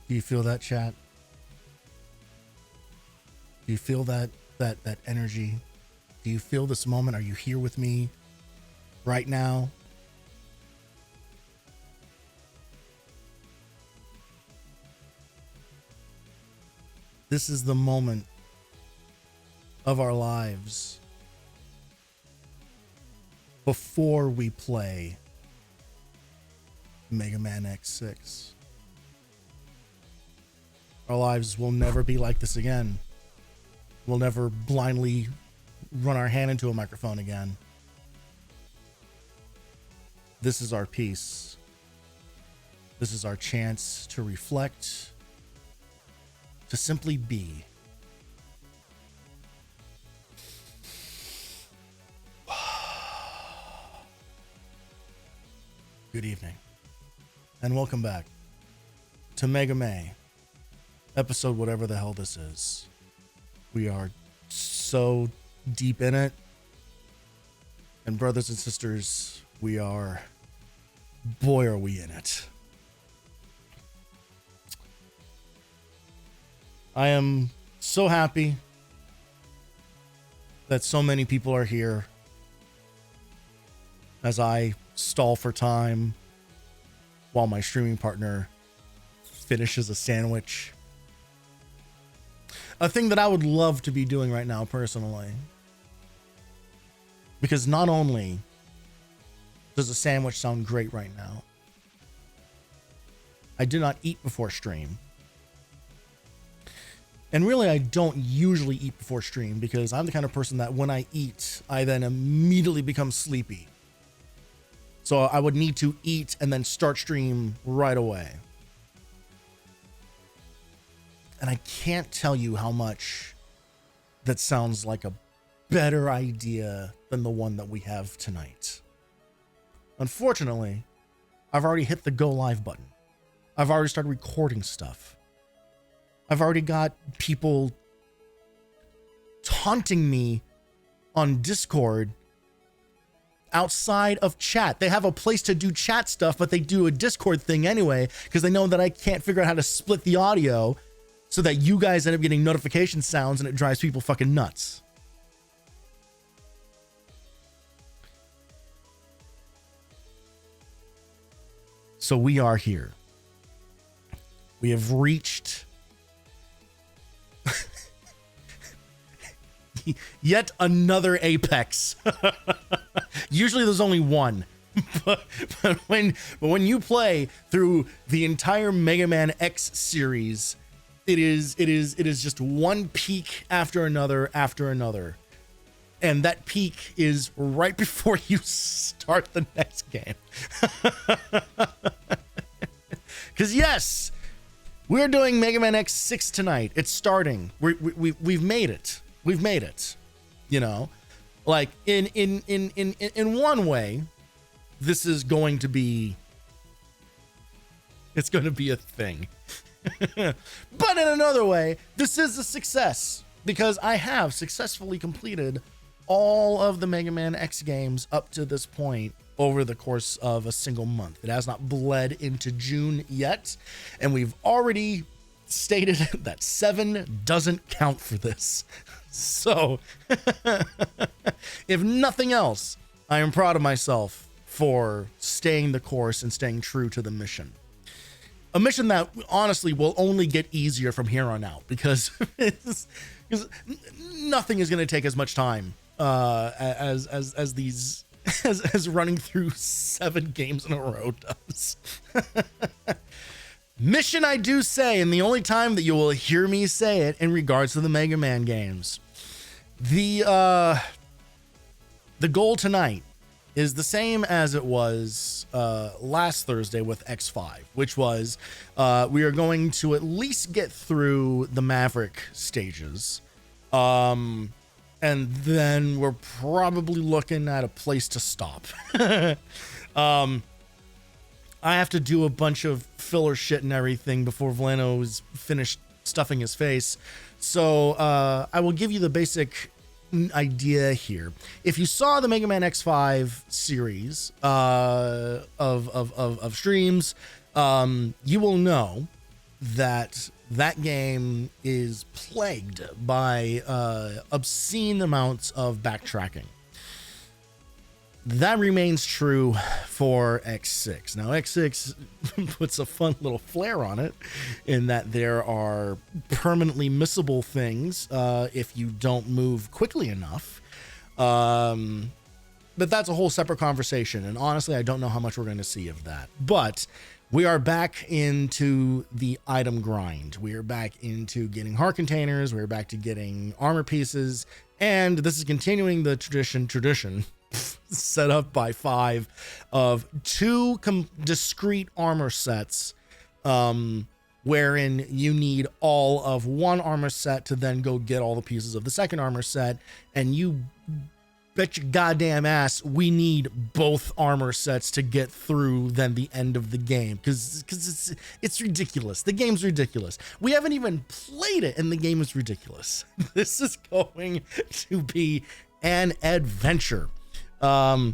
Do you feel that, chat? Do you feel that energy? Do you feel this moment? Are you here with me right now? This is the moment of our lives before we play Mega Man X6. Our lives will never be like this again. We'll never blindly run our hand into a microphone again. This is our peace. This is our chance to reflect, to simply be. Good evening, and welcome back to Mega May, episode whatever the hell this is. We are so deep in it, and brothers and sisters, we are, boy are we in it. I am so happy that so many people are here as I stall for time while my streaming partner finishes a sandwich. A thing that I would love to be doing right now personally. Because not only does a sandwich sound great right now, I did not eat before stream. And really, I don't usually eat before stream because I'm the kind of person that when I eat, I then immediately become sleepy. So I would need to eat and then start stream right away. And I can't tell you how much that sounds like a better idea than the one that we have tonight. Unfortunately, I've already hit the go live button. I've already started recording stuff. I've already got people taunting me on Discord outside of chat. They have a place to do chat stuff, but they do a Discord thing anyway because they know that I can't figure out how to split the audio so that you guys end up getting notification sounds and it drives people fucking nuts. So we are here. We have reached yet another apex. Usually there's only one, but when you play through the entire Mega Man X series, it is just one peak after another, and that peak is right before you start the next game. Because yes, we're doing Mega Man X6 tonight. It's starting. We've made it. We've made it, you know, like in one way, this is going to be, it's going to be a thing, but in another way, this is a success because I have successfully completed all of the Mega Man X games up to this point over the course of a single month. It has not bled into June yet, and we've already stated that 7 doesn't count for this. So, if nothing else, I am proud of myself for staying the course and staying true to the mission. A mission that honestly will only get easier from here on out because nothing is going to take as much time as running through 7 games in a row does. Mission, I do say, and the only time that you will hear me say it in regards to the Mega Man games. The goal tonight is the same as it was last Thursday with X5, which was we are going to at least get through the Maverick stages. And then we're probably looking at a place to stop. I have to do a bunch of filler shit and everything before Voleno is finished stuffing his face. So I will give you the basic idea here. If you saw the Mega Man X5 series of streams, you will know that game is plagued by obscene amounts of backtracking. That remains true for X6. Now, X6 puts a fun little flair on it in that there are permanently missable things if you don't move quickly enough. But that's a whole separate conversation. And honestly, I don't know how much we're going to see of that. But we are back into the item grind. We are back into getting heart containers. We're back to getting armor pieces. And this is continuing the tradition set up by 5 of 2 discrete armor sets, wherein you need all of one armor set to then go get all the pieces of the second armor set. And you bet your goddamn ass we need both armor sets to get through then the end of the game, because it's ridiculous. The game's ridiculous. We haven't even played it and the game is ridiculous. This is going to be an adventure. But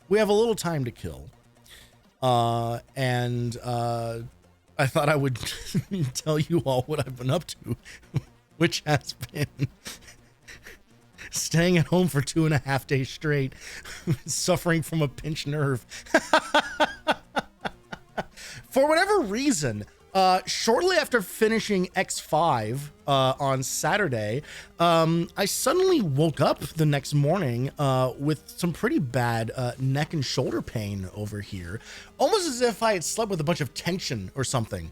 we have a little time to kill. And I thought I would tell you all what I've been up to, which has been staying at home for 2.5 days straight, suffering from a pinched nerve. For whatever reason, shortly after finishing X5 on Saturday, I suddenly woke up the next morning with some pretty bad neck and shoulder pain over here, almost as if I had slept with a bunch of tension or something.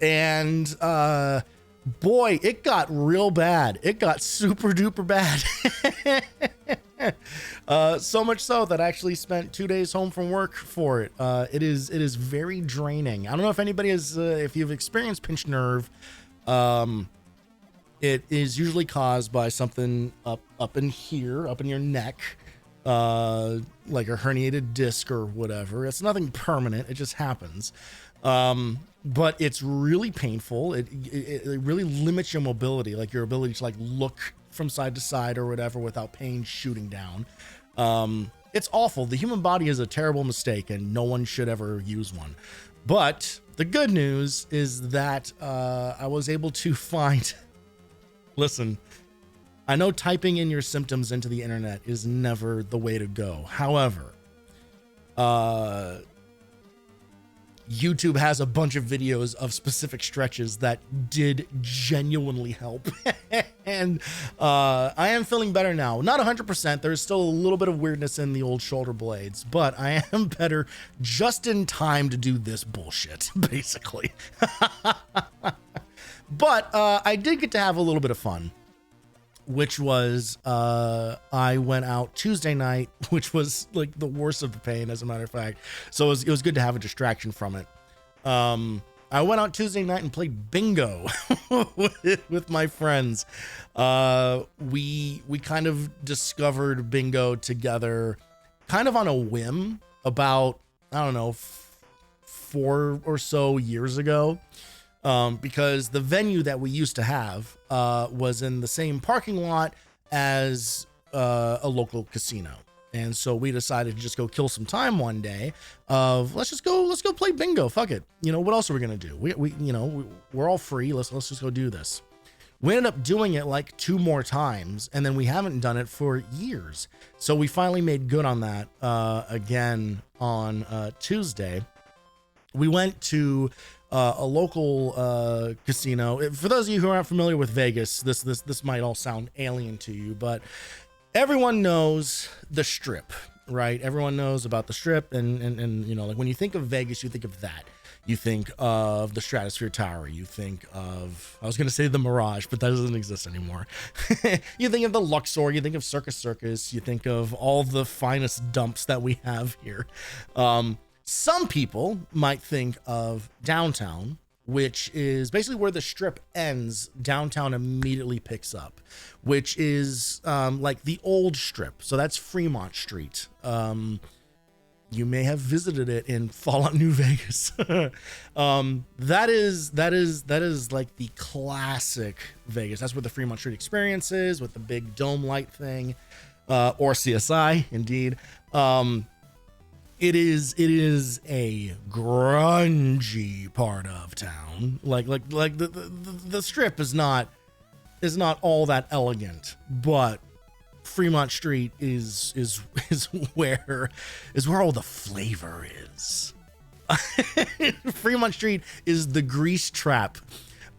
And boy, it got real bad. It got super duper bad. So much so that I actually spent 2 days home from work for it. It is very draining. I don't know if anybody has, if you've experienced pinched nerve. It is usually caused by something up in here, up in your neck, like a herniated disc or whatever. It's nothing permanent. It just happens. But it's really painful. It really limits your mobility, like your ability to like look from side to side or whatever without pain shooting down. It's awful. The human body is a terrible mistake and no one should ever use one. But the good news is that I was able to find, listen, I know typing in your symptoms into the internet is never the way to go. However, YouTube has a bunch of videos of specific stretches that did genuinely help. And I am feeling better now. Not 100%. There's still a little bit of weirdness in the old shoulder blades, but I am better just in time to do this bullshit, basically. But I did get to have a little bit of fun, which was I went out Tuesday night, which was like the worst of the pain, as a matter of fact. So it was good to have a distraction from it. I went out Tuesday night and played bingo with my friends. We kind of discovered bingo together kind of on a whim about, I don't know, 4 or so years ago. Because the venue that we used to have was in the same parking lot as a local casino. And so we decided to just go kill some time one day of let's go play bingo. Fuck it. You know, what else are we going to do? We're all free. Let's just go do this. We ended up doing it like 2 more times, and then we haven't done it for years. So we finally made good on that again on Tuesday. We went to a local casino. For those of you who aren't familiar with Vegas, this might all sound alien to you, but everyone knows the Strip, right? Everyone knows about the Strip, and you know, like when you think of Vegas, you think of that. You think of the Stratosphere Tower. You think of, I was going to say the Mirage, but that doesn't exist anymore. You think of the Luxor. You think of Circus Circus. You think of all the finest dumps that we have here. Some people might think of downtown, which is basically where the Strip ends. Downtown immediately picks up, which is like the old Strip. So that's Fremont Street. You may have visited it in Fallout New Vegas. That is like the classic Vegas. That's where the Fremont Street experience is, with the big dome light thing, or CSI, indeed. it is a grungy part of town. Like the strip is not all that elegant, but Fremont Street is where all the flavor is. Fremont Street is the grease trap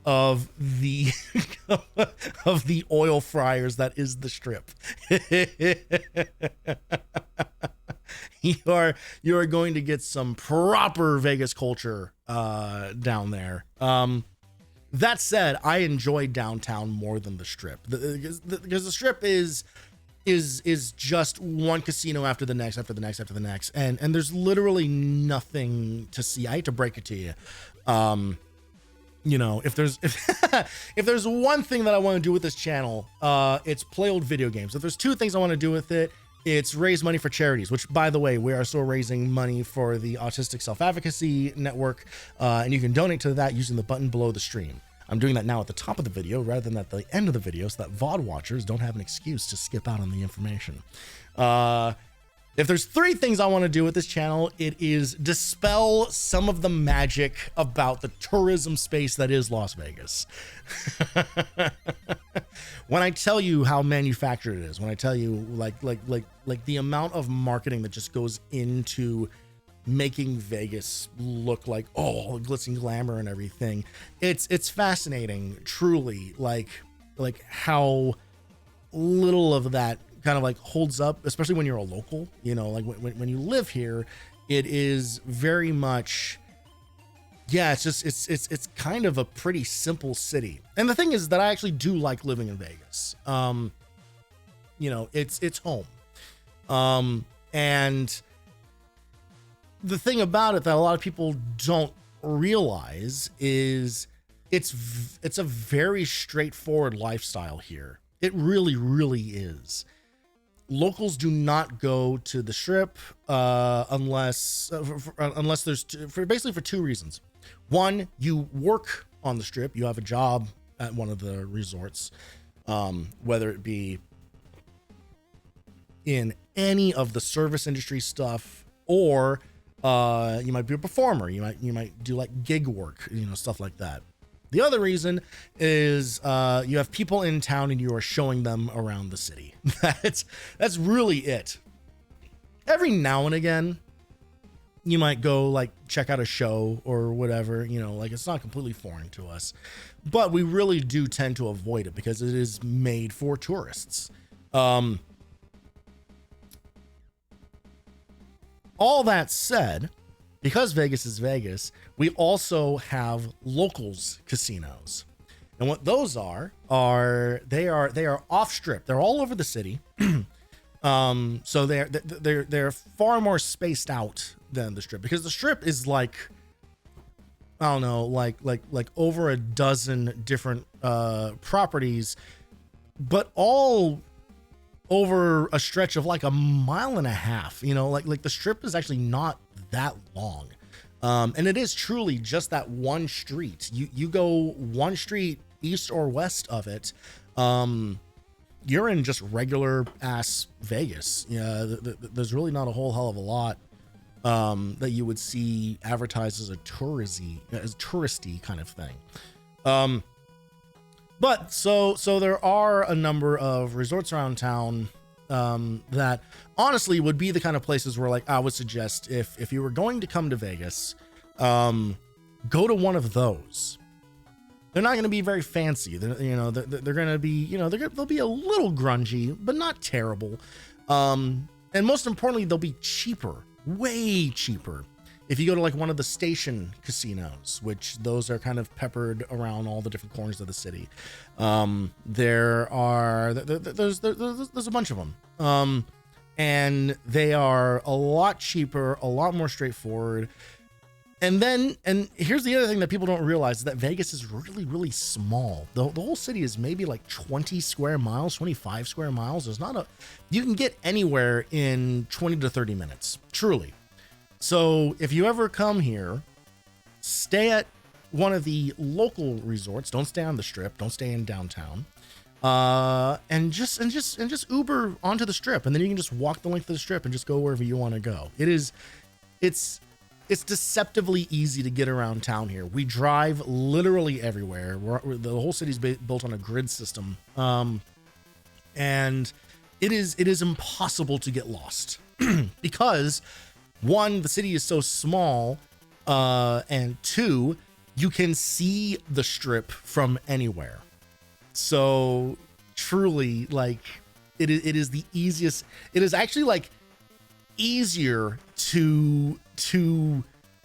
of the of the oil fryers that is the strip. You are going to get some proper Vegas culture down there. That said, I enjoy downtown more than the strip because the strip is just one casino after the next, and there's literally nothing to see. I hate to break it to you. You know, if there's one thing that I want to do with this channel, it's play old video games. If there's two things I want to do with it, it's raise money for charities, which, by the way, we are still raising money for the Autistic Self-Advocacy Network, and you can donate to that using the button below the stream. I'm doing that now at the top of the video rather than at the end of the video so that VOD watchers don't have an excuse to skip out on the information. If there's three things I want to do with this channel, it is dispel some of the magic about the tourism space that is Las Vegas. When I tell you how manufactured it is, when I tell you like the amount of marketing that just goes into making Vegas look like, oh, glitz and glamour and everything, it's fascinating, truly, like how little of that kind of like holds up, especially when you're a local. You know, like when you live here, it is very much, yeah, it's kind of a pretty simple city. And the thing is that I actually do like living in Vegas. You know, it's home. And the thing about it that a lot of people don't realize is it's a very straightforward lifestyle here. It really, really is. Locals do not go to the strip unless there's basically for two reasons. One, you work on the strip, you have a job at one of the resorts, whether it be in any of the service industry stuff, or you might be a performer, you might do like gig work, you know, stuff like that. The other reason is you have people in town and you are showing them around the city. That's really it. Every now and again, you might go like check out a show or whatever, you know, like it's not completely foreign to us, but we really do tend to avoid it because it is made for tourists. All that said, because Vegas is Vegas, we also have locals casinos. And what those are off strip. They're all over the city. So they're far more spaced out than the strip, because the strip is like, I don't know, like over a dozen different properties, but all over a stretch of like a mile and a half. You know, like the strip is actually not that long. And it is truly just that one street. You go one street east or west of it, you're in just regular ass Vegas. Yeah, there's really not a whole hell of a lot that you would see advertised as touristy kind of thing. But so there are a number of resorts around town that honestly would be the kind of places where, like, I would suggest if you were going to come to Vegas, go to one of those. They're not going to be very fancy. They're going to be, they'll be a little grungy, but not terrible. And most importantly, they'll be cheaper, way cheaper. If you go to like one of the station casinos, which those are kind of peppered around all the different corners of the city, there's a bunch of them, and they are a lot cheaper, a lot more straightforward. And here's the other thing that people don't realize, is that Vegas is really, really small. The whole city is maybe like 20 square miles, 25 square miles. You can get anywhere in 20 to 30 minutes, truly. So if you ever come here, stay at one of the local resorts. Don't stay on the strip. Don't stay in downtown. And just Uber onto the strip, and then you can just walk the length of the strip and just go wherever you want to go. It is it's deceptively easy to get around town here. We drive literally everywhere. The whole city's built on a grid system, and it is impossible to get lost because one, the city is so small, and two, you can see the strip from anywhere. So truly, like, it is the easiest. It is actually like easier to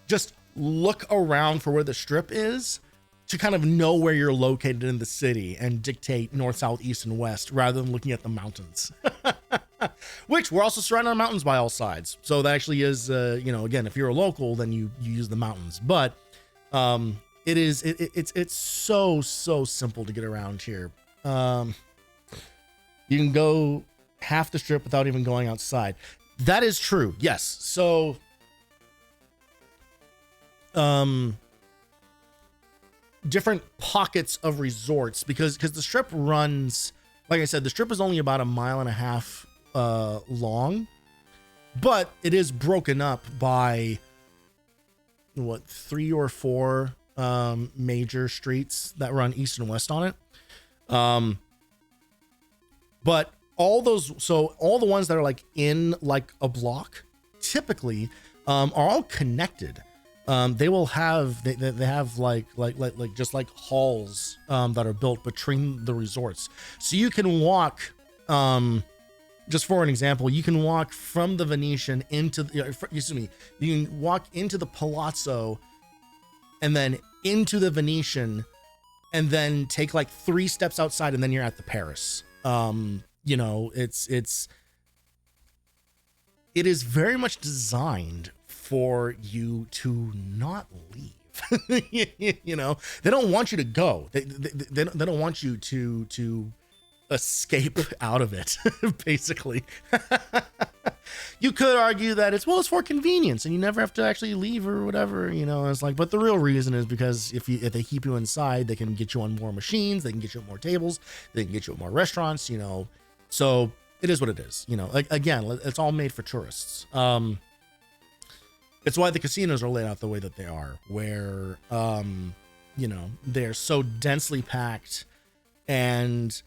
just look around for where the strip is, to kind of know where you're located in the city and dictate north, south, east, and west, rather than looking at the mountains. Which we're also surrounded on mountains by all sides. So that actually is, again, if you're a local, then you use the mountains. But it's so simple to get around here. You can go half the strip without even going outside. That is true. Yes. So, different pockets of resorts, because the strip runs, like I said, the strip is only about 1.5 miles long, but it is broken up by 3 or 4 major streets that run east and west on it. But all the ones that are like in like a block typically are all connected. They will have they have like just like halls that are built between the resorts, so you can walk. Just for an example, you can walk from the Venetian into you can walk into the Palazzo, and then into the Venetian, and then take like 3 steps outside, and then you're at the Paris. It is very much designed for you to not leave. They don't want you to go. They don't want you to escape out of it. Basically, you could argue that it's for convenience and you never have to actually leave or whatever. It's like, but the real reason is because if they keep you inside, they can get you on more machines, they can get you on more tables, they can get you at more restaurants. So it is what it is. Again, it's all made for tourists. It's why the casinos are laid out the way that they are, where they're so densely packed, and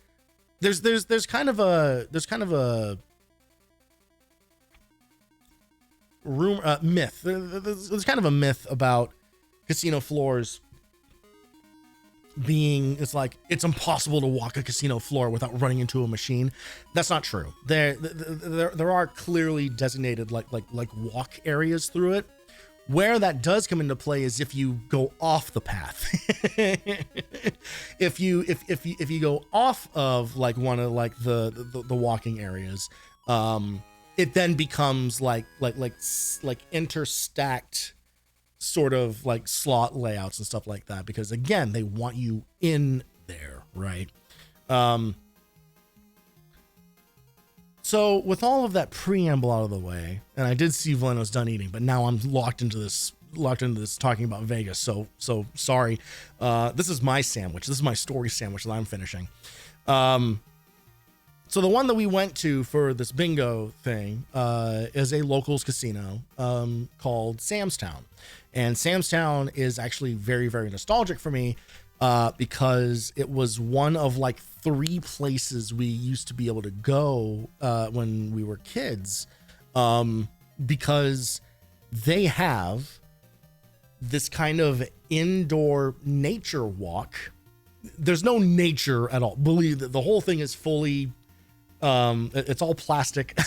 there's kind of a myth. There's kind of a myth about casino floors being, it's impossible to walk a casino floor without running into a machine. That's not true. There are clearly designated like walk areas through it. Where that does come into play is if you go off the path. if you go off of like one of like the walking areas, it then becomes like interstacked sort of like slot layouts and stuff like that, because again, they want you in there, right? So with all of that preamble out of the way, and I did see Voleno's done eating, but now I'm locked into this talking about Vegas. So sorry. This is my sandwich. This is my story sandwich that I'm finishing. So the one that we went to for this bingo thing is a locals casino called Sam's Town. And Sam's Town is actually very, very nostalgic for me because it was one of like 3 places we used to be able to go when we were kids, because they have this kind of indoor nature walk. There's no nature at all. Believe that the whole thing is fully it's all plastic.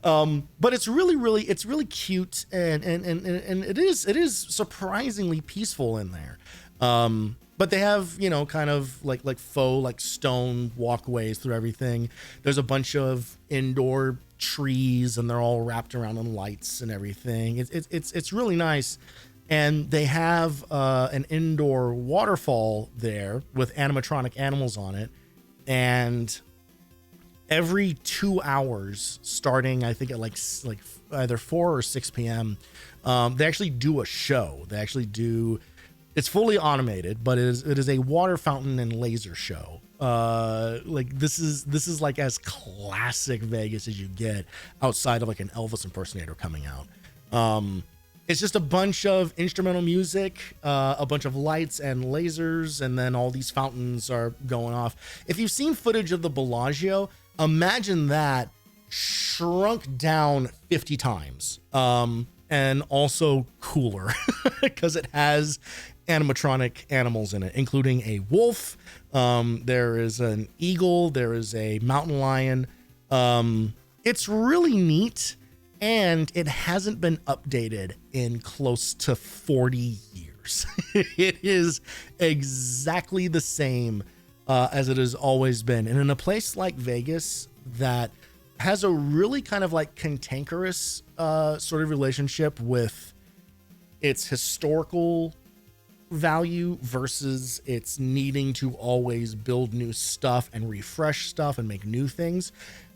But it's really cute, and it is surprisingly peaceful in there. But they have, kind of like faux like stone walkways through everything. There's a bunch of indoor trees, and they're all wrapped around in lights and everything. It's really nice. And they have an indoor waterfall there with animatronic animals on it. And every 2 hours, starting I think at like either 4 or 6 p.m., they actually do a show. They actually do. It's fully automated, but it is a water fountain and laser show. This is like as classic Vegas as you get outside of like an Elvis impersonator coming out. It's just a bunch of instrumental music, a bunch of lights and lasers, and then all these fountains are going off. If you've seen footage of the Bellagio, imagine that shrunk down 50 times, and also cooler because it has animatronic animals in it, including a wolf. There is an eagle. There is a mountain lion. It's really neat, and it hasn't been updated in close to 40 years. It is exactly the same as it has always been. And in a place like Vegas that has a really kind of like cantankerous sort of relationship with its historical value versus its needing to always build new stuff and refresh stuff and make new things.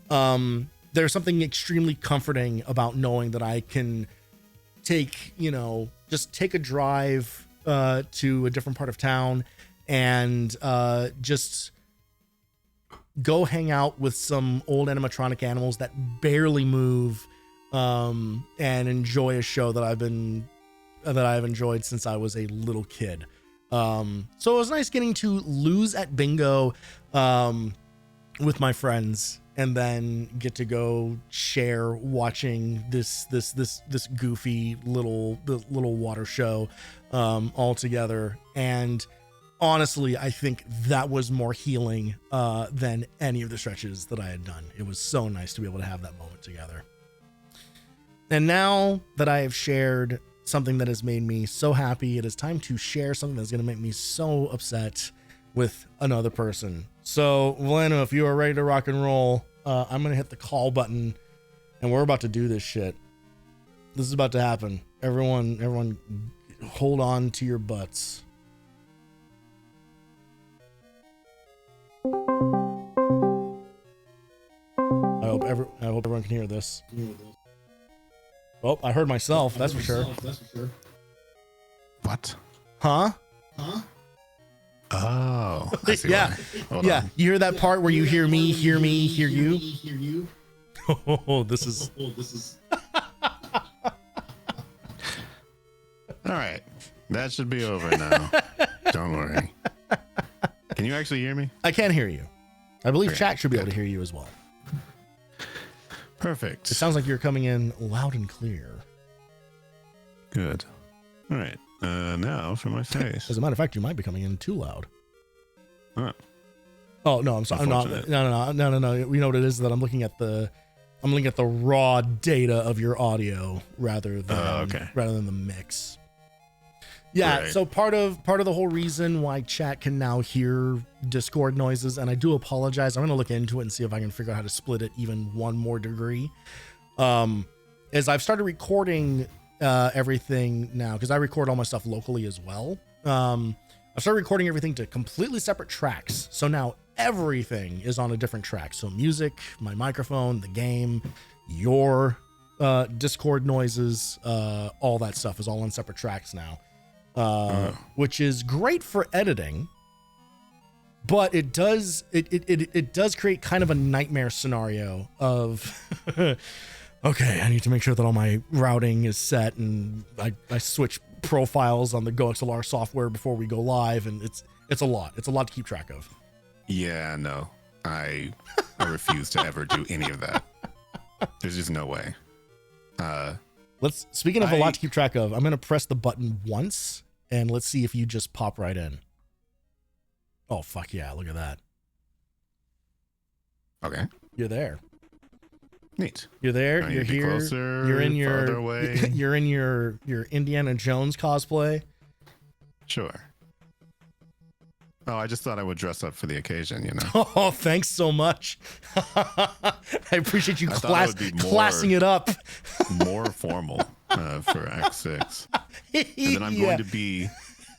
There's something extremely comforting about knowing that I can take, just take a drive to a different part of town and just go hang out with some old animatronic animals that barely move, and enjoy a show that I've enjoyed since I was a little kid. So it was nice getting to lose at bingo with my friends, and then get to go share watching this goofy little water show all together. And honestly, I think that was more healing than any of the stretches that I had done. It was so nice to be able to have that moment together. And now that I have shared something that has made me so happy, it is time to share something that's going to make me so upset with another person. So, Voleno, if you are ready to rock and roll, I'm going to hit the call button, and we're about to do this shit. This is about to happen. Everyone hold on to your butts. I hope everyone can hear this. Well, I heard myself, that's for sure. What? Huh? Oh, I see. Yeah. Yeah. You hear that part where you hear me, hear you? Oh, this is. All right. That should be over now. Don't worry. Can you actually hear me? I can hear you. I believe Okay, chat should be good. able to hear you as well. Perfect. It sounds like you're coming in loud and clear. Good. All right. Now for my face. As a matter of fact, you might be coming in too loud. Oh. Oh no, I'm sorry. I'm not. No. You know what it is that I'm looking at the raw data of your audio rather than the mix. Yeah. Right. So part of the whole reason why chat can now hear Discord noises, and I do apologize. I'm going to look into it and see if I can figure out how to split it even one more degree. Is I've started recording everything now, because I record all my stuff locally as well. I've started recording everything to completely separate tracks. So now everything is on a different track. So music, my microphone, the game, your Discord noises, all that stuff is all on separate tracks now, which is great for editing. But it does create kind of a nightmare scenario of okay, I need to make sure that all my routing is set, and I switch profiles on the GoXLR software before we go live, and it's a lot. It's a lot to keep track of. Yeah, no. I refuse to ever do any of that. There's just no way. Speaking of a lot to keep track of, I'm going to press the button once, and let's see if you just pop right in. Oh, fuck yeah. Look at that. Okay. You're there. Neat. You're there. You're here. Closer, you're in your. farther away. You're in your Indiana Jones cosplay. Sure. Oh, I just thought I would dress up for the occasion, you know. Oh, thanks so much. I appreciate you classing it up. More formal for Act 6. And then I'm going to be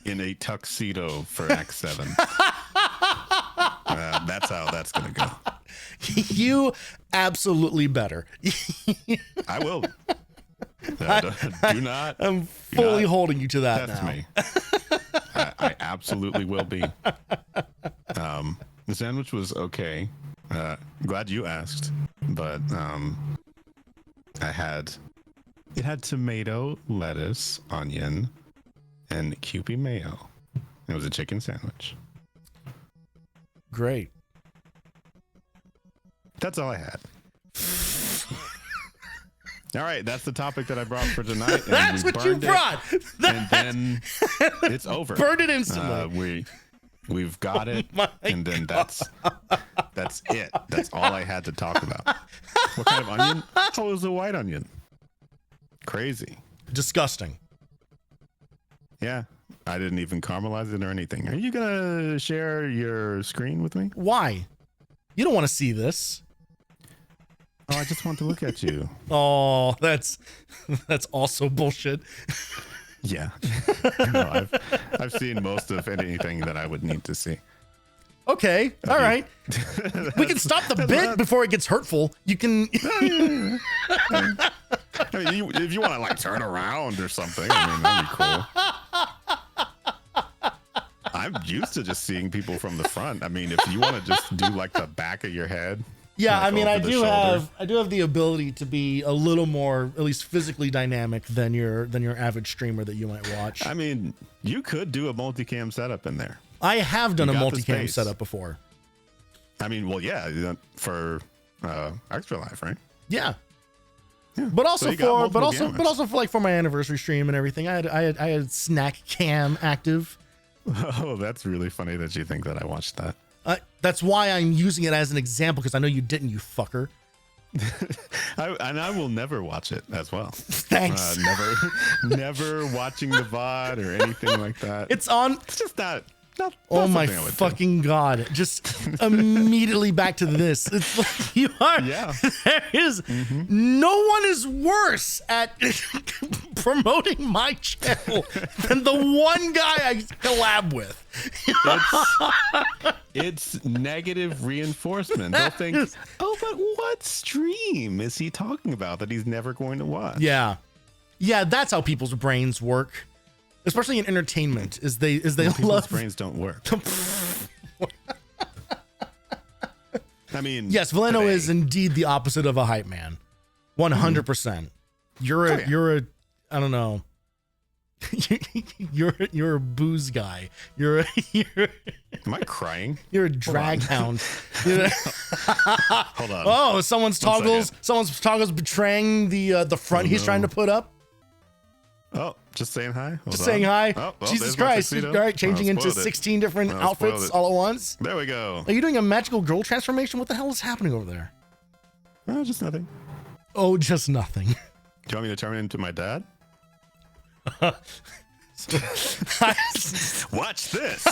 in a tuxedo for Act 7. That's how that's going to go. You absolutely better. I will. Do not. I'm fully holding you to that test now. Me. I absolutely will be. The sandwich was okay. Glad you asked, but I had It had tomato, lettuce, onion, and Kewpie mayo. It was a chicken sandwich. Great. That's all I had. All right, that's the topic that I brought for tonight. That's what you brought. And then it's over. Burned it instantly. We've got it, and then that's it. That's all I had to talk about. What kind of onion? Oh, it was a white onion. Crazy. Disgusting. Yeah, I didn't even caramelize it or anything. Are you gonna share your screen with me? Why? You don't want to see this. Oh, I just want to look at you. Oh, that's also bullshit. Yeah. No, I've seen most of anything that I would need to see. Okay. All right. We can stop the bit before it gets hurtful. You can. I mean, if you want to like turn around or something, I mean, that'd be cool. I'm used to just seeing people from the front. I mean, if you want to just do like the back of your head. Yeah, like I mean, I do shoulder. have the ability to be a little more, at least physically dynamic than your average streamer that you might watch. I mean, you could do a multicam setup in there. I have done a got the multicam space. setup before. I mean, well, yeah, for Extra Life, right? Yeah. Yeah. But also So you got multiple cameras. for like for my anniversary stream and everything, I had snack cam active. Oh, that's really funny that you think that I watched that. That's why I'm using it as an example, because I know you didn't, you fucker. I will never watch it as well. Thanks. Never watching the VOD or anything like that. It's on. It's just not Oh my something I would do. fucking god! Just immediately back to this. It's like you are. Yeah. There is no one is worse at promoting my channel than the one guy I collab with. It's negative reinforcement. They'll think, oh, but what stream is he talking about that he's never going to watch? Yeah, that's how people's brains work, especially in entertainment. Is they People's love. brains don't work. I mean, Yes, Voleno today- is indeed the opposite of a hype man. 100%. You're a I don't know. You're a booze guy. You're Am I crying? a drag hound. Hold on. Oh, someone's toggles betraying the front he's trying to put up. Oh, just saying hi. Hold Just on. saying hi. Oh, well, Jesus there's my Christ. tuxedo. All right, changing Oh, into spoiled it. 16 different Oh, spoiled outfits it. all at once. There we go. Are you doing a magical girl transformation? What the hell is happening over there? Oh, just nothing. Oh, just nothing. Do you want me to turn into my dad? Watch this.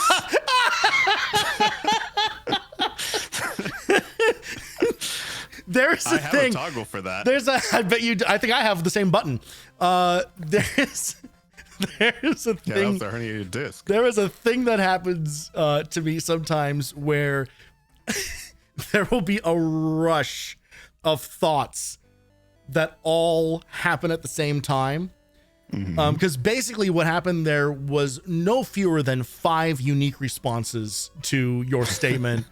There's a I have thing. a toggle for that. I bet you. I think I have the same button. There's a Yeah, thing. that's a herniated disc. There is a thing that happens to me sometimes where there will be a rush of thoughts that all happen at the same time. Because basically what happened there was no fewer than 5 unique responses to your statement,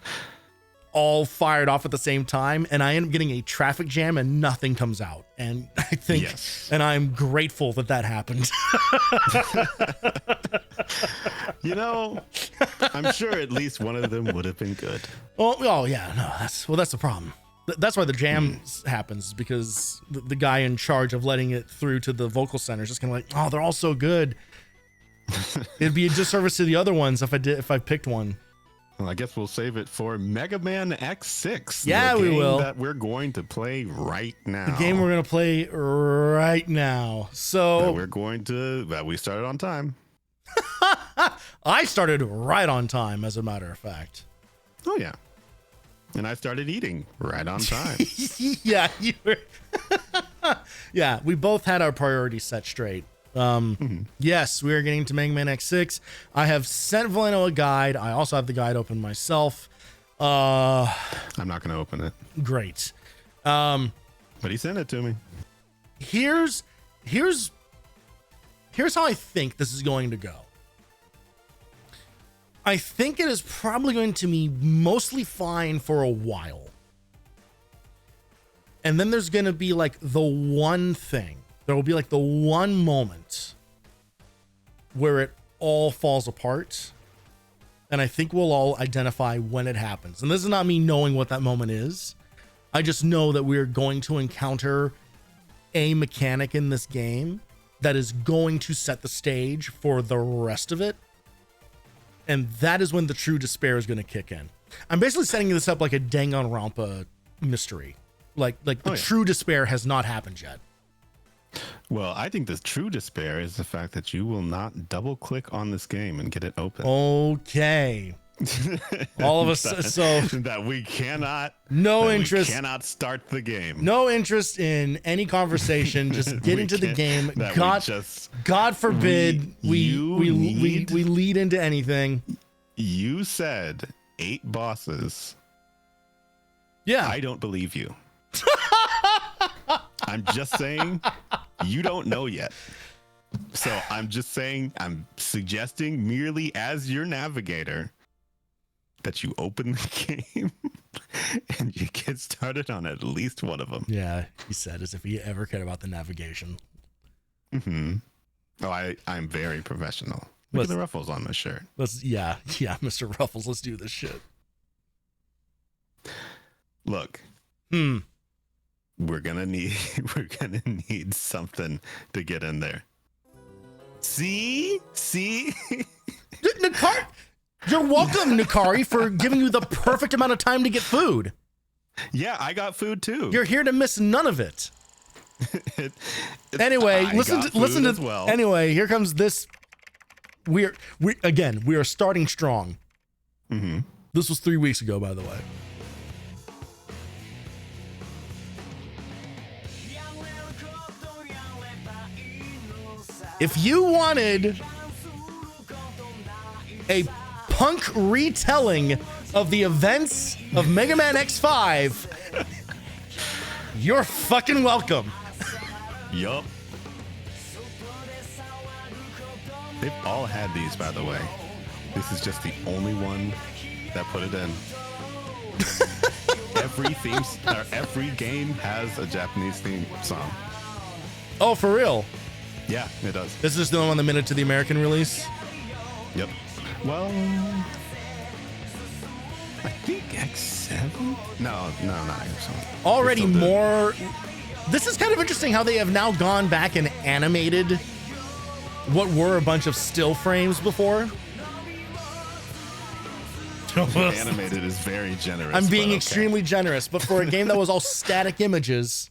all fired off at the same time, and I end up getting a traffic jam and nothing comes out. And I think, Yes. and I'm grateful that happened. You know, I'm sure at least one of them would have been good. Oh yeah, no, that's the problem. That's why the jam happens, because the guy in charge of letting it through to the vocal center is just kind of like, oh, they're all so good. It'd be a disservice to the other ones if I picked one. Well, I guess we'll save it for Mega Man X6. Yeah, the we game will. That we're going to play right now. The game we're gonna play right now. So that we started on time. I started right on time, as a matter of fact. Oh yeah. And I started eating right on time. Yeah, you were. Yeah, we both had our priorities set straight. Yes, we are getting to Mega Man X6. I have sent Voleno a guide. I also have the guide open myself. I'm not going to open it. Great. But he sent it to me. Here's how I think this is going to go. I think it is probably going to be mostly fine for a while. And then there's going to be like the one thing There will be like the one moment where it all falls apart. And I think we'll all identify when it happens. And this is not me knowing what that moment is. I just know that we're going to encounter a mechanic in this game that is going to set the stage for the rest of it. And that is when the true despair is going to kick in. I'm basically setting this up like a Danganronpa mystery. Like the true despair has not happened yet. Well, I think the true despair is the fact that you will not double click on this game and get it open. Okay. All of us, so that we cannot. No interest. We cannot start the game. No interest in any conversation. Just get into the game. God forbid we lead into anything. You said 8 bosses. Yeah. I don't believe you. I'm just saying you don't know yet. So I'm suggesting merely as your navigator that you open the game and you get started on at least one of them. Yeah, he said as if he ever cared about the navigation. Mm-hmm. Oh, I'm very professional. Look at the ruffles on my shirt. Yeah, Mr. Ruffles, let's do this shit. Look. We're gonna need something to get in there. See? Nakari, you're welcome, Nakari, for giving you the perfect amount of time to get food. Yeah, I got food too. You're here to miss none of it. Anyway, listen to well. Anyway, here comes this. We are starting strong. Mm-hmm. This was 3 weeks ago, by the way. If you wanted a punk retelling of the events of Mega Man X5, you're fucking welcome. Yup. They've all had these, by the way. This is just the only one that put it in. Every game has a Japanese theme song. Oh, for real? Yeah, it does. This is the only one that made it to the American release? Yep. Well, I think X7? No, not X7. Already more. This is kind of interesting how they have now gone back and animated what were a bunch of still frames before. Animated is very generous. I'm being extremely generous, but for a game that was all static images.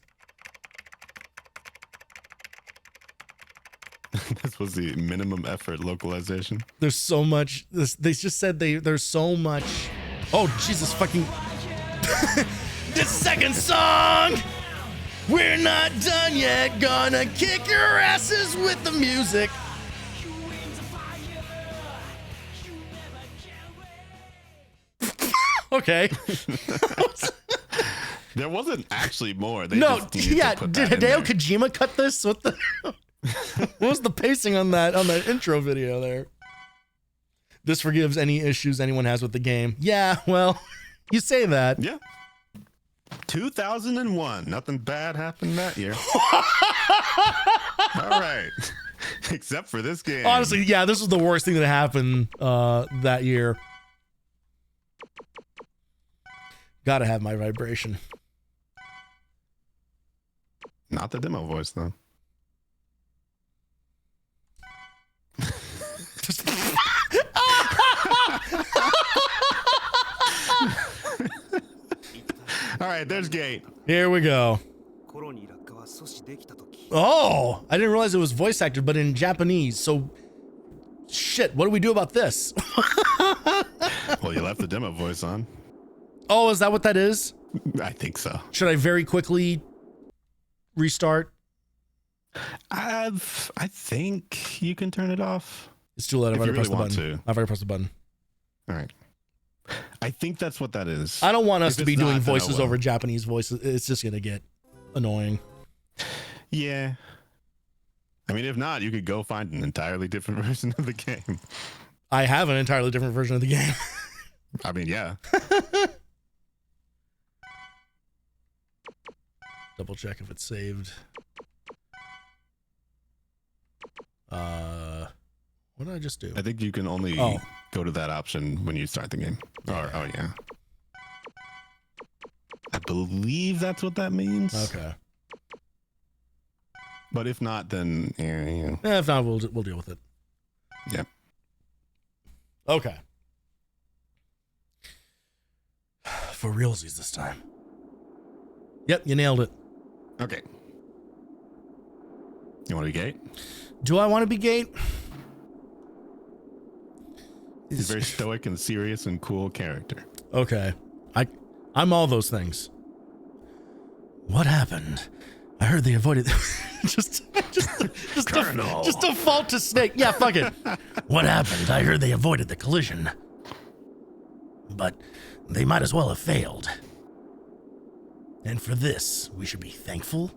This was the minimum effort localization. There's so much. They just said there's so much. Oh, Jesus fucking. The second song! We're not done yet. Gonna kick your asses with the music. Okay. There wasn't actually more. Did Hideo Kojima cut this? What the? What was the pacing on that intro video there? This forgives any issues anyone has with the game. Yeah, well, you say that. Yeah. 2001. Nothing bad happened that year. All right. Except for this game. Honestly, yeah, this was the worst thing that happened that year. Gotta have my vibration. Not the demo voice, though. All right, there's Gate. Here we go. Oh, I didn't realize it was voice acted, but in Japanese. So, shit, what do we do about this? Well, you left the demo voice on. Oh, is that what that is? I think so. Should I very quickly restart? I think you can turn it off. It's too late. I've already pressed the button. I've already pressed the button. All right. I think that's what that is. I don't want us to be doing voices over Japanese voices. It's just going to get annoying. Yeah. I mean, if not, you could go find an entirely different version of the game. I have an entirely different version of the game. I mean, yeah. Double check if it's saved. What did I just do? I think you can only go to that option when you start the game. Oh yeah. I believe that's what that means. Okay. But if not, then yeah. If not, we'll deal with it. Yep. Okay. For realsies this time. Yep, you nailed it. Okay. You want to be Gate? Do I want to be Gate? He's a very stoic and serious and cool character. Okay. I'm all those things. What happened? I heard they avoided just default to Snake. Yeah, fuck it. What happened? I heard they avoided the collision. But they might as well have failed. And for this, we should be thankful.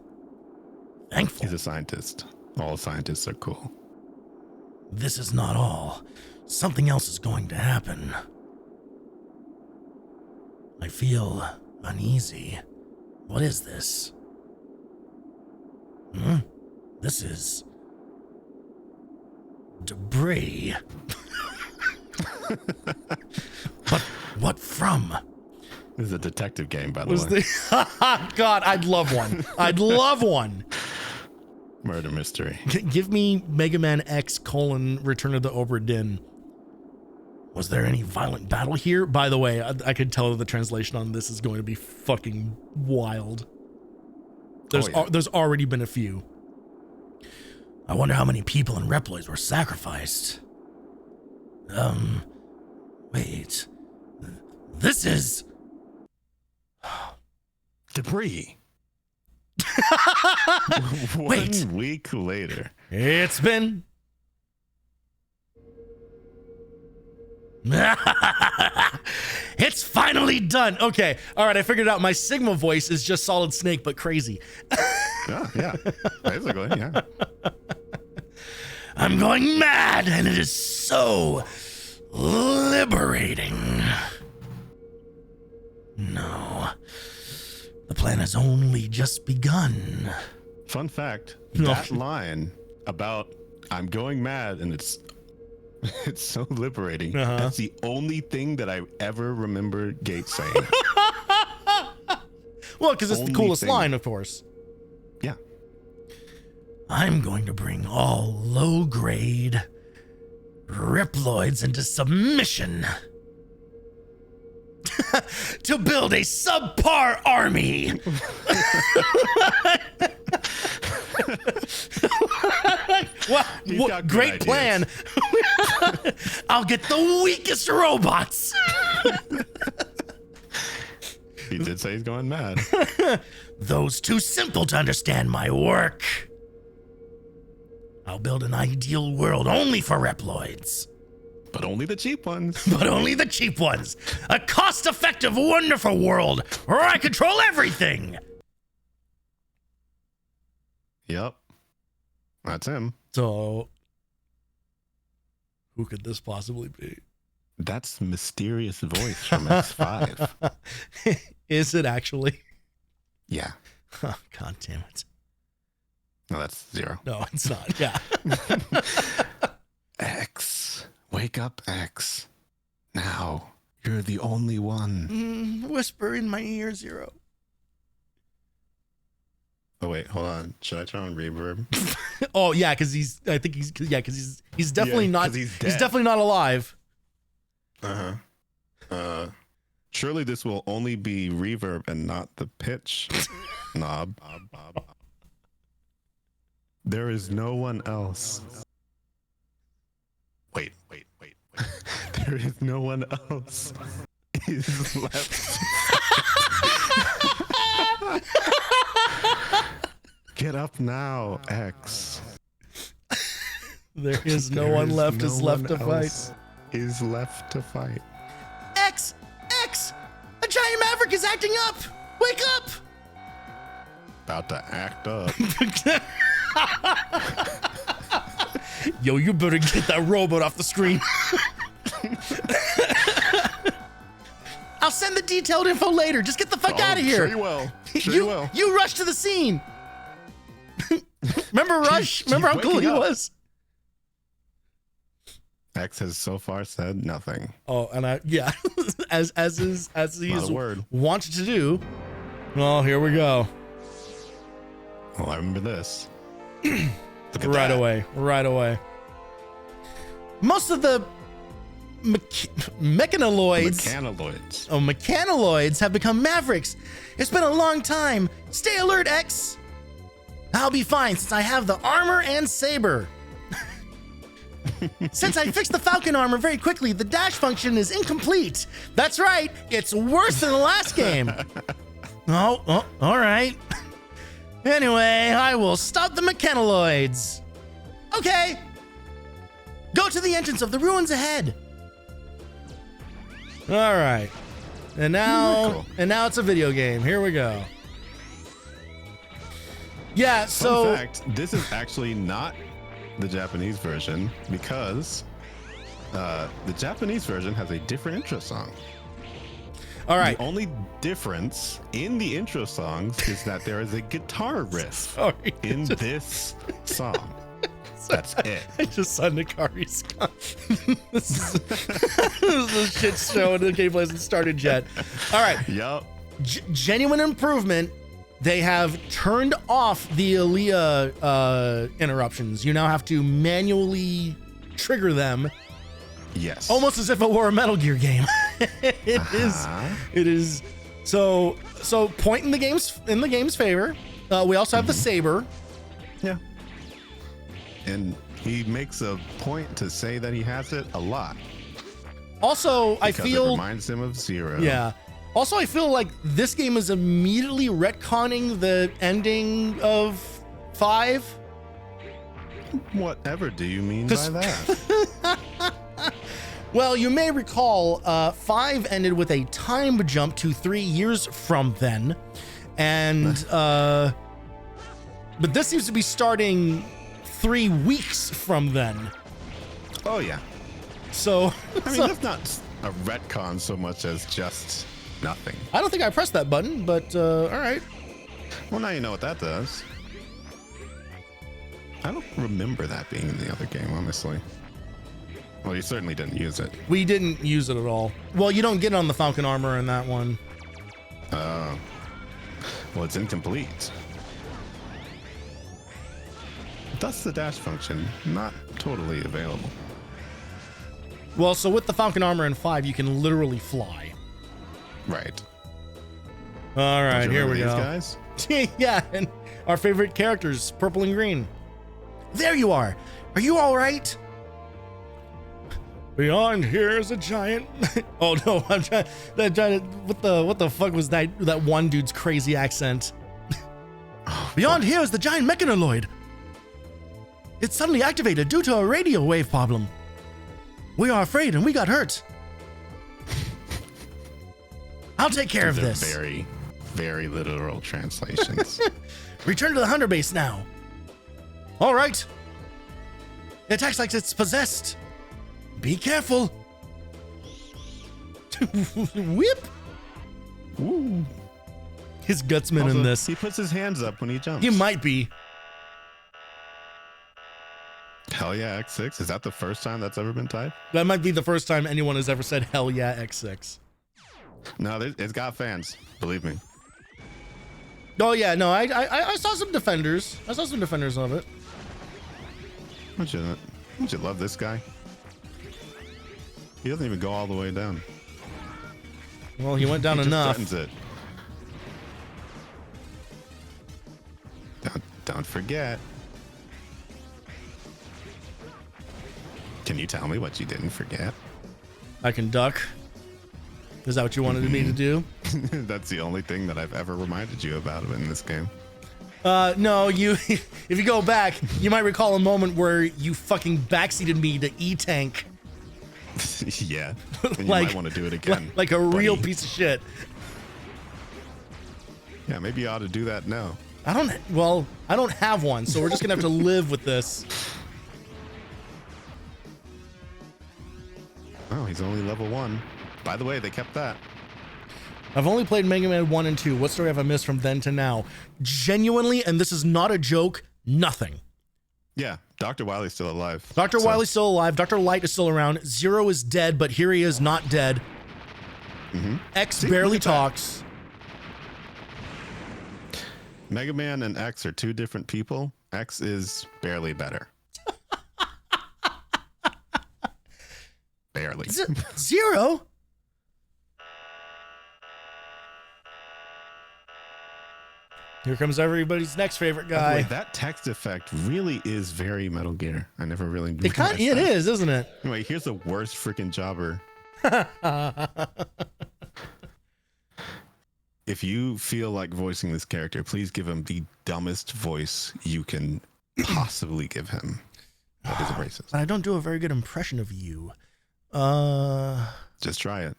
Thankful. He's a scientist. All scientists are cool. This is not all. Something else is going to happen. I feel uneasy. What is this? This is debris. But what from? This is a detective game, by the way. God, I'd love one. I'd love one. Murder mystery. Give me Mega Man X : Return of the Obra Dinn. Was there any violent battle here? By the way, I could tell that the translation on this is going to be fucking wild. There's already been a few. I wonder how many people and Reploids were sacrificed. Wait. This is... Debris. Wait. 1 week later. It's been... It's finally done. Okay. All right. I figured it out. My Sigma voice is just Solid Snake, but crazy. Yeah. Basically, yeah. I'm going mad, and it is so liberating. No. The plan has only just begun. Fun fact, that line about I'm going mad and it's so liberating. That's the only thing that I ever remember Gates saying. Well, because it's the coolest line, of course. Yeah. I'm going to bring all low-grade Reploids into submission to build a subpar army. Well, great plan. I'll get the weakest robots. He did say he's going mad. Those too simple to understand my work. I'll build an ideal world only for Reploids. But only the cheap ones. But only the cheap ones. A cost-effective, wonderful world where I control everything. Yep. That's him. So, who could this possibly be? That's the mysterious voice from X5. Is it actually? Yeah. Oh, God damn it. No, that's 0. No, it's not. Yeah. X. Wake up, X. Now. You're the only one. Whisper in my ear, 0. Oh, wait. Hold on. Should I turn on reverb? Oh, yeah, because he's definitely not. He's definitely not alive. Surely this will only be reverb and not the pitch knob. There is no one else. Wait. There is no one else. Is left. Get up now, X. There is no one left. Is left to fight. Is left to fight. X! A giant maverick is acting up! Wake up! About to act up. Yo, you better get that robot off the screen. I'll send the detailed info later. Just get the fuck out of here. Sure you will. Sure you will. You rush to the scene. Remember Rush? Remember how cool he was? X has so far said nothing. Oh, and as he's word. wanted to do. Well, here we go. Well, I remember this. Look at Right that. away. Most of the mechanaloids have become mavericks. It's been a long time. Stay alert, X. I'll be fine since I have the armor and saber. Since I fixed the Falcon armor very quickly, the dash function is incomplete. That's right. It's worse than the last game. Oh, all right. Anyway, I will stop the mechanaloids. Okay. Go to the entrance of the ruins ahead. All right. And now it's a video game. Here we go. Yeah, so Fun fact, this is actually not the Japanese version because the Japanese version has a different intro song. all right. The only difference in the intro songs is that there is a guitar riff Sorry. in this song. That's it. I just saw Nikari's this is a shit show and the gameplay hasn't started yet. All right. Yup. Genuine improvement. They have turned off the Aaliyah interruptions. You now have to manually trigger them, Yes. almost as if it were a Metal Gear game. It is. So point in the game's favor. We also have the saber. Yeah. And he makes a point to say that he has it a lot. Also, I Because feel it reminds him of Zero. yeah. Also, I feel like this game is immediately retconning the ending of 5. Whatever do you mean by that? Well, you may recall 5 ended with a time jump to 3 years from then. And but this seems to be starting 3 weeks from then. Oh yeah. So I mean, that's not a retcon so much as just nothing. I don't think I pressed that button, but all right. Well, now you know what that does. I don't remember that being in the other game, honestly. Well, you certainly didn't use it. We didn't use it at all. Well, you don't get it on the Falcon armor in that one. Well, it's incomplete. Thus the dash function, not totally available. Well, so with the Falcon armor in 5, you can literally fly. Right. All right, Don't you here we remember go. these guys? Yeah, and our favorite characters, purple and green. There you are. Are you all right? Beyond here is a giant. Oh no, I'm trying to. What the fuck was that one dude's crazy accent? Beyond here is the giant mechanaloid. It suddenly activated due to a radio wave problem. We are afraid and we got hurt. I'll take care of They're this. very, very literal translations. Return to the hunter base now. All right. It attacks like it's possessed. Be careful. Whip. Woo. His gutsman Also, in this. he puts his hands up when he jumps. He might be. Hell yeah, X6. Is that the first time that's ever been typed? That might be the first time anyone has ever said hell yeah X6. No, it's got fans. Believe me. Oh yeah, no, I saw some defenders. I saw some defenders of it. Don't you love this guy? He doesn't even go all the way down. Well, he went down He enough. just threatens it. Don't forget. Can you tell me what you didn't forget? I can duck. Is that what you wanted me to do? That's the only thing that I've ever reminded you about in this game. No, you. If you go back, you might recall a moment where you fucking backseated me to E-Tank. Yeah. And you Like- might want to do it again. Like a real buddy. piece of shit. Yeah, maybe you ought to do that now. I don't have one, so we're just gonna have to live with this. Oh, he's only level 1. By the way, they kept that. I've only played Mega Man 1 and 2. What story have I missed from then to now? Genuinely, and this is not a joke, nothing. Yeah, Dr. Wily's still alive. Dr. Wily's still alive. Dr. Light is still around. Zero is dead, but here he is, not dead. X barely talks. Mega Man and X are two different people. X is barely better. Barely. Zero? Here comes everybody's next favorite guy. Wait, that text effect really is very Metal Gear. I never really It is, isn't it? Anyway, here's the worst freaking jobber. If you feel like voicing this character, please give him the dumbest voice you can possibly give him. That is a racist. I don't do a very good impression of you. Just try it.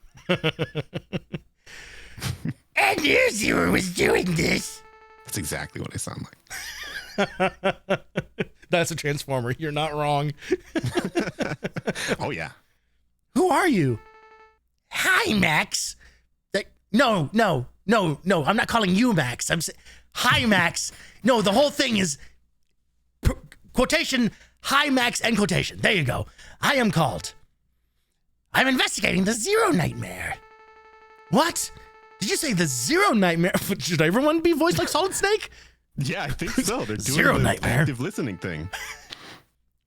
I knew Zero was doing this. That's exactly what I sound like. That's a Transformer. You're not wrong. Oh, yeah. Who are you? Hi, Max. No. I'm not calling you Max. I'm saying, hi, Max. No, the whole thing is quotation, hi, Max, and quotation. There you go. I am called. I'm investigating the Zero Nightmare. What? Did you say the Zero Nightmare? Should everyone be voiced like Solid Snake? Yeah, I think so. They're doing Zero the Nightmare. active listening thing.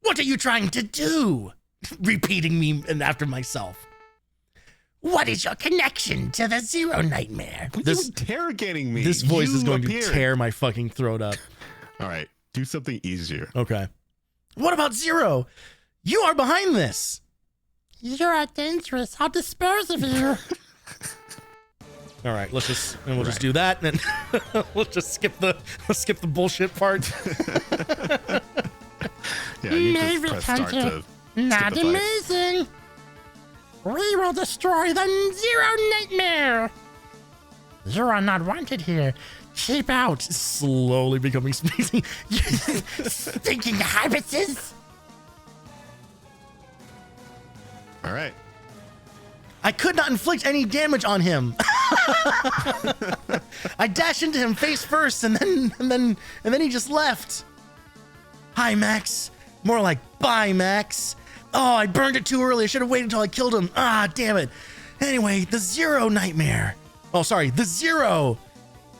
What are you trying to do? Repeating me and after myself. What is your connection to the Zero Nightmare? What are you interrogating me? This voice You is going appeared. to tear my fucking throat up. All right, do something easier. Okay. What about Zero? You are behind this. You're dangerous. I'll dispose of you. All right, we'll just do that, and then we'll just skip the bullshit part. Yeah, you Maybe just press start to Not skip the fight. amazing. We will destroy the Zero Nightmare. You are not wanted here. Keep out. Slowly becoming sneezing. Stinking habits. All right. I could not inflict any damage on him. I dashed into him face first, and then he just left. Hi, Max. More like bye, Max. Oh, I burned it too early. I should have waited until I killed him. Ah, damn it. Anyway, the Zero Nightmare. Oh, sorry, the Zero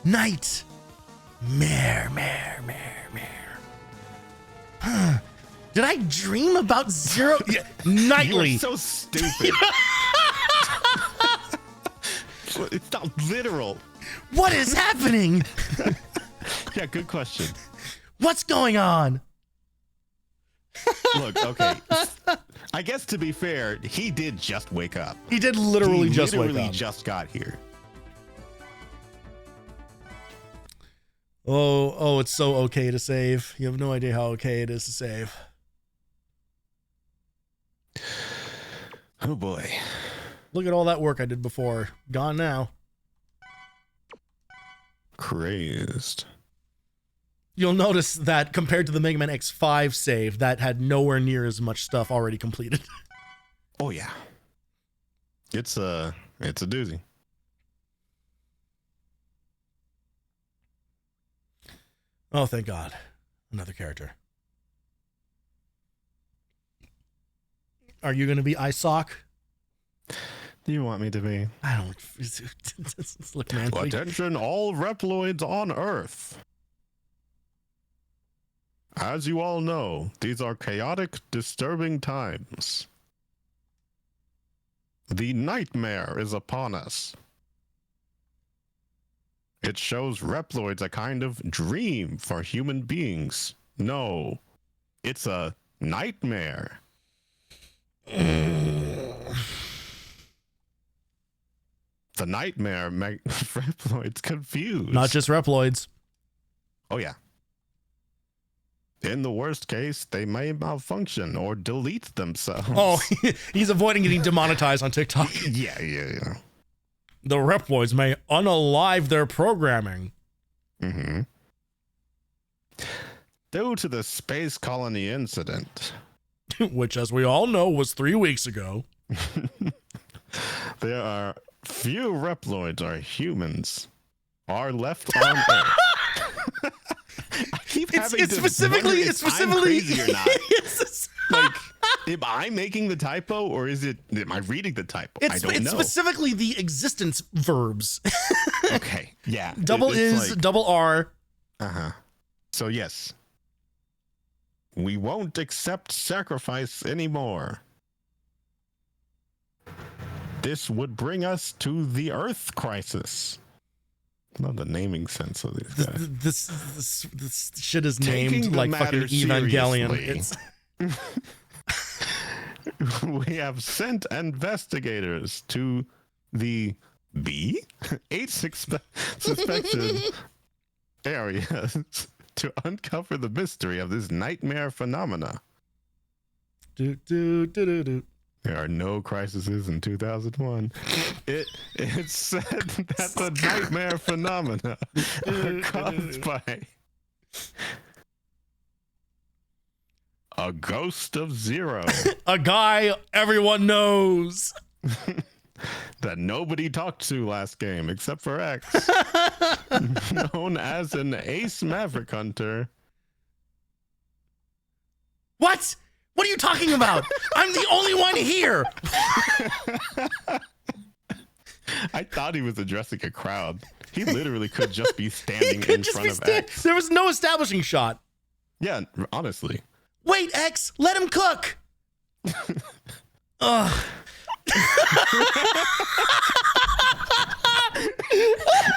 Nightmare. Huh. Did I dream about Zero? Yeah, nightly. You are so stupid. It's not literal. What is happening? Yeah, good question. What's going on? Look, okay. I guess to be fair, he did just wake up. He did literally just wake literally up. just got here. Oh, it's so okay to save. You have no idea how okay it is to save. Oh boy. Look at all that work I did before. Gone now. Crazed. You'll notice that compared to the Mega Man X5 save, that had nowhere near as much stuff already completed. Oh yeah. It's a doozy. Oh, thank God. Another character. Are you going to be ISOC? Do you want me to be? I don't. Look, man. Attention, all Reploids on Earth. As you all know, these are chaotic, disturbing times. The nightmare is upon us. It shows Reploids a kind of dream for human beings. No, it's a nightmare. The nightmare makes Reploids confused. Not just Reploids. Oh, yeah. In the worst case, they may malfunction or delete themselves. Oh, he's avoiding getting demonetized on TikTok. Yeah. The Reploids may unalive their programming. Mm-hmm. Due to the space colony incident, Which, as we all know, was 3 weeks ago. there are few Reploids or humans are left on Earth. keep It's having to specifically. wonder It's if I'm specifically. crazy or not. It's, Like, am I making the typo or am I reading the typo? I don't it's know. specifically the existence verbs. Okay. Yeah. Double it's is, like, double R. uh-huh. So yes. We won't accept sacrifice anymore. This would bring us to the Earth crisis. Love the naming sense of these guys. This shit is Taking named the like fucking matter Evangelion. seriously. It's We have sent investigators to the B? 8 suspected areas to uncover the mystery of this nightmare phenomena. do do do do do. There are no crises in 2001. It said that the nightmare phenomena are caused by a ghost of Zero A guy everyone knows. that nobody talked to last game except for X, known as an ace maverick hunter. What? What are you talking about? I'm the only one here. I thought he was addressing a crowd. He literally could just be standing in front of X. There was no establishing shot. Yeah, honestly. Wait, X, let him cook. Ugh.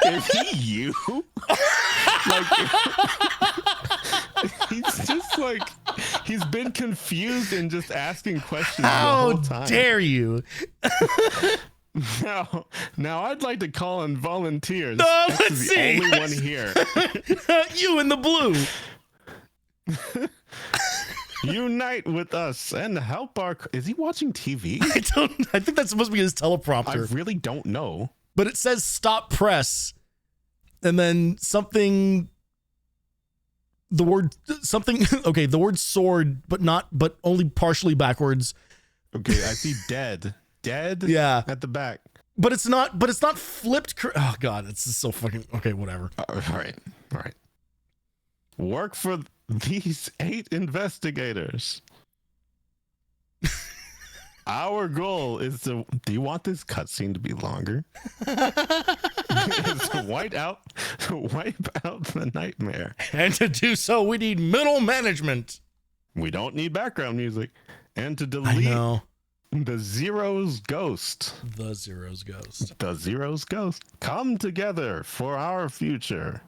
Is he you? Like, he's just like, he's been confused and just asking questions the How whole time. dare you? Now I'd like to call in volunteers. No, X let's is the see. only one here. You in the blue. Unite with us and help our. Is he watching TV? I think that's supposed to be his I teleprompter. really don't know. But it says stop press. And then something. The word something. Okay, the word sword, but only partially backwards. Okay, I see dead. Dead? Yeah. At the back. But it's not flipped. Oh god, it's just so fucking okay. Whatever. All right. Work for these 8 investigators. Our goal is to. Do you want this cutscene to be longer? Is to wipe out the nightmare. And to do so, we need middle management. We don't need background music, and to I delete know. the Zero's ghost. The Zero's ghost. The Zero's ghost. Come together for our future.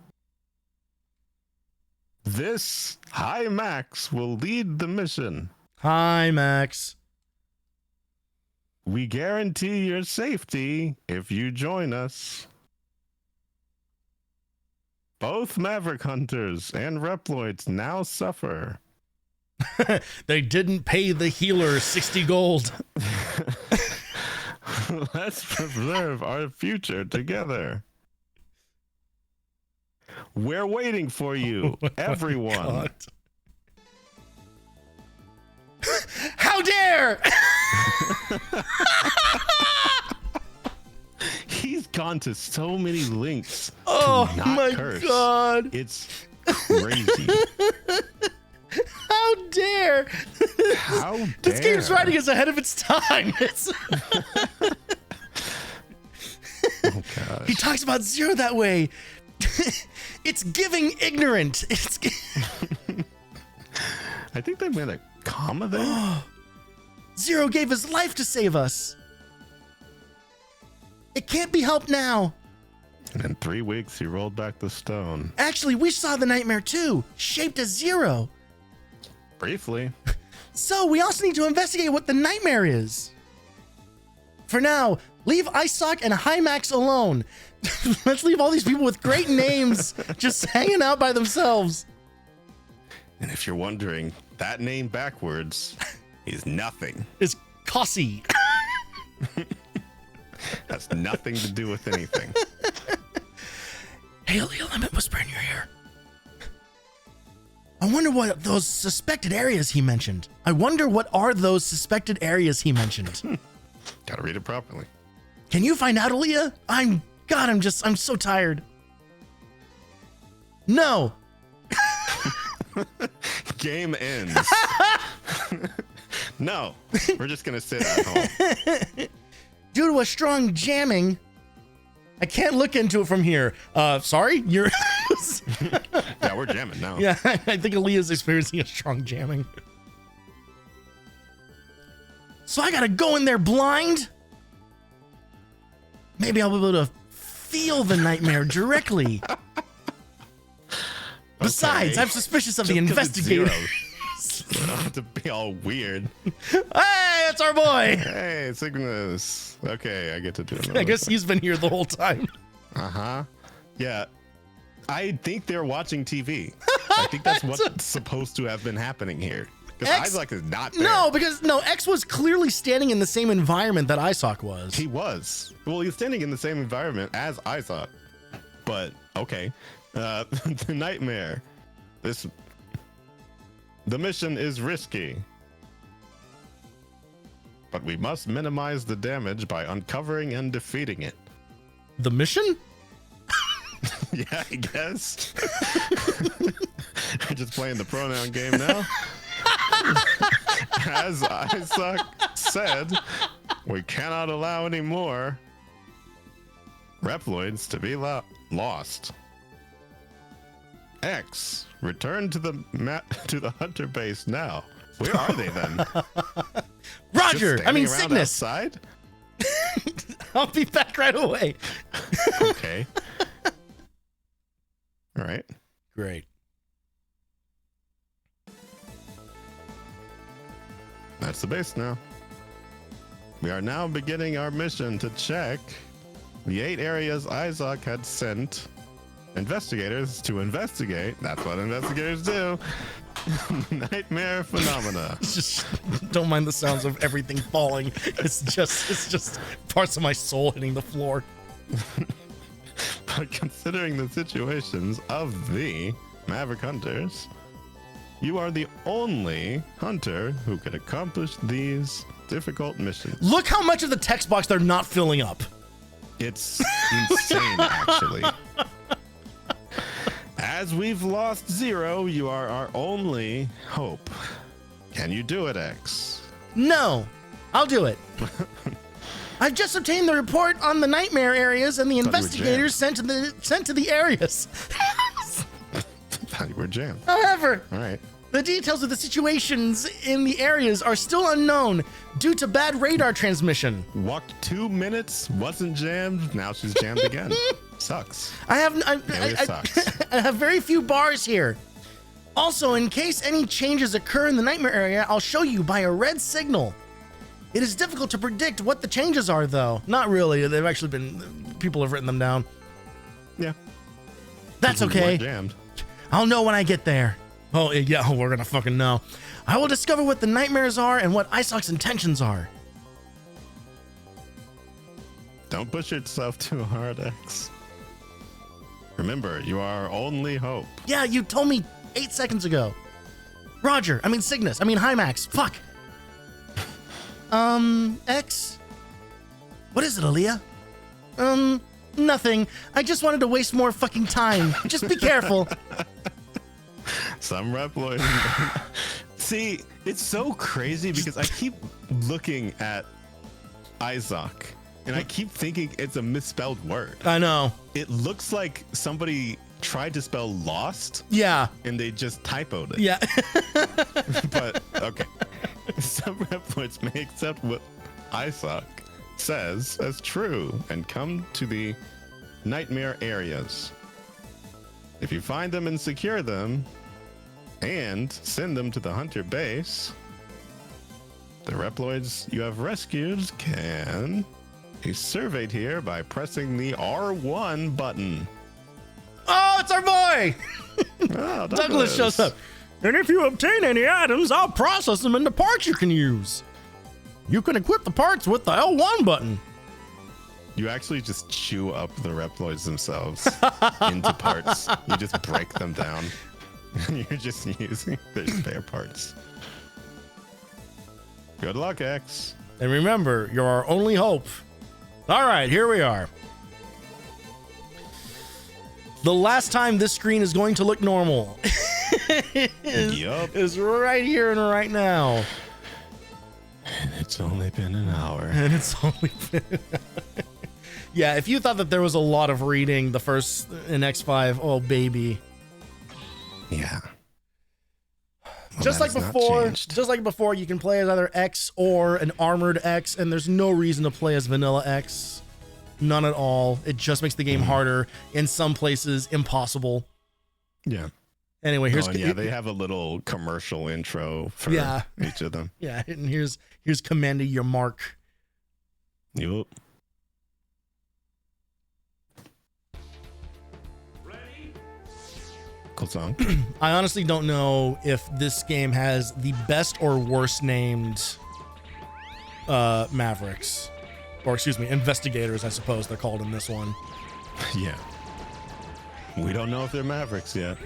This High Max will lead the mission. Hi, Max. We guarantee your safety if you join us. Both Maverick Hunters and Reploids now suffer. They didn't pay the healer 60 gold. Let's preserve our future together. We're waiting for you, everyone. God. How dare! He's gone to so many links Oh to not my curse. god! It's crazy. How dare! How dare? This game's writing is ahead of its time. Oh, gosh. He talks about Zero that way. It's giving ignorant. I think they made a comma there. Zero gave his life to save us. It can't be helped now. And in 3 weeks, he rolled back the stone. Actually, we saw the nightmare too, shaped as Zero. Briefly. So we also need to investigate what the nightmare is. For now, leave Isoc and Hymax alone. Let's leave all these people with great names just hanging out by themselves. And if you're wondering, that name backwards is nothing. It's Cossie. Has nothing to do with anything. Hey, Leo, let me whisper in your ear. I wonder what those suspected areas he mentioned. Gotta read it properly. Can you find out, Aaliyah? I'm so tired. No. Game ends. No, we're just gonna sit at home. Due to a strong jamming, I can't look into it from here. Sorry, you're. Yeah, we're jamming now. Yeah, I think Aaliyah's experiencing a strong jamming. So I gotta go in there blind. Maybe I'll be able to feel the nightmare directly. Besides, I'm suspicious of the investigator. You don't have to be all weird. Hey, it's our boy. Hey, Cygnus. Okay, I get to do it. I guess he's been here the whole time. Uh-huh. Yeah. I think they're watching TV. I think that's what's supposed to have been happening here. Because Isaac is not there. No, because X was clearly standing in the same environment that Isaac was. He was. Well, he's standing in the same environment as Isaac. But, okay. The nightmare. The mission is risky. But we must minimize the damage by uncovering and defeating it. The mission? Yeah, I guess. We're just playing the pronoun game now. As Isaac said, we cannot allow any more Reploids to be lost. X, return to the hunter base now. Where are they then? Roger, I mean Cygnus. Outside? I'll be back right away. Okay. All right. Great. That's the base now. We are now beginning our mission to check the 8 areas Isaac had sent investigators to investigate. That's what investigators do. Nightmare phenomena. Just don't mind the sounds of everything falling. It's just parts of my soul hitting the floor. But considering the situations of the Maverick Hunters, you are the only hunter who can accomplish these difficult missions. Look how much of the text box they're not filling up. It's insane, actually. As we've lost Zero, you are our only hope. Can you do it, X? No, I'll do it. I've just obtained the report on the nightmare areas and the investigators sent to the areas. Thought you were jammed. However, All right. the details of the situations in the areas are still unknown due to bad radar transmission. Walked 2 minutes, wasn't jammed. Now she's jammed again. Sucks. I Sucks. have very few bars here. Also, in case any changes occur in the nightmare area, I'll show you by a red signal. It is difficult to predict what the changes are, though. Not really. They've actually been... People have written them down. Yeah. That's We okay. weren't jammed. I'll know when I get there. Oh, yeah, we're gonna fucking know. I will discover what the nightmares are and what Isaac's intentions are. Don't push yourself too hard, X. Remember, you are our only hope. Yeah, you told me 8 seconds ago. Roger, I mean Cygnus, I mean Hymax, fuck. X? What is it, Aaliyah? Nothing. I just wanted to waste more fucking time. Just be careful. Some Reploid. See, it's so crazy because I keep looking at Isaac and I keep thinking it's a misspelled word. I know. It looks like somebody tried to spell lost Yeah. and they just typoed it. Yeah. But okay. Some Reploids may accept what Isaac says as true and come to the nightmare areas. If you find them and secure them and send them to the hunter base, the Reploids you have rescued can be surveyed here by pressing the R1 button. Oh, it's our boy! Oh, Douglas shows up. And if you obtain any items, I'll process them into parts you can use. You can equip the parts with the L1 button. You actually just chew up the Reploids themselves into parts. You just break them down. And you're just using their spare parts. Good luck, X. And remember, you're our only hope. All right, here we are. The last time this screen is going to look normal. is right here and right now. And it's only been an hour. And it's only been yeah, if you thought that there was a lot of reading the first in X5, oh baby. Yeah. Well, just like before, you can play as either X or an armored X, and there's no reason to play as vanilla X. None at all. It just makes the game harder. In some places, impossible. Yeah. Anyway, here's they have a little commercial intro for each of them. Yeah, and here's Commander your mark. Yup. Cool song. I honestly don't know if this game has the best or worst named Mavericks. Or excuse me, investigators, I suppose they're called in this one. Yeah. We don't know if they're Mavericks yet.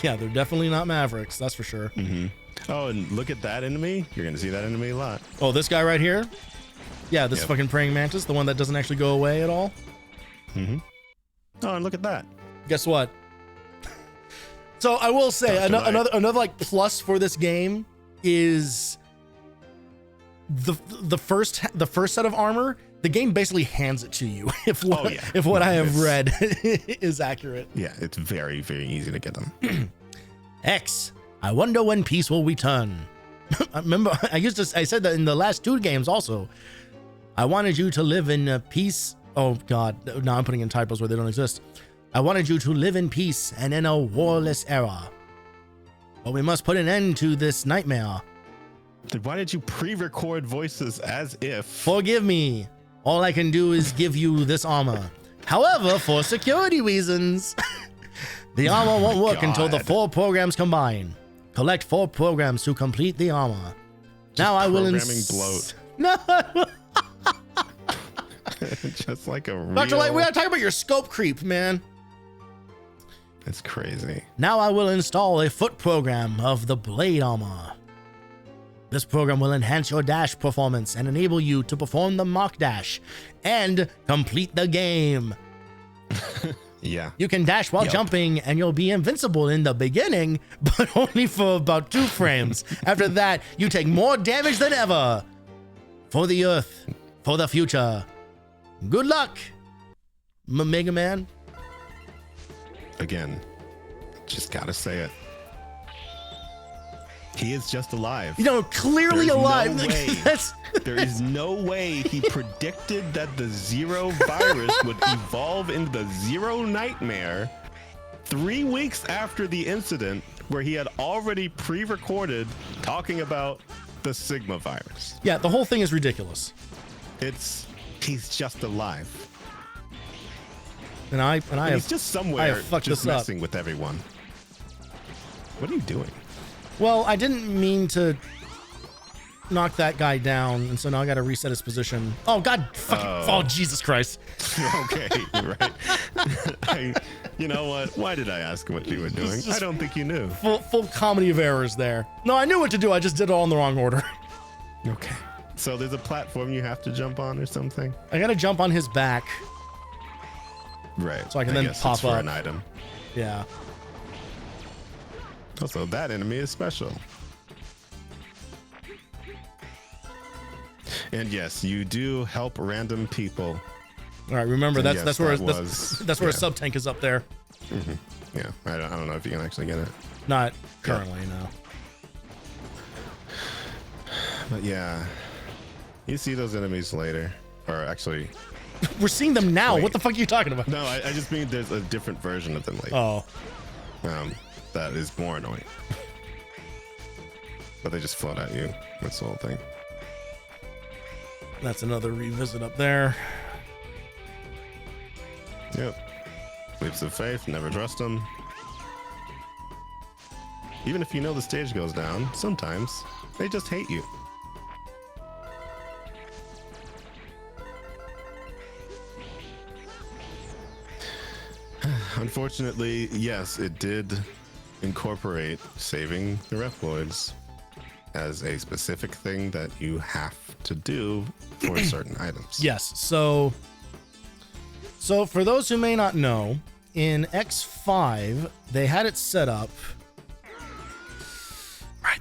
Yeah, they're definitely not Mavericks, that's for sure. Mm-hmm. Oh, and look at that enemy. You're going to see that enemy a lot. Oh, this guy right here? Yeah, this fucking praying mantis, the one that doesn't actually go away at all. Mm-hmm. Oh, and look at that. Guess what? So I will say another like plus for this game is the first set of armor. The game basically hands it to you if what I have read is accurate. Yeah, it's very, very easy to get them. X, I wonder when peace will return. I remember I said that in the last 2 games also. I wanted you to live in peace. Oh God, now I'm putting in typos where they don't exist. I wanted you to live in peace and in a warless era. But we must put an end to this nightmare. Then why did you pre-record voices as if? Forgive me. All I can do is give you this armor. However, for security reasons, the armor won't work until the 4 programs combine. Collect 4 programs to complete the armor. Just now I will programming bloat. No. Just like a real... Dr. Light, we gotta talk about your scope creep, man. It's crazy. Now I will install a foot program of the blade armor. This program will enhance your dash performance and enable you to perform the mock dash and complete the game. Yeah. You can dash while jumping and you'll be invincible in the beginning, but only for about 2 frames. After that, you take more damage than ever. For the Earth, for the future. Good luck, Mega Man. Again, just gotta say it. He is just alive. You know, clearly There's alive. No way. There is no way he predicted that the Zero virus would evolve into the Zero Nightmare 3 weeks after the incident where he had already pre-recorded talking about the Sigma virus. Yeah, the whole thing is ridiculous. He's just alive. And he's just somewhere just messing up with everyone. What are you doing? Well, I didn't mean to knock that guy down, and so now I got to reset his position. Oh God, oh Jesus Christ. Okay, right. You know what? Why did I ask what you were doing? I don't think you knew. Full comedy of errors there. No, I knew what to do. I just did it all in the wrong order. Okay. So there's a platform you have to jump on or something? I got to jump on his back. Right. So I can then pop for up an item. Yeah. Also, that enemy is special. And yes, you do help random people. All right, remember And that's where that's where a sub tank is up there. Mm-hmm. Yeah, I don't know if you can actually get it. Not currently, no. But yeah, you see those enemies later, or actually, we're seeing them now. Wait. What the fuck are you talking about? No, I just mean there's a different version of them later. Oh. That is more annoying. But they just float at you. That's the whole thing. That's another revisit up there. Yep. Leaps of faith, never trust them. Even if you know the stage goes down, sometimes they just hate you. Unfortunately, yes, it did incorporate saving the Reploids as a specific thing that you have to do for certain items. Yes. So for those who may not know, in X5, they had it set up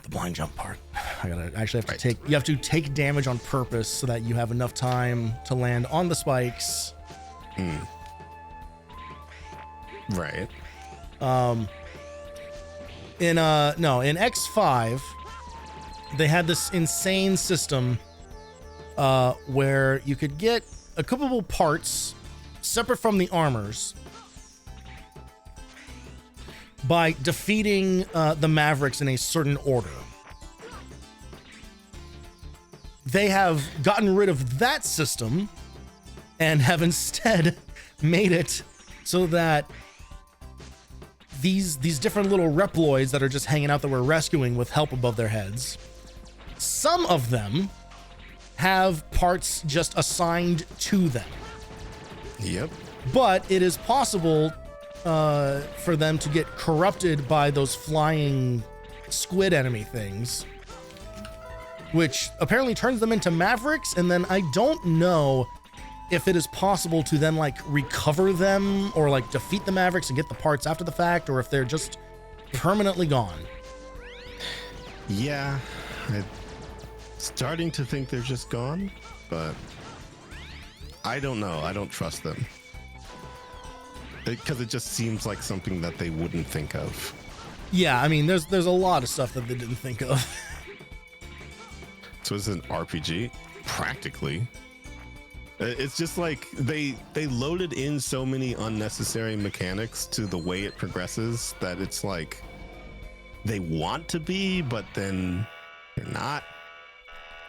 the blind jump part. I gotta actually have to you have to take damage on purpose so that you have enough time to land on the spikes. Right. In X5, they had this insane system where you could get equipable parts separate from the armors by defeating the Mavericks in a certain order. They have gotten rid of that system and have instead made it so that these different little Reploids that are just hanging out that we're rescuing with help above their heads, some of them have parts just assigned to them. Yep. But it is possible for them to get corrupted by those flying squid enemy things, which apparently turns them into Mavericks. And then I don't know if it is possible to then like recover them or like defeat the Mavericks and get the parts after the fact, or if they're just permanently gone. Yeah, I'm starting to think they're just gone, but I don't know. I don't trust them. Because it just seems like something that they wouldn't think of. Yeah, I mean, there's a lot of stuff that they didn't think of. So it's an RPG, practically. It's just like they loaded in so many unnecessary mechanics to the way it progresses that it's like they want to be, but then they're not.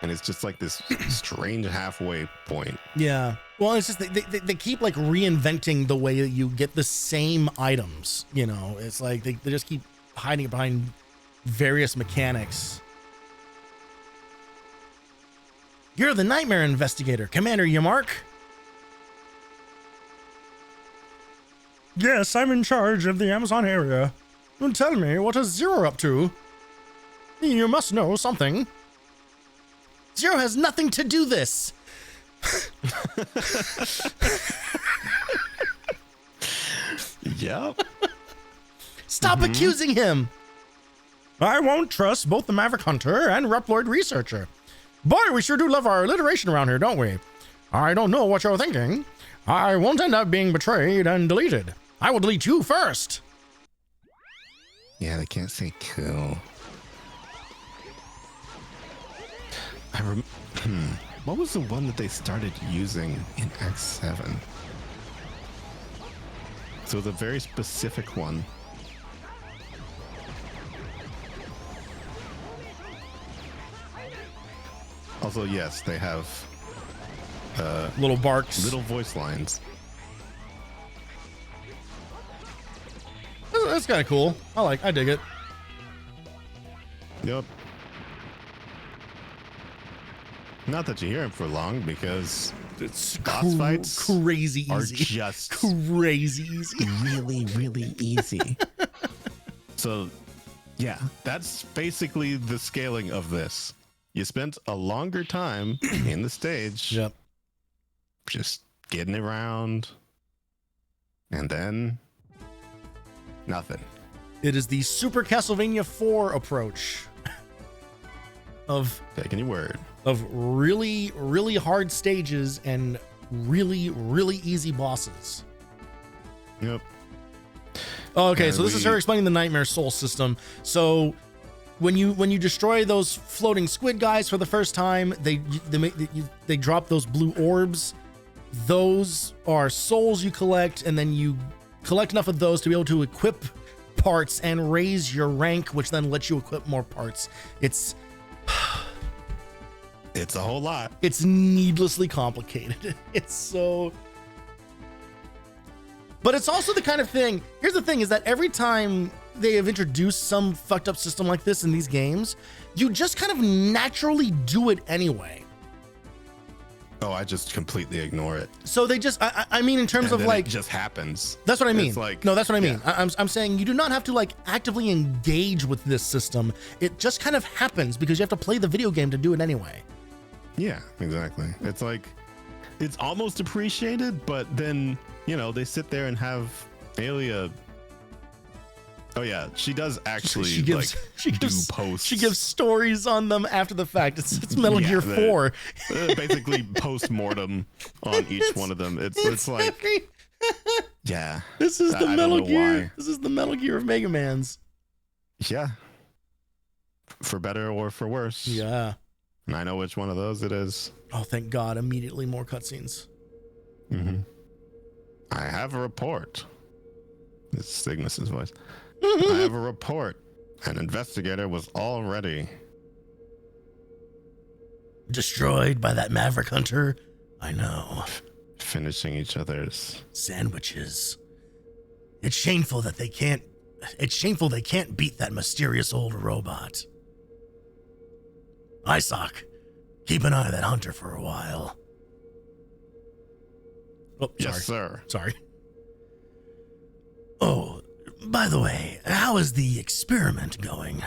And it's just like this strange halfway point. Yeah. Well, it's just they keep like reinventing the way that you get the same items. You know, it's like they just keep hiding it behind various mechanics. You're the Nightmare Investigator, Commander Yamark. Yes, I'm in charge of the Amazon area. Tell me, what is Zero up to? You must know something. Zero has nothing to do this. Yep. Stop accusing him. I won't trust both the Maverick Hunter and Reploid Researcher. Boy, we sure do love our alliteration around here, don't we? I don't know what you're thinking. I won't end up being betrayed and deleted. I will delete you first. Yeah, they can't say kill. What was the one that they started using in X7? So the very specific one. Also, yes, they have Little barks. little voice lines. That's kind of cool. I dig it. Yep. Not that you hear him for long, because It's boss fights crazy are easy. just Crazy easy. really, really easy. So, yeah, that's basically the scaling of this. You spent a longer time in the stage, Yep. just getting around, and then nothing. It is the Super Castlevania 4 approach of Taking your word. really, really hard stages and really, really easy bosses. Yep. Okay, And so this is her explaining the Nightmare Soul system. So when you destroy those floating squid guys for the first time, they drop those blue orbs. Those are souls you collect, and then you collect enough of those to be able to equip parts and raise your rank, which then lets you equip more parts. It's It's a whole lot. It's needlessly complicated. It's so... But it's also the kind of thing... Here's the thing, is that every time they have introduced some fucked up system like this in these games, you just kind of naturally do it anyway. Oh, I just completely ignore it. So they just... I mean, in terms And of then like... it just happens. That's what I mean. It's like, no, that's what I mean. yeah. I'm saying you do not have to like actively engage with this system. It just kind of happens because you have to play the video game to do it anyway. Yeah, exactly. It's like, it's almost appreciated, but then, you know, they sit there and have nearly a Oh yeah, she does actually she gives posts. She gives stories on them after the fact. It's Metal Gear 4. Basically post-mortem on each one of them. It's like yeah. This is the Metal Gear. Why. This is the Metal Gear of Mega Man's. Yeah. For better or for worse. Yeah. And I know which one of those it is. Oh, thank God. Immediately more cutscenes. Mm-hmm. I have a report. It's Cygnus's voice. I have a report. An investigator was already destroyed by that Maverick Hunter. I know. Finishing each other's sandwiches. It's shameful they can't beat that mysterious old robot. Isaac, keep an eye on that hunter for a while. Oh, sorry. Yes, sir. Sorry. Oh, by the way, how is the experiment going?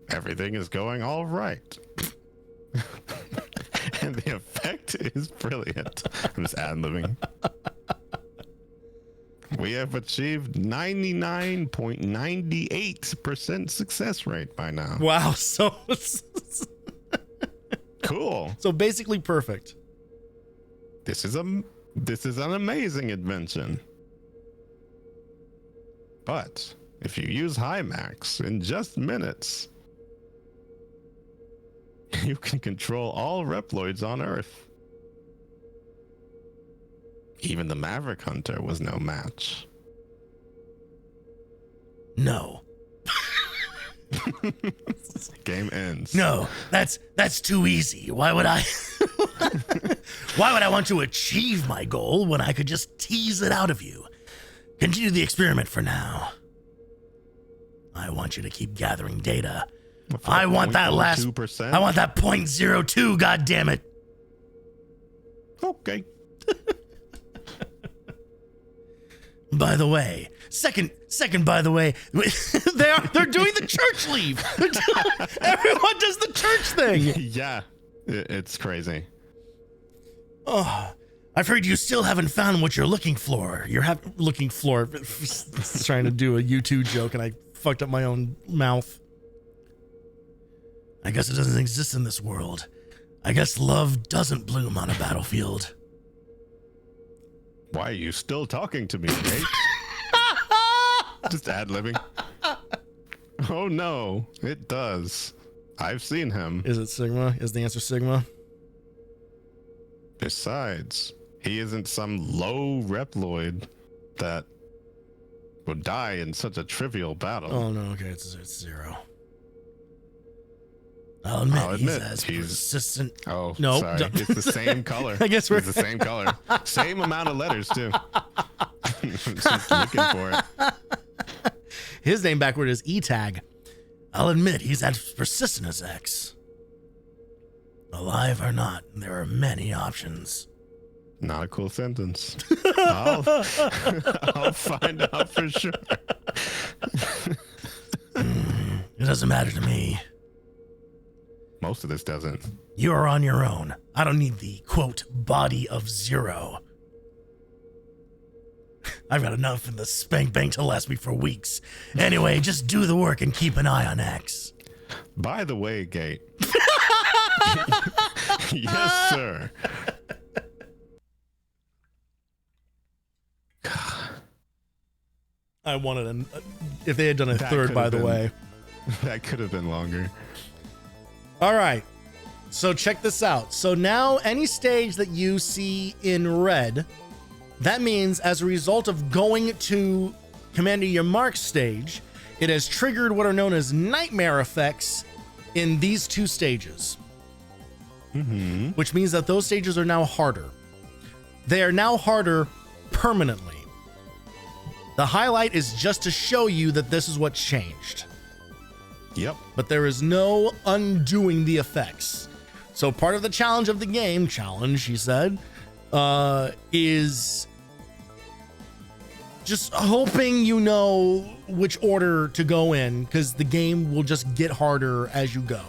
Everything is going all right. And the effect is brilliant. I'm just ad-libbing. We have achieved 99.98% success rate by now. Wow, so cool. So basically perfect. This is an amazing invention. But if you use Hymax in just minutes, you can control all Reploids on Earth. Even the Maverick Hunter was no match. No. Game ends. No, that's too easy. Why would I want to achieve my goal when I could just tease it out of you? Continue the experiment for now. I want you to keep gathering data. I want that last 2%. I want that 0.02, goddammit. Okay. By the way, second by the way, they're doing the church leave. Everyone does the church thing. Yeah. It's crazy. Oh, I've heard you still haven't found what you're looking for. Looking for trying to do a U2 joke and I fucked up my own mouth. I guess it doesn't exist in this world. I guess love doesn't bloom on a battlefield. Why are you still talking to me, Nate? Just ad-libbing. Oh no, it does. I've seen him. Is it Sigma? Is the answer Sigma? Besides, he isn't some low Reploid that would die in such a trivial battle. Oh no, okay, it's zero. I'll admit he's as persistent. Oh, no, sorry. It's the same color. I guess it's the same color. Same amount of letters, too. Just looking for it. His name backward is E-Tag. I'll admit he's as persistent as X. Alive or not, there are many options. Not a cool sentence. I'll find out for sure. It doesn't matter to me. Most of this doesn't. You are on your own. I don't need the, quote, body of zero. I've got enough in the spank bank to last me for weeks. Anyway, just do the work and keep an eye on X. By the way, Gate. Yes, sir. I wanted if they had done a third, by the way. That could have been longer. All right. So check this out. So now any stage that you see in red, that means as a result of going to Commander Yamark's stage, it has triggered what are known as nightmare effects in these two stages. Mm-hmm. Which means that those stages are now harder. They are now harder permanently. The highlight is just to show you that this is what changed. Yep. But there is no undoing the effects. So part of the challenge of the game, he said, is just hoping you know which order to go in, because the game will just get harder as you go.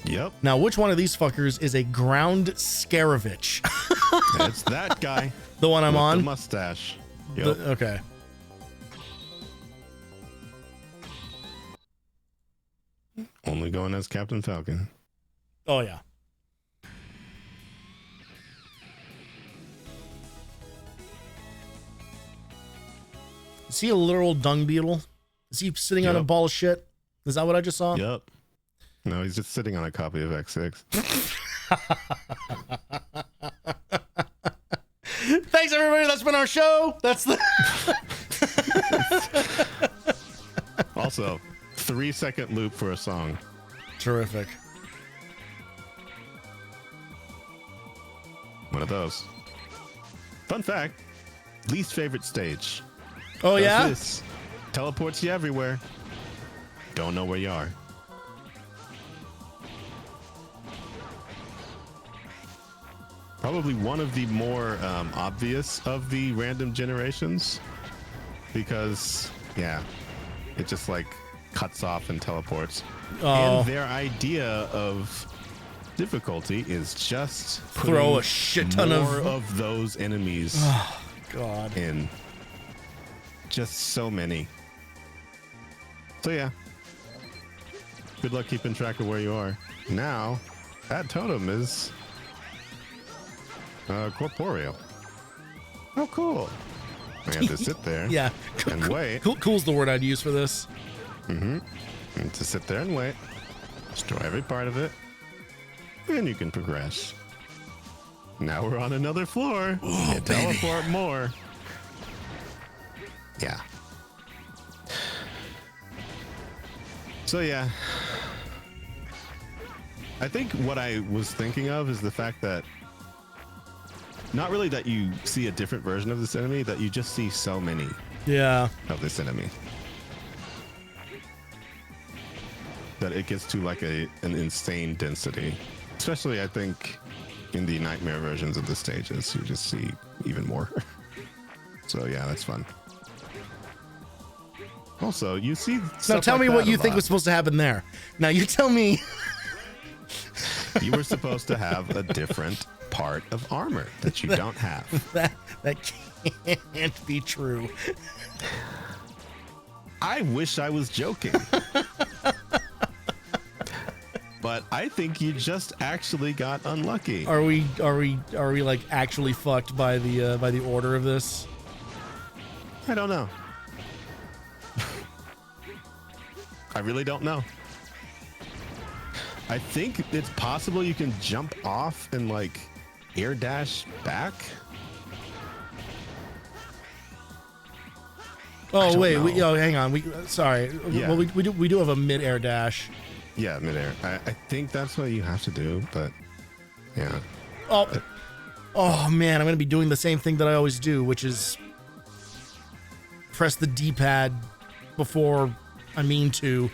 Yep. Now, which one of these fuckers is a ground Scaravich? It's that guy. The one I'm with on? the mustache. Yep. Okay. Only going as Captain Falcon. Oh, yeah. Is he a literal dung beetle? Is he sitting on a ball of shit? Is that what I just saw? Yep. No, he's just sitting on a copy of X6. Thanks, everybody. That's been our show. That's the... Also, 3-second loop for a song. Terrific. One of those. Fun fact, least favorite stage. Oh, yeah? This teleports you everywhere. Don't know where you are. Probably one of the more obvious of the random generations. Because, yeah, it just like cuts off and teleports. Oh. And their idea of difficulty is just Throw a shit ton more of... of those enemies Oh, God. in. Just so many. So yeah. Good luck keeping track of where you are. Now, that totem is corporeal. Oh, cool. I have to sit there Yeah. and wait. Cool's the word I'd use for this. And to sit there and wait. Destroy every part of it. And you can progress. Now we're on another floor. Oh, Teleport more. Yeah. So yeah. I think what I was thinking of is the fact that not really that you see a different version of this enemy, that you just see so many Yeah. of this enemy. That it gets to like an insane density. Especially I think in the nightmare versions of the stages, you just see even more. So yeah, that's fun. Also, you see Now tell like me what that you a think lot. was supposed to happen there. Now you tell me. You were supposed to have a different part of armor that you don't have. that can't be true. I wish I was joking. But I think you just actually got unlucky. Are we like actually fucked by the order of this? I don't know. I really don't know. I think it's possible you can jump off and like air dash back. Oh don't wait, know. hang on. Sorry. Yeah. Well, we do have a mid-air dash. Yeah, midair. I think that's what you have to do, but yeah. Oh man, I'm gonna be doing the same thing that I always do, which is press the D-pad before I mean to,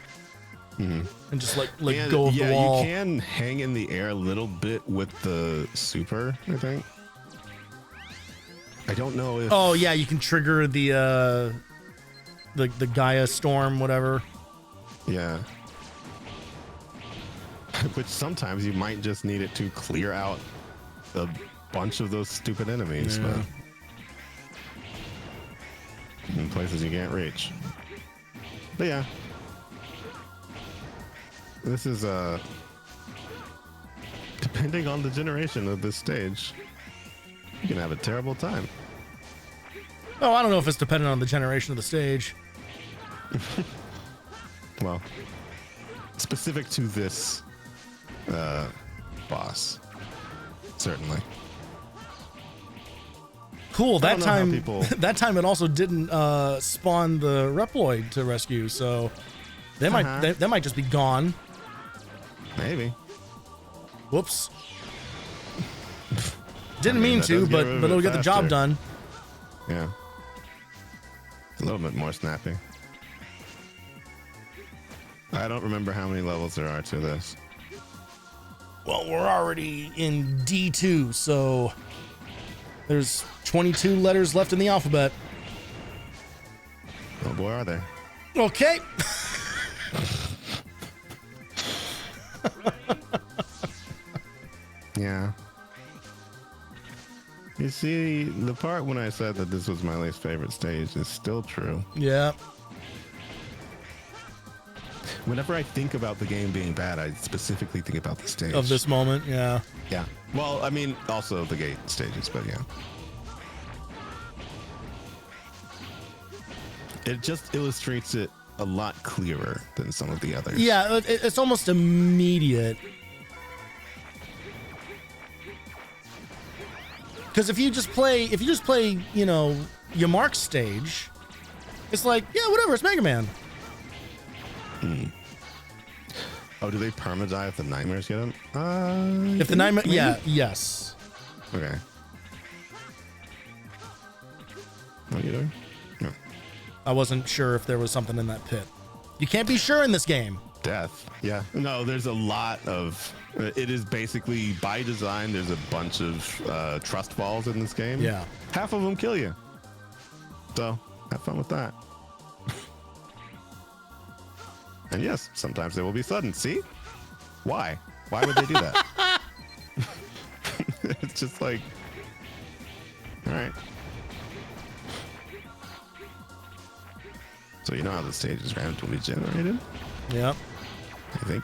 and just let And, go of yeah, the wall. you can hang in the air a little bit with the super, I think. I don't know if... Oh yeah, you can trigger the Gaia storm, whatever. Yeah. Which sometimes you might just need it to clear out a bunch of those stupid enemies, Yeah. but in places you can't reach. But yeah. This is depending on the generation of this stage, you can have a terrible time. Oh, I don't know if it's dependent on the generation of the stage. Well, specific to this boss, certainly. Cool. That don't know how time, people- that time it also didn't spawn the Reploid to rescue, so they might they might just be gone. Maybe. Whoops. Didn't I mean, mean that to, does get but rid of but it it'll get the job faster. done. Yeah. It's a little bit more snappy. I don't remember how many levels there are to this. Well, we're already in D2, so there's 22 letters left in the alphabet. Oh boy, are there. Okay. Yeah. You see, the part when I said that this was my least favorite stage is still true. Yeah. Whenever I think about the game being bad, I specifically think about the stage. Of this moment, yeah. Yeah. Well, I mean, also the gate stages, but yeah. It just illustrates it a lot clearer than some of the others. Yeah, it's almost immediate. Because if you just play, you know, your Mark stage, it's like, yeah, whatever, it's Mega Man. Oh, do they perma-die if the nightmares get them? If the nightmare, yeah, yes. Okay. What are you doing? No. I wasn't sure if there was something in that pit. You can't be sure in this game. Death. Yeah. No, there's a lot of. It is basically by design. There's a bunch of trust falls in this game. Yeah. Half of them kill you. So have fun with that. And yes, sometimes they will be sudden. See? Why? Why would they do that? It's just like, all right. So you know how the stage is randomly generated? Yep. I think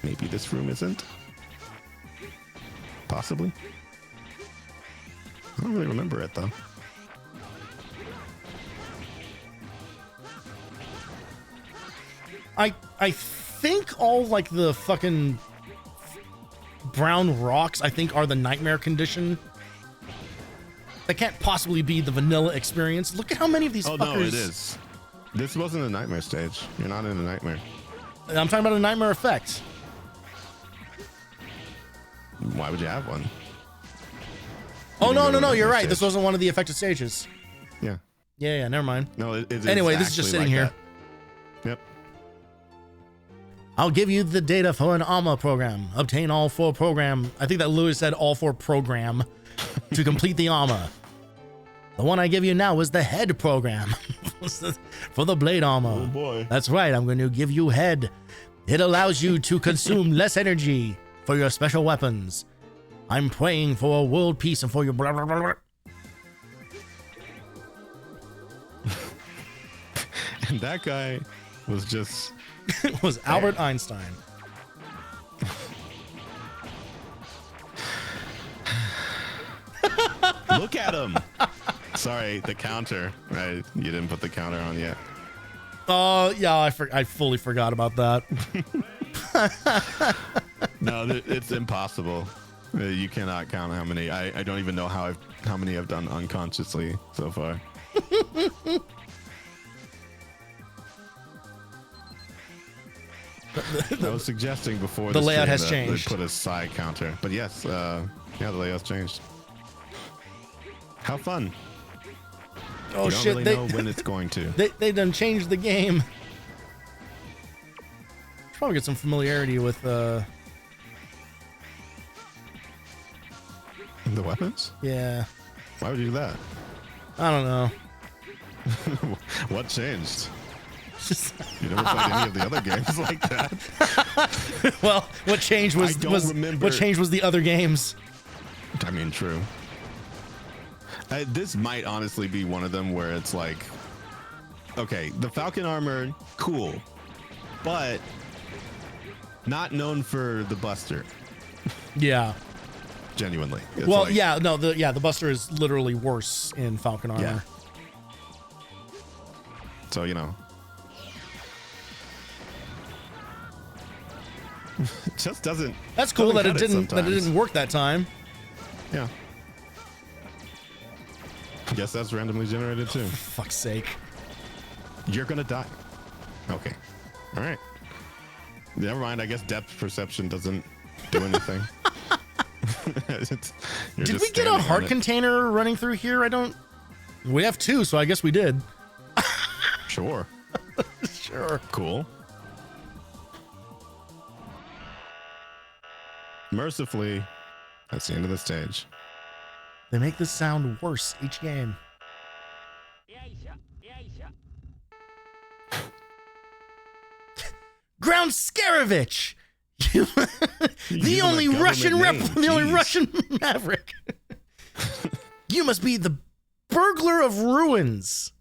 maybe this room isn't. Possibly. I don't really remember it though. I think all like the fucking brown rocks I think are the nightmare condition. That can't possibly be the vanilla experience. Look at how many of these fuckers. No, it is. This wasn't a nightmare stage. You're not in a nightmare. I'm talking about a nightmare effect. Why would you have one? Oh, no, Nightmare you're right. stage. This wasn't one of the affected stages. Yeah. Yeah, never mind. No, it is. Anyway, this is just actually sitting like here. that. Yep. I'll give you the data for an AMA program. Obtain all 4 program. I think that Lewis said all 4 program to complete the AMA. The one I give you now is the head program for the blade armor. Oh boy. That's right. I'm going to give you head. It allows you to consume less energy for your special weapons. I'm praying for a world peace and for your blah, blah, blah, blah. And that guy was just. It was Albert Einstein. Look at him. Sorry, the counter. Right, you didn't put the counter on yet. Oh, yeah, I fully forgot about that. No, it's impossible. You cannot count how many. I don't even know how many I've done unconsciously so far. I was suggesting before The this layout stream has that changed. They put a side counter, but yes, yeah, the layout's changed. How fun! Oh You don't shit! really know when it's going to. They done changed the game. Should probably get some familiarity with The weapons? yeah. Why would you do that? I don't know. What changed? Just You never played any of the other games like that. well, what changed was I don't remember. what changed was the other games. I mean, true. This might honestly be one of them where it's like, okay, the Falcon armor, cool, but not known for the Buster. Yeah. Genuinely. It's Well, like, yeah, no, the Buster is literally worse in Falcon armor. Yeah. So, you know. It just doesn't. That's cool that doesn't it cut didn't sometimes. work that time. Yeah. Guess that's randomly generated too. For fuck's sake. You're gonna die. Okay. All right. Never mind. I guess depth perception doesn't do anything. Did we get a heart container running through here? I don't. We have 2, so I guess we did. Sure. Sure. Cool. Mercifully, that's the end of the stage. They make this sound worse each game. Ground Scarovich! the only Russian the only Russian maverick. You must be the burglar of ruins.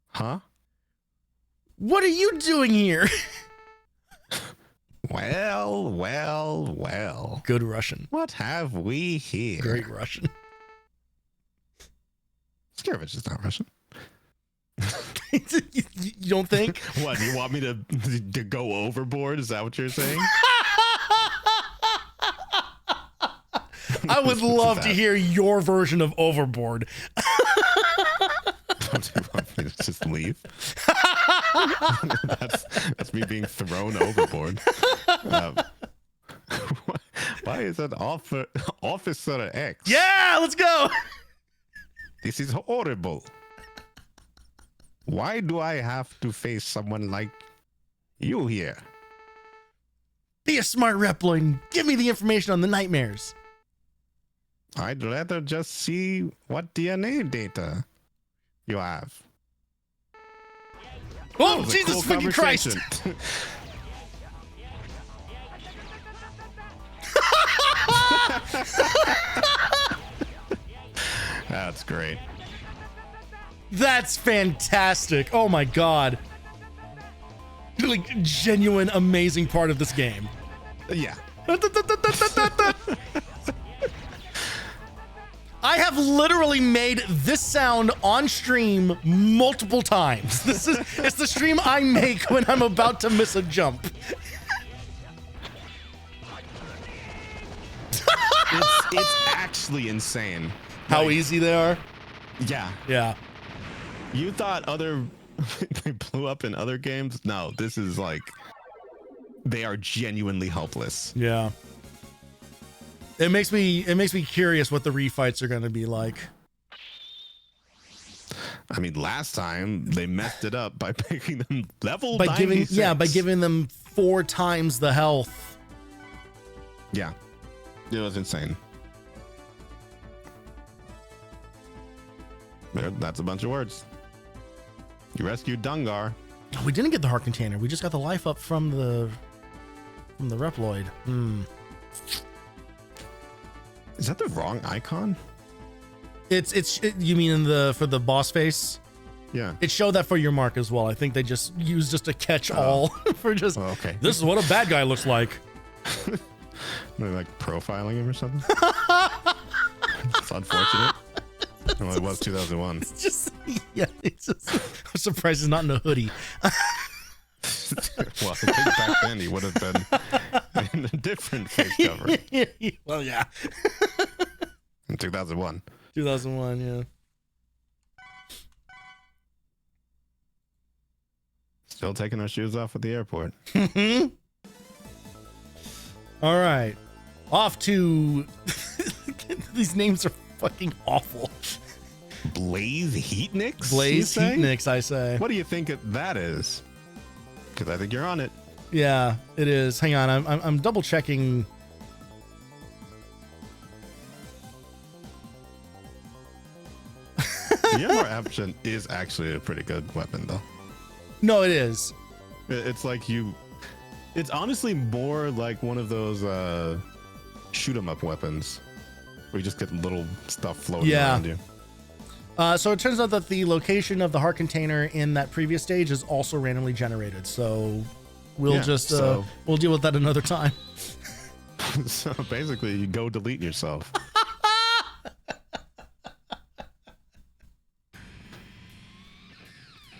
Huh? What are you doing here? Well. Good Russian. What have we here? Great Russian. Scaravich is not Russian. You don't think? What, you want me to go overboard? Is that what you're saying? I would love to hear your version of Overboard. Don't you want me to just leave? that's me being thrown overboard. Why is that Officer X? Yeah, let's go. This is horrible. Why do I have to face someone like you here? Be a smart Reploid and give me the information on the nightmares. I'd rather just see what DNA data you have. Oh, That was a Jesus cool fucking Christ. conversation. That's great. That's fantastic. Oh my God. Like, genuine, amazing part of this game. Yeah. I have literally made this sound on stream multiple times. It's the stream I make when I'm about to miss a jump. It's actually insane. How easy they are. Yeah. Yeah. You thought they blew up in other games? No, this is like they are genuinely helpless. Yeah. It makes me curious what the refights are going to be like. I mean, last time they messed it up by picking them level By 96. giving them 4 times the health. Yeah. It was insane. That's a bunch of words. You rescued Dungar. We didn't get the heart container. We just got the life up from the Reploid. Is that the wrong icon? You mean for the boss face? Yeah. It showed that for your mark as well. I think they just used just a catch all for just. Oh, okay. This is what a bad guy looks like. They're like profiling him or something. It's unfortunate. Well, it was 2001. It's just I'm surprised he's not in a hoodie. Well, I think back then he would have been in a different face cover. Well, yeah. In 2001. 2001, yeah. Still taking our shoes off at the airport. All right. Off to these names are fucking awful. Blaze Heatnix? Blaze Heatnix, I say. What do you think that is? Because I think you're on it. Yeah, it is. Hang on, I'm double checking. The MR Action is actually a pretty good weapon, though. No, it is. It's like it's honestly more like one of those shoot 'em up weapons where you just get little stuff floating around you. So it turns out that the location of the heart container in that previous stage is also randomly generated. So we'll we'll deal with that another time. So basically, you go delete yourself.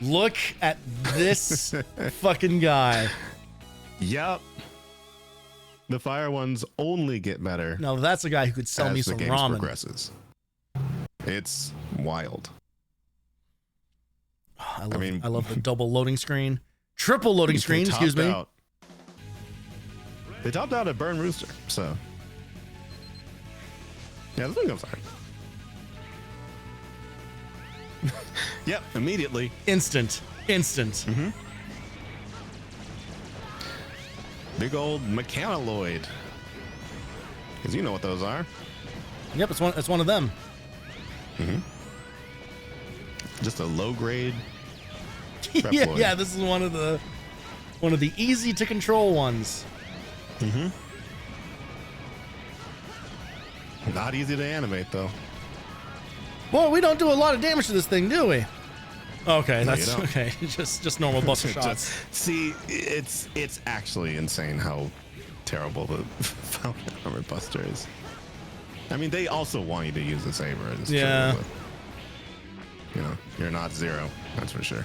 Look at this fucking guy. Yep. The fire ones only get better. Now that's a guy who could sell me some ramen. Progresses. It's wild. I love the double loading screen, triple loading screen. Excuse me. They topped out a Burn Rooster, so yeah, this one goes hard. Yep, immediately. Instant. Mm-hmm. Big old mechanaloid. Because you know what those are. Yep, it's one of them. Mm-hmm. Just a low grade. yeah, this is one of the easy to control ones. Mm-hmm. Not easy to animate though. Boy, we don't do a lot of damage to this thing, do we? Okay, No, you that's don't. okay. Just normal buster shots. See, it's actually insane how terrible the Falcon Armor Buster is. I mean, they also want you to use the saber. It's Yeah. true, but, you're not zero. That's for sure.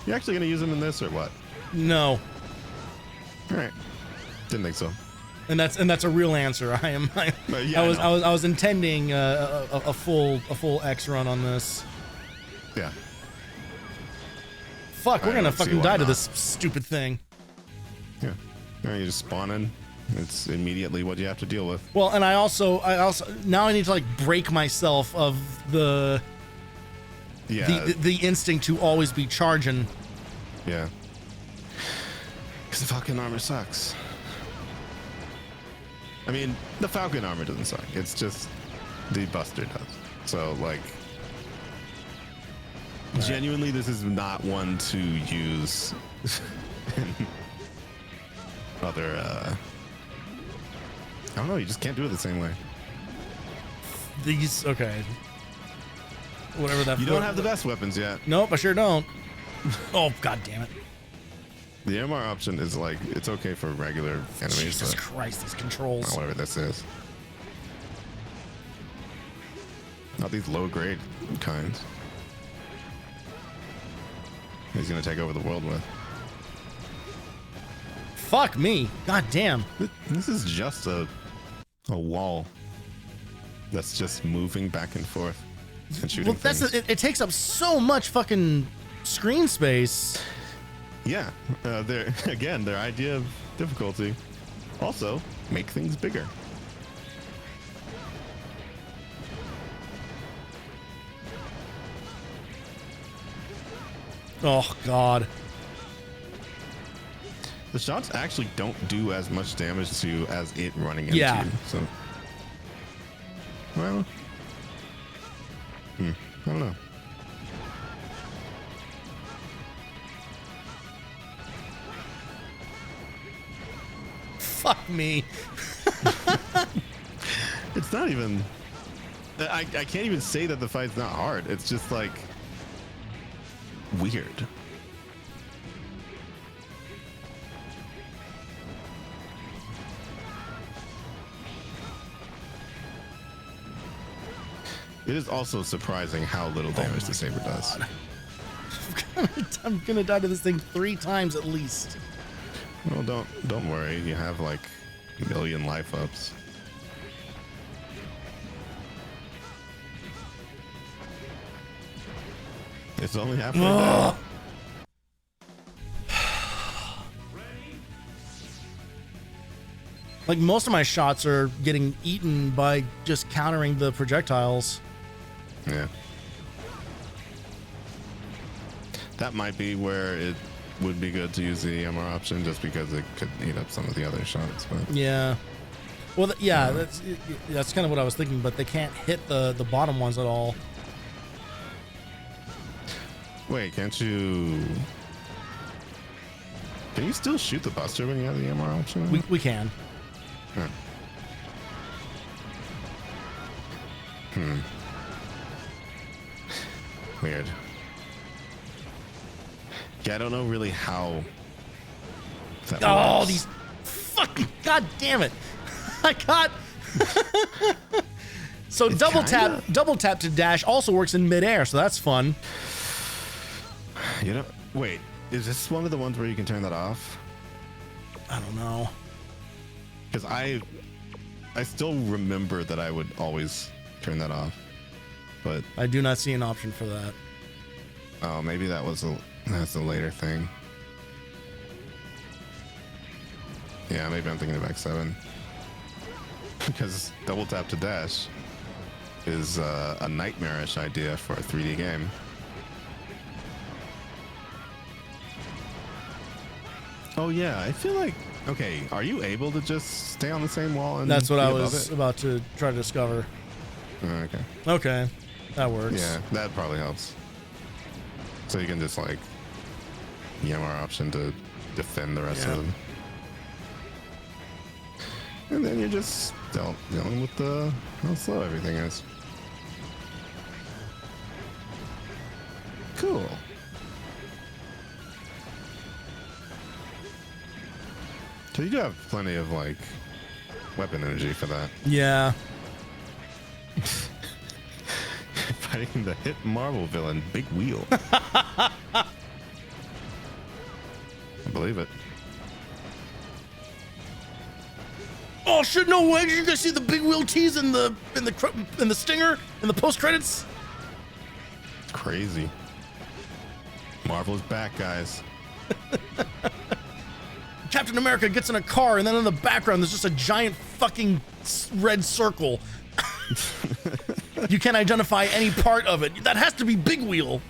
You actually gonna use them in this or what? No, All right. Didn't think so. and that's a real answer. I am. Yeah, I was intending a full X run on this. Yeah. Fuck, we're I gonna don't see fucking why die to not. this stupid thing. Yeah. You just spawn in. It's immediately what you have to deal with. Well, and I also now I need to like break myself of the Yeah. the instinct to always be charging. Yeah. Because the Falcon armor sucks. I mean, the Falcon armor doesn't suck. It's just the Buster does. So, like, genuinely, this is not one to use in other, I don't know, you just can't do it the same way. These okay. Whatever that. You don't have the best weapons yet. Nope, I sure don't. Oh god damn it! The MR option is like, it's okay for regular enemies, Jesus but Christ, these controls. not whatever this is. Not these low grade kinds. He's gonna take over the world with. Fuck me! God damn! This is just a wall that's just moving back and forth and shooting Well, that's things. it takes up so much fucking screen space. Yeah, their idea of difficulty. Also, make things bigger. Oh god. The shots actually don't do as much damage to you as it running into Yeah. you. So, well, I don't know. Fuck me. It's not even. I can't even say that the fight's not hard. It's just like weird. It is also surprising how little damage the saber does. I'm gonna die to this thing 3 times at least. Well, don't worry. You have like a million life ups. It's only halfway Ugh. down. Like most of my shots are getting eaten by just countering the projectiles. Yeah. That might be where it would be good to use the MR option, just because it could eat up some of the other shots. But Yeah. Well, yeah, that's kind of what I was thinking, but they can't hit the bottom ones at all. wait, can't you? Can you still shoot the Buster when you have the MR option? We can. Huh. Weird. Yeah, I don't know really how that Oh, works. these fucking god damn it! I got. So It's double kinda- double tap to dash also works in midair, so that's fun. You know, wait, is this one of the ones where you can turn that off? I don't know. Because I still remember that I would always turn that off, but I do not see an option for that. oh, maybe that's a later thing. Yeah, maybe I'm thinking of X7. Because double tap to dash is a nightmarish idea for a 3D game. Oh yeah, I feel like, okay, are you able to just stay on the same wall and That's what be I above was it? about to try to discover. Okay. Okay, that works. Yeah, that probably helps. So you can just like EMR option to defend the rest Yeah. of them. And then you're just dealing with how slow everything is. Cool. So you do have plenty of like weapon energy for that. Yeah. Fighting the hit Marvel villain, Big Wheel. I believe it. Oh shit! No way! Did you guys see the big wheel tease in the stinger in the post credits? It's crazy. Marvel's back, guys. Captain America gets in a car, and then in the background there's just a giant fucking red circle. You can't identify any part of it. That has to be Big Wheel.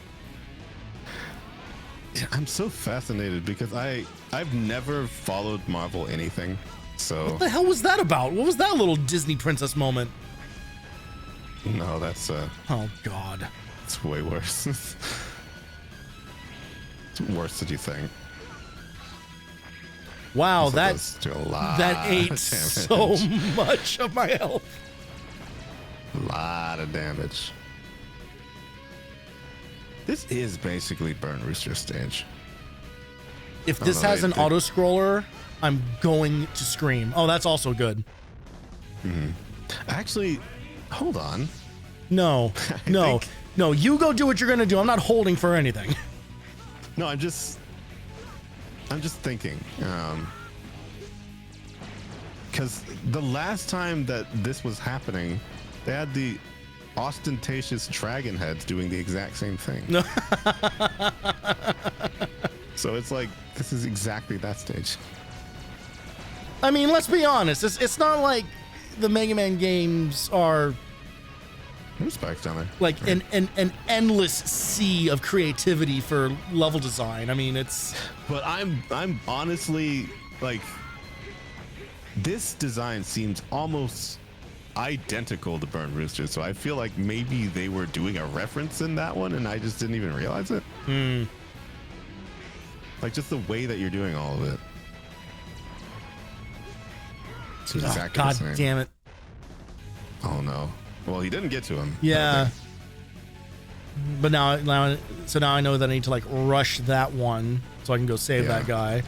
Yeah, I'm so fascinated because I've never followed Marvel anything. So What the hell was that about? What was that little Disney princess moment? no, that's Oh God. it's way worse. It's worse than you think. Wow, Also that does do a lot that ate of so damage. much of my health. A lot of damage. This is basically Burn Rooster stage. If Oh, this no, has they- an they- auto scroller, I'm going to scream. Oh, that's also good. Actually, hold on. No, no, think- no. You go do what you're gonna do. I'm not holding for anything. No, I'm just thinking. Because the last time that this was happening, they had the ostentatious dragon heads doing the exact same thing. No. So it's like, this is exactly that stage. I mean, let's be honest. It's not like the Mega Man games are There's spikes down there. like an endless sea of creativity for level design. I mean, it's But I'm honestly like, this design seems almost identical to Burn Rooster, so I feel like maybe they were doing a reference in that one and I just didn't even realize it. Like just the way that you're doing all of it. It's exactly the God same. damn it. Oh no. Well, he didn't get to him. Yeah. But now I know that I need to like rush that one so I can go save Yeah. that guy.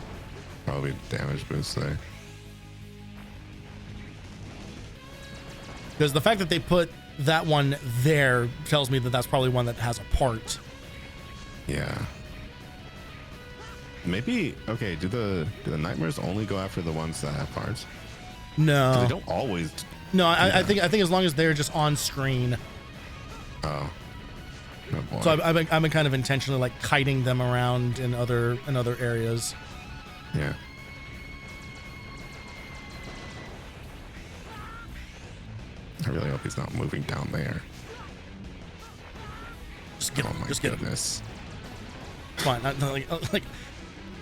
Probably damage boost there. Because the fact that they put that one there tells me that that's probably one that has a part. Yeah. Maybe okay. Do the nightmares only go after the ones that have parts? 'Cause No, they don't always. no. I think as long as they're just on screen. Oh. Oh boy. So I've been kind of intentionally like kiting them around in other areas. Yeah. I really hope he's not moving down there. Just get Oh him. my Just get him. goodness. Fine. Like,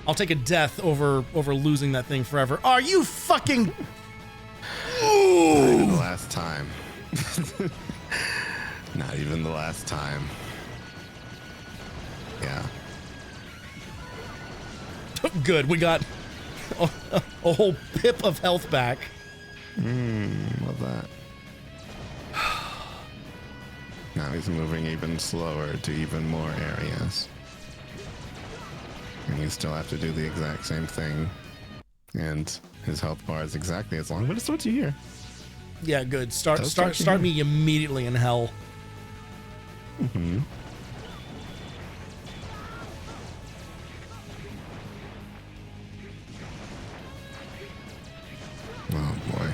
I'll take a death over losing that thing forever. Are you fucking? Not even the last time. Not even the last time. Yeah. Good. We got a whole pip of health back. Love that. Now he's moving even slower to even more areas. And you still have to do the exact same thing. And his health bar is exactly as long, but it's what you hear. Yeah, good. Start Does start to start heal. me immediately in hell. Mm-hmm. Oh boy.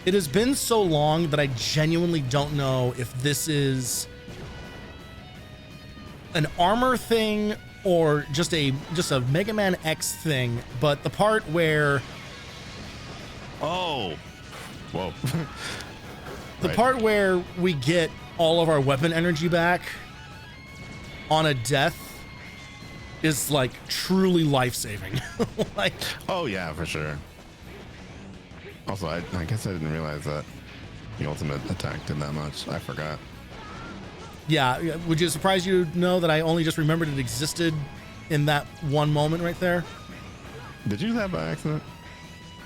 It has been so long that I genuinely don't know if this is an armor thing or just a Mega Man X thing, but the part where Oh. Whoa. the Right. part where we get all of our weapon energy back on a death is like truly life-saving. Like, Oh yeah, for sure. Also, I guess I didn't realize that the ultimate attack did that much. I forgot. yeah, would you surprise you to know that I only just remembered it existed in that one moment right there? Did you do that by accident?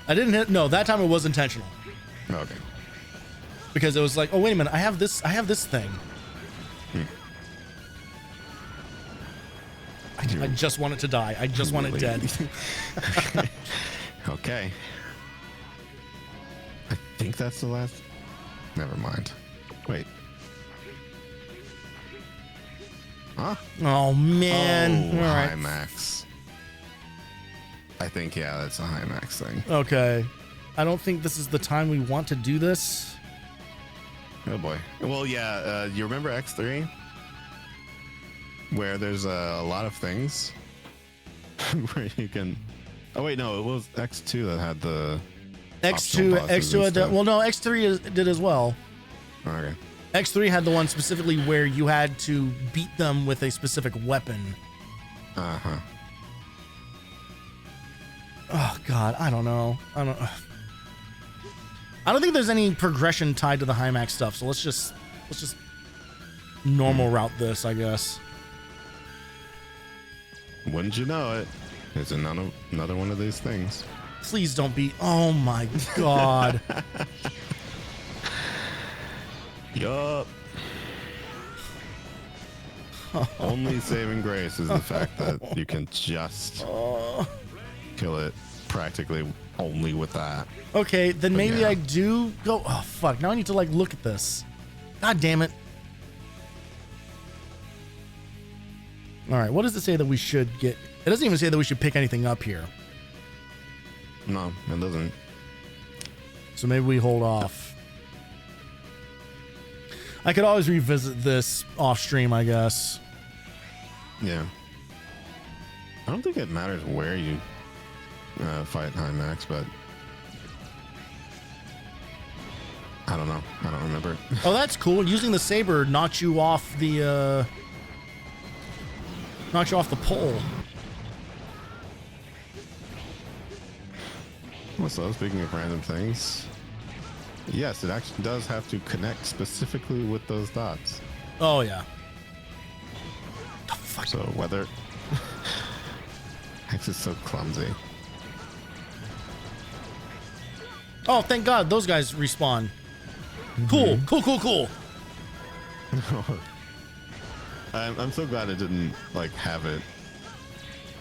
I didn't hit. No, that time it was intentional Oh, okay. because it was like, oh wait a minute, I have this thing. I just want it to die. I just want it dead. Okay. I think that's the last. Never mind. Wait. Huh? Oh man! Oh, All right. high max. I think that's a high max thing. Okay. I don't think this is the time we want to do this. Oh boy. Well, yeah. You remember X3, where there's a lot of things where you can. Oh wait, no, it was X2 that had the X2 had that. Well, no, X3 did as well. Okay. X3 had the one specifically where you had to beat them with a specific weapon. Uh-huh. Oh God, I don't know. I don't think there's any progression tied to the high max stuff. So let's just normal route this, I guess. Wouldn't you know it? It's another one of these things. Please don't be. Oh my God. Yup. Only saving grace is the fact that you can just kill it practically only with that. Okay, then But maybe yeah. I do go. Oh fuck! Now I need to like look at this. God damn it! All right, what does it say that we should get? It doesn't even say that we should pick anything up here. No, it doesn't. So maybe we hold off. I could always revisit this off stream, I guess. Yeah. I don't think it matters where you fight high max, but I don't know. I don't remember. Oh, that's cool. Using the saber knocks you off the pole. So speaking of random things, yes, it actually does have to connect specifically with those dots. Oh yeah. The fuck? So whether X is so clumsy. Oh, thank God, those guys respawn. Cool, cool. I'm so glad it didn't like have it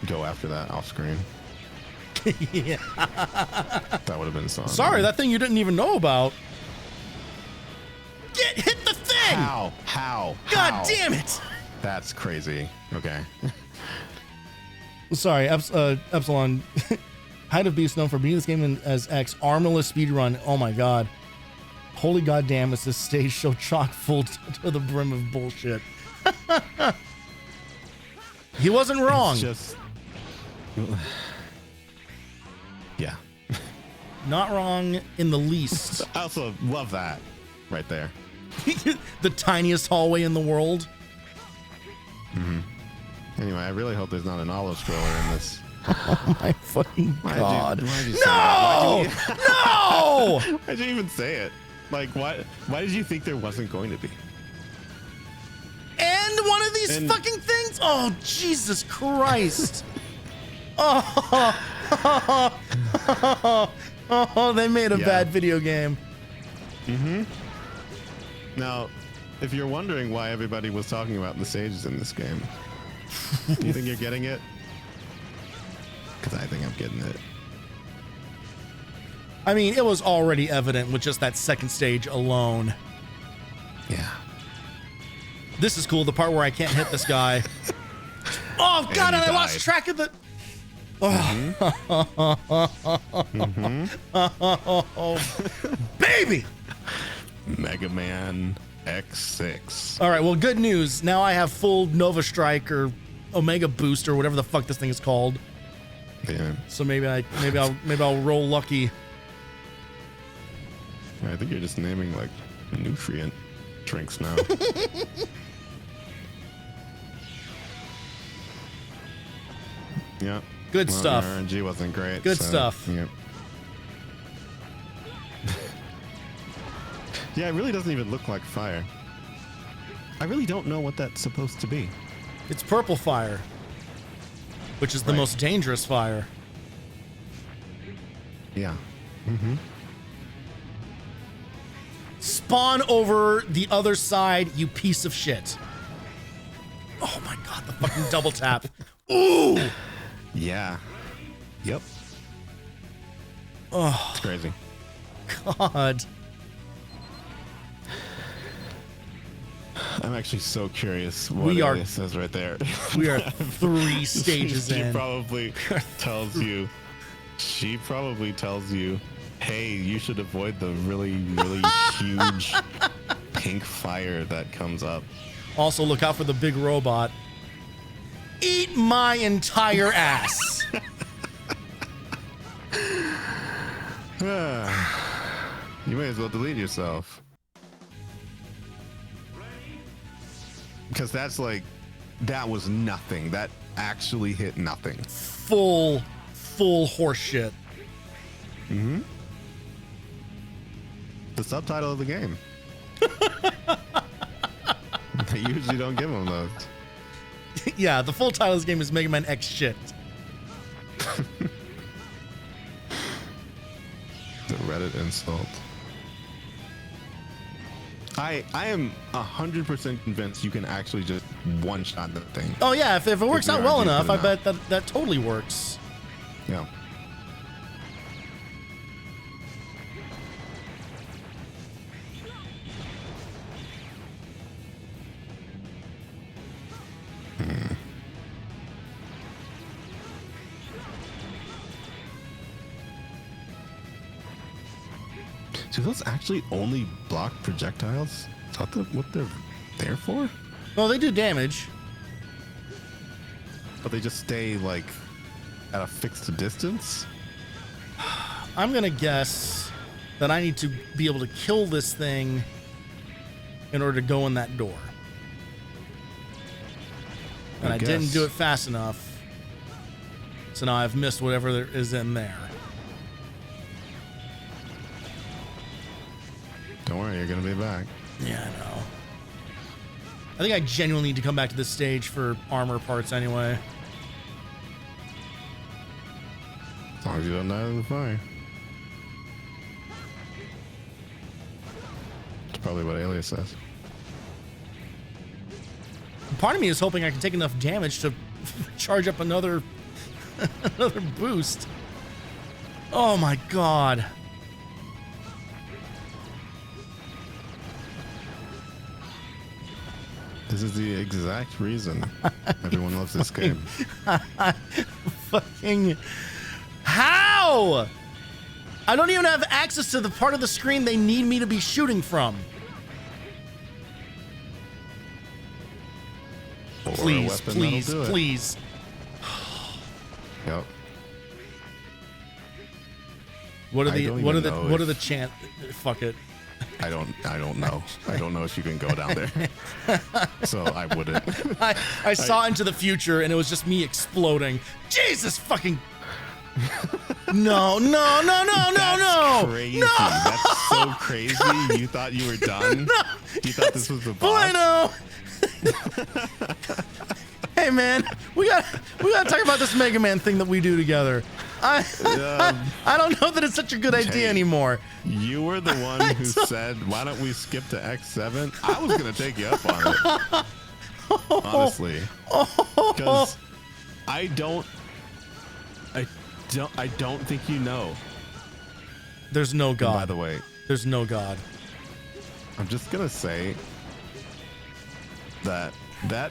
go after that off screen. Yeah. That would have been so. Sorry, that thing you didn't even know about. Hit the thing! How? God damn it! That's crazy. Okay. Sorry, Epsilon. Height of Beast known for beating this game as X armorless speedrun. Oh my God. Holy goddamn, is this stage so chock full to the brim of bullshit? He wasn't wrong. It's just. Yeah. Not wrong in the least. I also love that right there. The tiniest hallway in the world. Anyway, I really hope there's not an olive scroller in this. Oh my fucking God. Why'd you say No! that? No! Why'd you even say it? Like, why did you think there wasn't going to be? And one of these And- fucking things? Oh, Jesus Christ. Oh, they made a Yeah. bad video game. Now, if you're wondering why everybody was talking about the stages in this game, do you think you're getting it? Because I think I'm getting it. I mean, it was already evident with just that second stage alone. Yeah. This is cool, the part where I can't hit this guy. Oh, God, And and you I lost died. track of the... Oh, baby! Mega Man X6. All right, well, good news. Now I have full Nova Strike or Omega Boost or whatever the fuck this thing is called. Yeah. So maybe I'll roll lucky. I think you're just naming like nutrient drinks now. Yeah. Good Well, stuff. your RNG wasn't great. Good so, stuff. Yep. Yeah, it really doesn't even look like fire. I really don't know what that's supposed to be. It's purple fire, which is the Right. most dangerous fire. Yeah. Spawn over the other side, you piece of shit. Oh my God, the fucking double tap. Ooh. Yeah. Yep. Oh, It's crazy. God. I'm actually so curious what We are- it says right there. We are 3 stages She in. probably tells you. She probably tells you, hey, you should avoid the really, really huge pink fire that comes up. Also, look out for the big robot. Eat my entire ass. You may as well delete yourself. Because that's like, that was nothing. That actually hit nothing. Full horseshit. Mm-hmm. The subtitle of the game. They usually don't give them those. Yeah, the full title of this game is Mega Man X shit. The Reddit insult. I am 100% convinced you can actually just one-shot the thing. Oh yeah, if it works you're out well deep enough, I enough. bet that totally works. Yeah. Do those actually only block projectiles? Is that what they're there for? Well, they do damage. But they just stay like at a fixed distance? I'm gonna guess that I need to be able to kill this thing in order to go in that door. And I didn't do it fast enough. So now I've missed whatever there is in there. Don't worry, you're gonna be back. Yeah, I know. I think I genuinely need to come back to this stage for armor parts anyway. As long as you don't die in the fire. That's probably what Alias says. Part of me is hoping I can take enough damage to charge up another another boost. Oh my god. This is the exact reason everyone loves this game. Fucking how? I don't even have access to the part of the screen they need me to be shooting from. Or a Please, weapon please, that'll do it. please. Yep. What are I the don't what are even the know what are if- the chant? Fuck it. I don't know. I don't know if you can go down there. So I wouldn't. I saw into the future and it was just me exploding. Jesus fucking. No, no, no, no, no, That's no. crazy. No. That's so crazy. You thought you were done? No. You thought this was the boss? Voleno. Hey man, we gotta talk about this Mega Man thing that we do together. I don't know that it's such a good idea Hey. anymore. You were the one who said, why don't we skip to X7? I was going to take you up on it. Honestly. Because I don't think you know. There's no By God. the way, There's no God. I'm just going to say that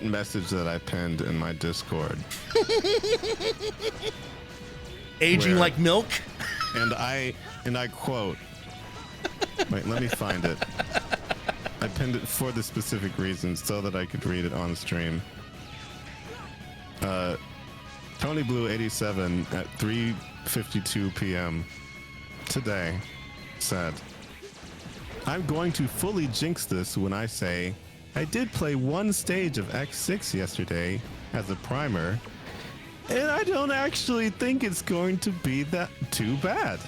message that I pinned in my Discord, Aging Where? like milk. and I quote, wait, let me find it. I pinned it for the specific reason so that I could read it on stream. Tony Blue 87 at 3:52 p.m. today said, I'm going to fully jinx this when I say I did play one stage of X6 yesterday as a primer, and I don't actually think it's going to be that too bad.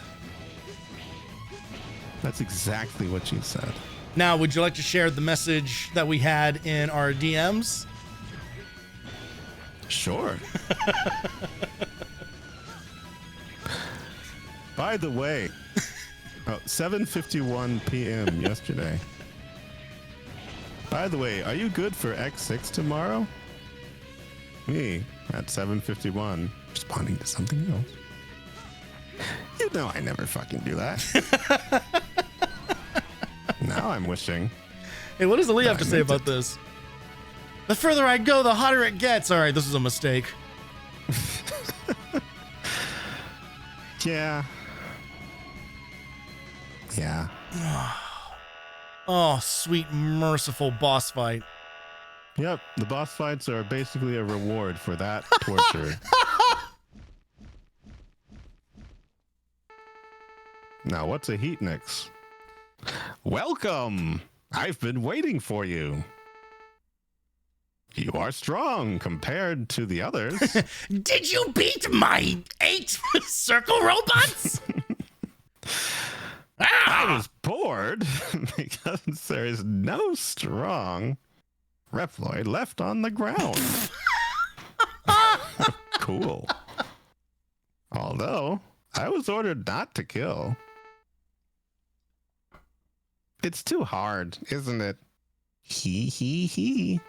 That's exactly what you said. Now, would you like to share the message that we had in our DMs? Sure. By the way, 7:51 p.m. yesterday. By the way, are you good for X6 tomorrow? me at 7:51 responding to something else. You know I never fucking do that. Now I'm wishing. Hey, what does Ali have to say about this? The further I go, the hotter it gets. All right, this is a mistake. Yeah. Yeah. Oh, sweet, merciful boss fight. Yep, the boss fights are basically a reward for that torture. Now, what's a heat mix? Welcome! I've been waiting for you. You are strong compared to the others. Did you beat my 8 circle robots? I was bored because there is no strong Reploid left on the ground. Cool. Although, I was ordered not to kill. It's too hard, isn't it? He.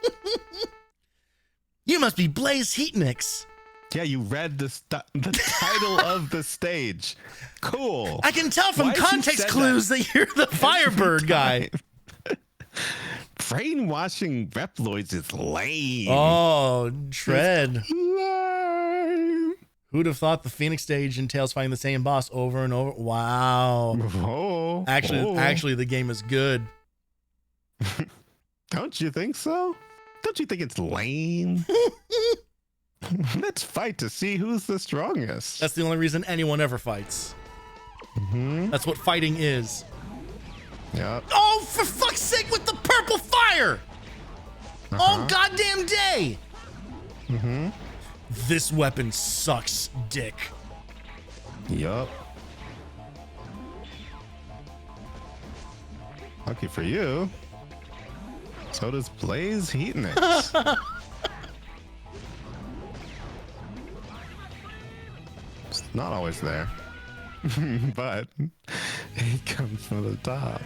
You must be Blaze Heatnix. Yeah, you read the title of the stage. Cool. I can tell from Why you context said clues that you're the Firebird guy. Brainwashing Reploids is lame. Oh, Tread. Lame. Who'd have thought the Phoenix stage entails fighting the same boss over and over? Wow. Oh, Actually, the game is good. Don't you think so? Don't you think it's lame? Let's fight to see who's the strongest. That's the only reason anyone ever fights. Mm-hmm. That's what fighting is. Yep. Oh, for fuck's sake, with the purple fire! All goddamn day! Mm-hmm. This weapon sucks dick. Yup. Lucky for you. So does Blaze Heatnix. It's not always there. But it comes from the top.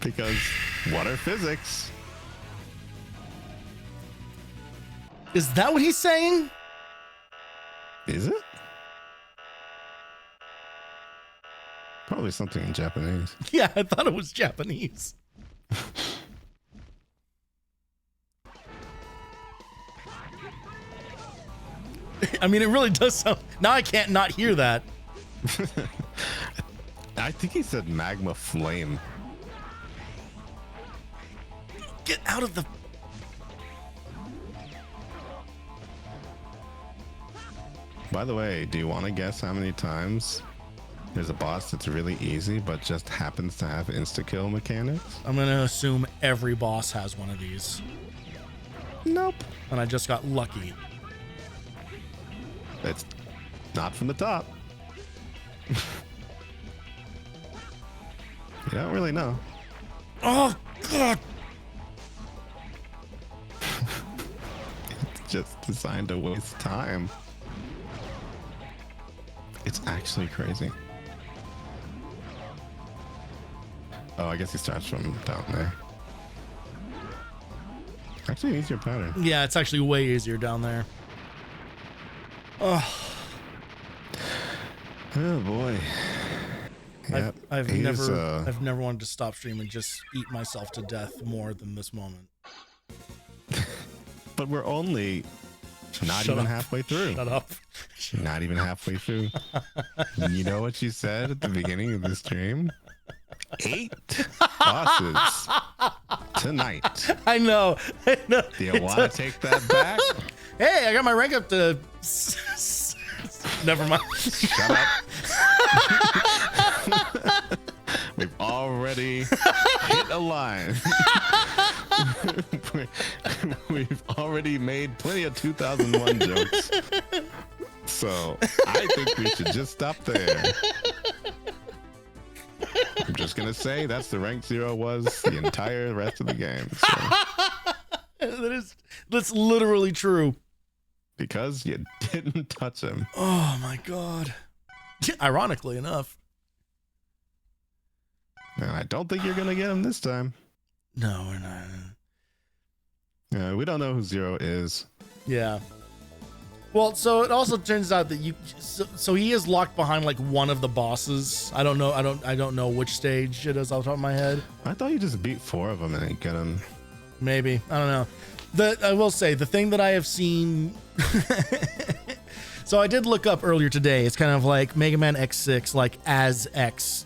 Because what are physics? Is that what he's saying? Is it? Probably something in Japanese. Yeah, I thought it was Japanese. I mean, it really does sound... Now I can't not hear that. I think he said magma flame. Get out of the... By the way, do you want to guess how many times there's a boss that's really easy but just happens to have insta-kill mechanics? I'm going to assume every boss has one of these. Nope. And I just got lucky. It's not from the top. You don't really know. Oh, God. It's just designed to waste time. It's actually crazy. Oh, I guess he starts from down there. Actually, an easier pattern. Yeah, it's actually way easier down there. Oh, Oh boy. Yep. I've never wanted to stop streaming and just eat myself to death more than this moment. But we're only not Shut even up. halfway through. Shut up. Not even halfway through. You know what you said at the beginning of the stream? 8 bosses tonight. I know. Do you want to take that back? Hey, I got my rank up to... Never mind. Shut up. We've already hit a line. We've already made plenty of 2001 jokes. So I think we should just stop there. I'm just going to say that's the rank 0 was the entire rest of the game. So. That's literally true. Because you didn't touch him. Oh my God. Ironically enough. And I don't think you're going to get him this time. No, we're not. We don't know who 0 is. Yeah. Well, so it also turns out that so he is locked behind like one of the bosses. I don't know. I don't know which stage it is off the top of my head. I thought you just beat 4 of them and then get them. Maybe. I don't know. I will say the thing that I have seen. So I did look up earlier today. It's kind of like Mega Man X6, like as X,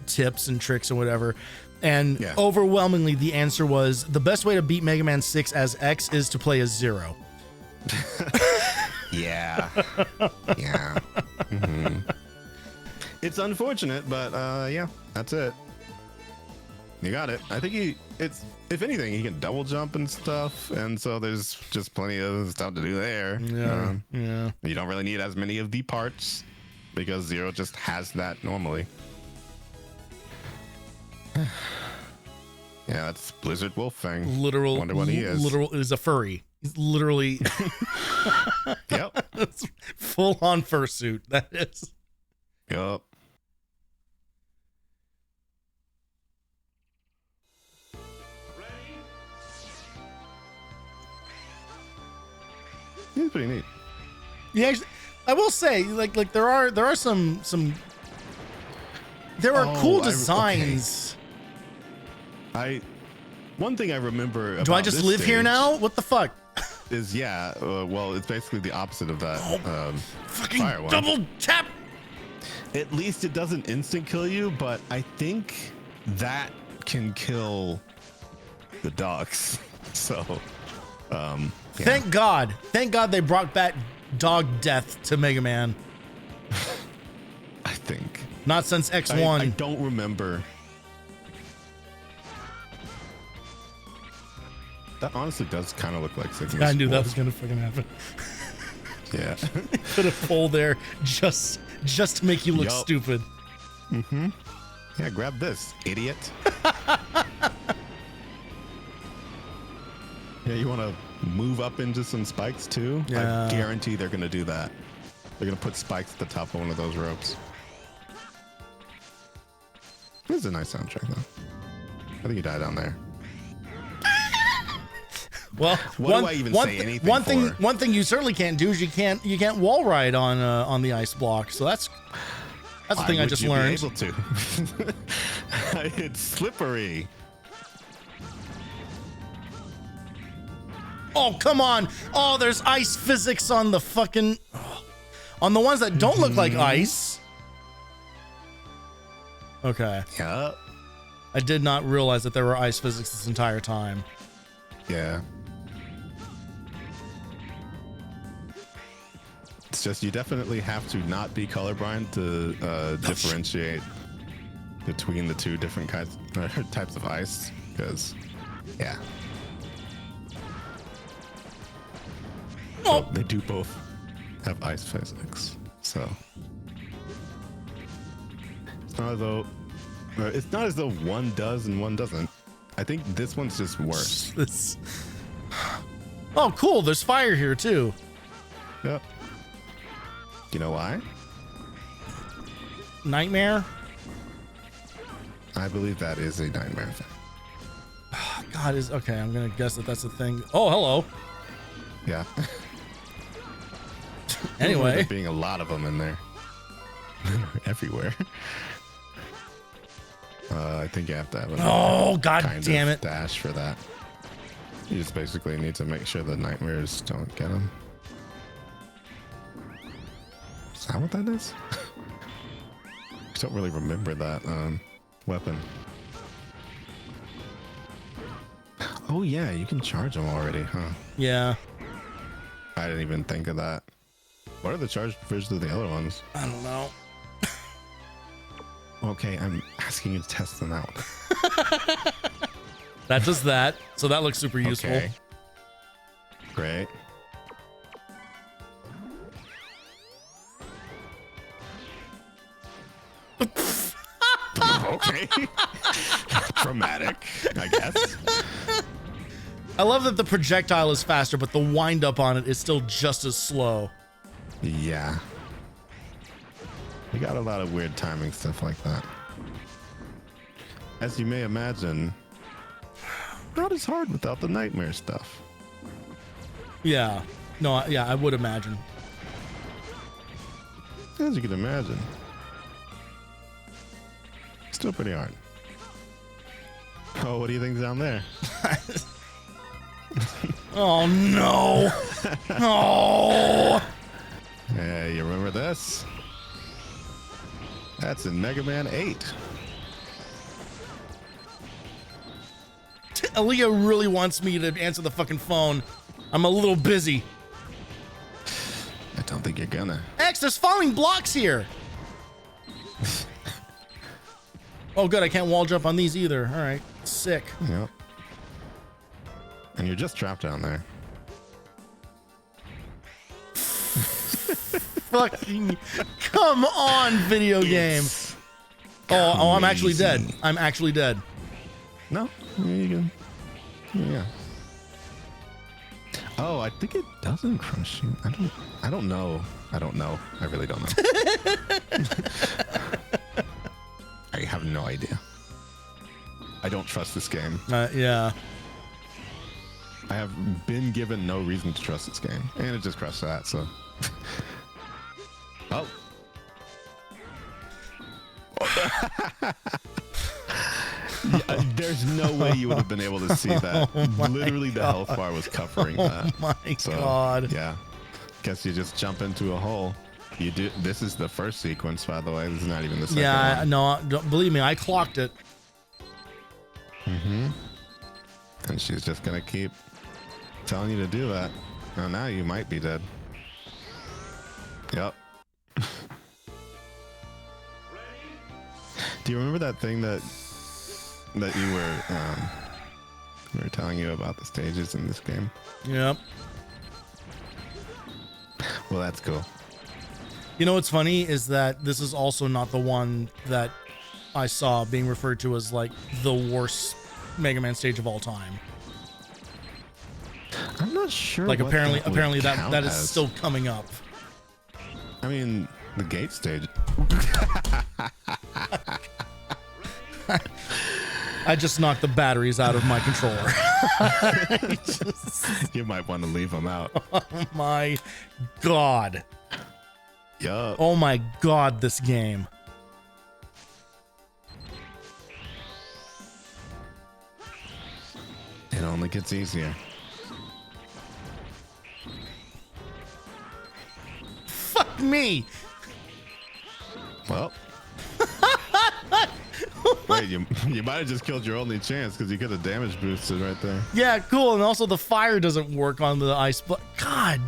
tips and tricks or whatever. And overwhelmingly, the answer was the best way to beat Mega Man 6 as X is to play as Zero. Yeah. Yeah. Mm-hmm. It's unfortunate, but yeah, that's it. You got it. I think if anything, he can double jump and stuff, and so there's just plenty of stuff to do there. Yeah. You don't really need as many of the parts because Zero just has that normally. Yeah, that's Blizzard Wolfang. Wonder what he is. Literal is a furry. He's literally Yep. It's full on fursuit. That is. Yep. He's pretty neat. Yeah, actually, I will say, like there are some there are cool designs. One thing I remember about Do I just live here now? What the fuck? Is well, it's basically the opposite of that. Fucking fire one. double tap. At least it doesn't instant kill you, but I think that can kill the dogs. So, yeah. Thank God they brought back dog death to Mega Man. I think Not since X1. I don't remember. That honestly does kind of look like Sigma's I knew that wolf. was gonna fucking happen. Yeah. Put a pole there just to make you look Yup. stupid. Mm-hmm. Yeah, grab this, idiot. Yeah, you want to move up into some spikes too? Yeah. I guarantee they're going to do that. They're going to put spikes at the top of one of those ropes. This is a nice soundtrack, though. I think you die down there. Well, What do I even say anything for? One thing you certainly can't do is you can't wall ride on the ice block. So that's the thing I just learned. Able to. It's slippery. Oh, come on. Oh, there's ice physics on the fucking on the ones that don't look like ice. Okay. Yeah. I did not realize that there were ice physics this entire time. Yeah. It's just you definitely have to not be colorblind to differentiate between the two different types of ice, because yeah. Oh. They do both have ice physics, so it's not as though one does and one doesn't. I think this one's just worse. Oh, cool. There's fire here too. Yep. You know why? Nightmare. I believe that is a nightmare thing. God is okay. I'm gonna guess that that's a thing. Oh, hello. Yeah. Anyway, there being a lot of them in there, everywhere. I think you have to have a god damn it dash for that. You just basically need to make sure the nightmares don't get them. Is that what that is? I don't really remember that weapon. Oh yeah, you can charge them already, huh? Yeah. I didn't even think of that. What are the charge versions of the other ones? I don't know. Okay, I'm asking you to test them out. That does that. So that looks super useful. Okay. Great. Okay. Dramatic, I guess. I love that the projectile is faster, but the wind up on it is still just as slow. Yeah. You got a lot of weird timing stuff like that. As you may imagine, not as hard without the nightmare stuff. Yeah. No, yeah, I would imagine. As you can imagine. Still pretty hard. Oh, what do you think's down there? Oh no! Oh! Hey, you remember this? That's in Mega Man 8. Aaliyah really wants me to answer the fucking phone. I'm a little busy. I don't think you're gonna. X, there's falling blocks here. Oh, good. I can't wall jump on these either. All right. Sick. Yep. And you're just trapped down there. Fucking come on, video game. Oh, I'm actually dead. I'm actually dead. No, you can. Yeah. Oh, I think it doesn't crush you. I don't know. I really don't know. I have no idea. I don't trust this game. Yeah. I have been given no reason to trust this game, and it just crushed that. So. Oh. Yeah, there's no way you would have been able to see that. Literally, the health bar was covering that. Oh my god. Yeah. Guess you just jump into a hole. You do. This is the first sequence, by the way. This is not even the second Yeah, one. no, don't, believe me, I clocked it. Mm-hmm. And she's just gonna keep telling you to do that. Oh, now you might be dead. Yep. Do you remember that thing that you were telling you about the stages in this game? Yep. Well, that's cool. You know what's funny is that this is also not the one that I saw being referred to as like the worst Mega Man stage of all time. I'm not sure. Like what apparently count that is as. still coming up. I mean, the gate stage. I just knocked the batteries out of my controller. You might want to leave them out. Oh my god. Yup. Oh my god, this game. It only gets easier. Fuck me. Well. Wait, you might have just killed your only chance because you could have damage boosted right there. Yeah, cool. And also the fire doesn't work on the ice. But God,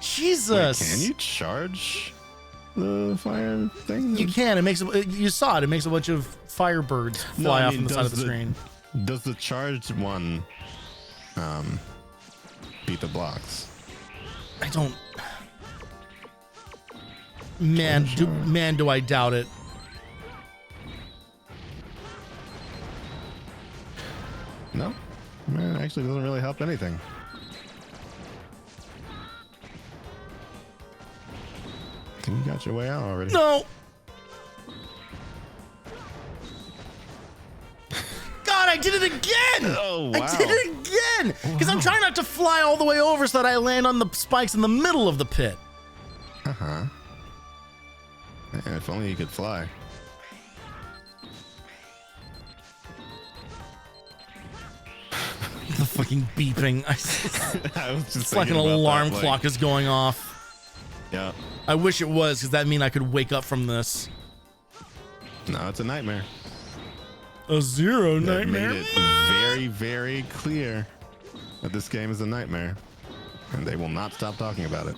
Jesus. Wait, can you charge the fire thing? You can. It makes. You saw it. It makes a bunch of firebirds fly off on the side of the screen. Does the charged one beat the blocks? I don't. Man, do I doubt it. No, man, it actually doesn't really help anything. You got your way out already. No. God, I did it again. Oh, wow. I did it again because I'm trying not to fly all the way over so that I land on the spikes in the middle of the pit. Uh-huh. Man, if only you could fly. The fucking beeping. I was just It's like an alarm clock is going off. Yeah. I wish it was, because that mean I could wake up from this. No, it's a nightmare. A zero That nightmare. made it very, very clear that this game is a nightmare, and they will not stop talking about it.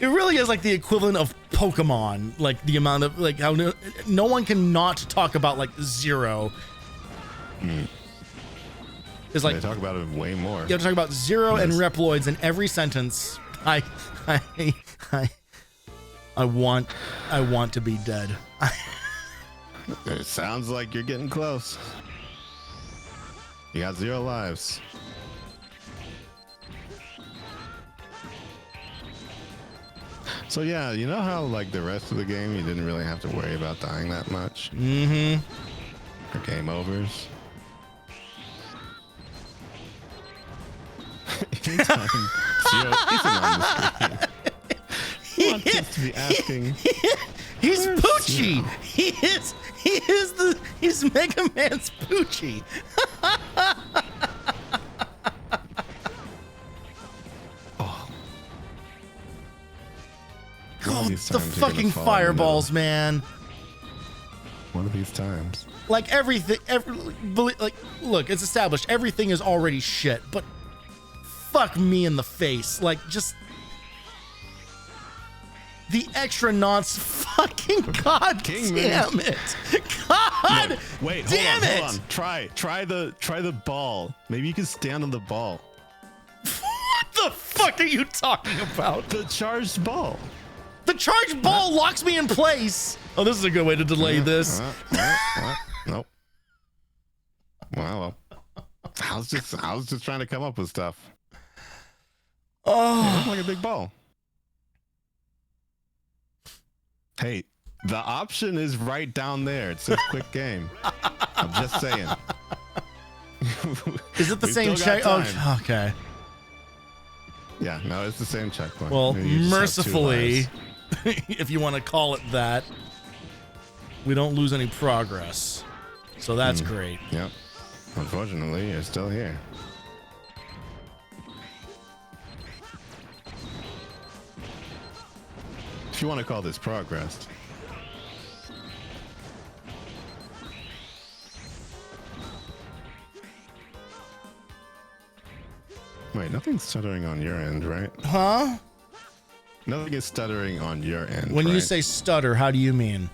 It really is like the equivalent of Pokemon, like the amount of like how no one can not talk about like Zero. It's like They talk about it way more. you have to talk about Zero and Yes. Reploids in every sentence. I want to be dead. It sounds like you're getting close. You got 0 lives. So yeah, you know how like the rest of the game you didn't really have to worry about dying that much? Mm-hmm. For game overs. Anytime Zero isn't on the screen. He wants us to be asking. He's Where's Poochie. Zero? He's Mega Man's Poochie. Oh, the fucking fireballs, man. One of these times. Like everything, like, look, it's established. Everything is already shit, but fuck me in the face. Like, just the extra nonce. Fucking god King damn it. God no, wait, damn it. Hold on. Try the ball. Maybe you can stand on the ball. What the fuck are you talking about? The charged ball. The charged ball locks me in place. Oh, this is a good way to delay this. Nope. Well, I was just trying to come up with stuff. Oh, It looks like a big ball. Hey, the option is right down there. It says quick game. I'm just saying. is it the We've same still got check? time. Oh, okay. Yeah, no, it's the same checkpoint. Well, You just have 2 mercifully, lives. if you want to call it that, we don't lose any progress. So that's great. Yep. Unfortunately, you're still here. If you want to call this progress. Wait, nothing's stuttering on your end, right? Huh? Nothing is stuttering on your end. When you right? say stutter, how do you mean?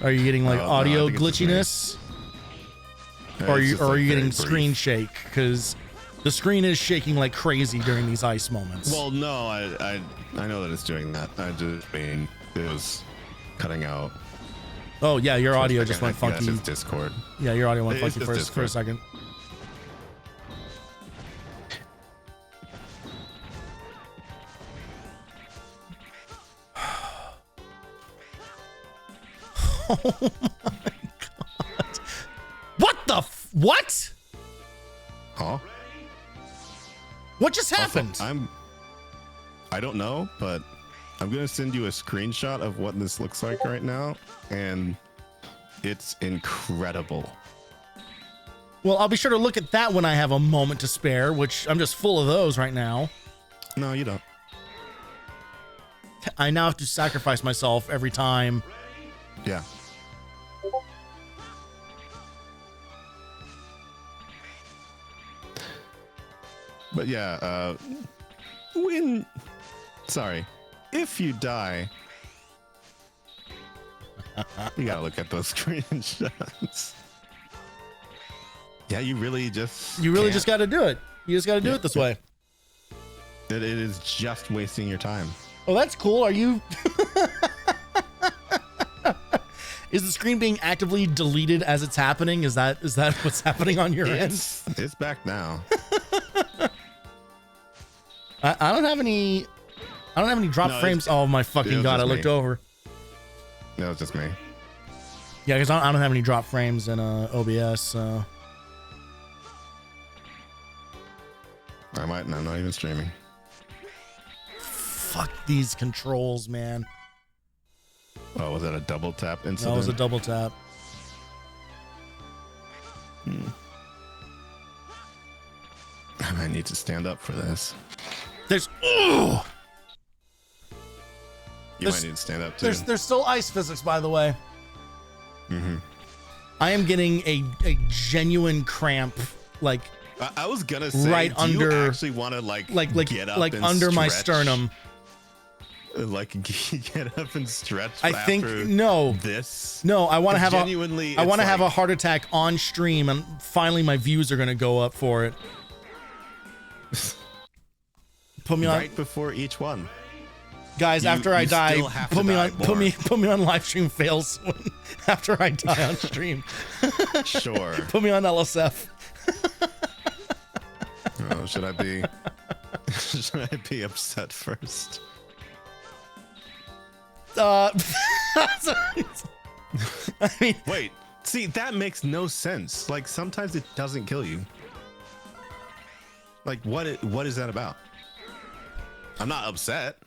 Are you getting like Oh, no, audio I think it's glitchiness? just Or It's just, are like, you very getting brief. screen shake? Because the screen is shaking like crazy during these ice moments. Well, no, I know that it's doing that. I just mean it was cutting out. oh yeah, your for a audio second. just went I think funky. that's just Discord. Yeah, your audio went It's funky just for a Discord. second. Oh my god! What the what? Huh? What just Also, happened? I don't know, but I'm gonna send you a screenshot of what this looks like right now, and it's incredible. Well, I'll be sure to look at that when I have a moment to spare, which I'm just full of those right now. No, you don't. I now have to sacrifice myself every time. Yeah. But yeah, if you die, you gotta look at those screenshots. Yeah, you really just can't. got to do it. You just got to do Yeah. it this way. It is just wasting your time. Oh, that's cool. Are you? Is the screen being actively deleted as it's happening? Is that what's happening on your end? It's back now. I don't have any. I don't have any drop No, frames. Oh my fucking was god! I just looked me. over. No, it's just me. Yeah, because I don't have any drop frames in OBS. So. I might. No, I'm not even streaming. Fuck these controls, man. Oh, was that a double tap incident? That was a double tap. I might need to stand up for this. There's. Ooh! You might need to stand up too. There's still ice physics, by the way. Mm-hmm. I am getting a genuine cramp, like I was gonna say, right do you under- actually want to like get up like and under my stretch? sternum. Like get up and stretch. I think after no, this. no. I want to have genuinely. I want to it's have a like- heart attack on stream, and finally my views are gonna go up for it. Put me on, right before each one. guys. You- after I you die, still have to put me die on, put me, more. put me on live stream fails after I die on stream. Sure. Put me on LSF. Oh, should I be? Should I be upset first? I mean, Wait. See, that makes no sense. Like sometimes it doesn't kill you. Like what is that about? I'm not upset,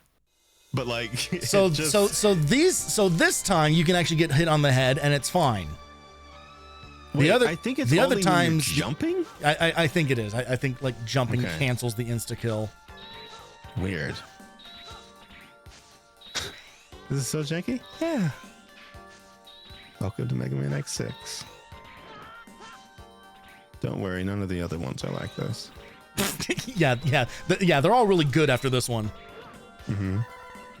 but like So this time you can actually get hit on the head and it's fine. I think it's the only other times when you're jumping. I think it is. I think like jumping Okay. cancels the insta kill. Weird. This is so janky. Yeah. Welcome to Mega Man X6. Don't worry, none of the other ones are like this. yeah, they're all really good after this one. Mm-hmm.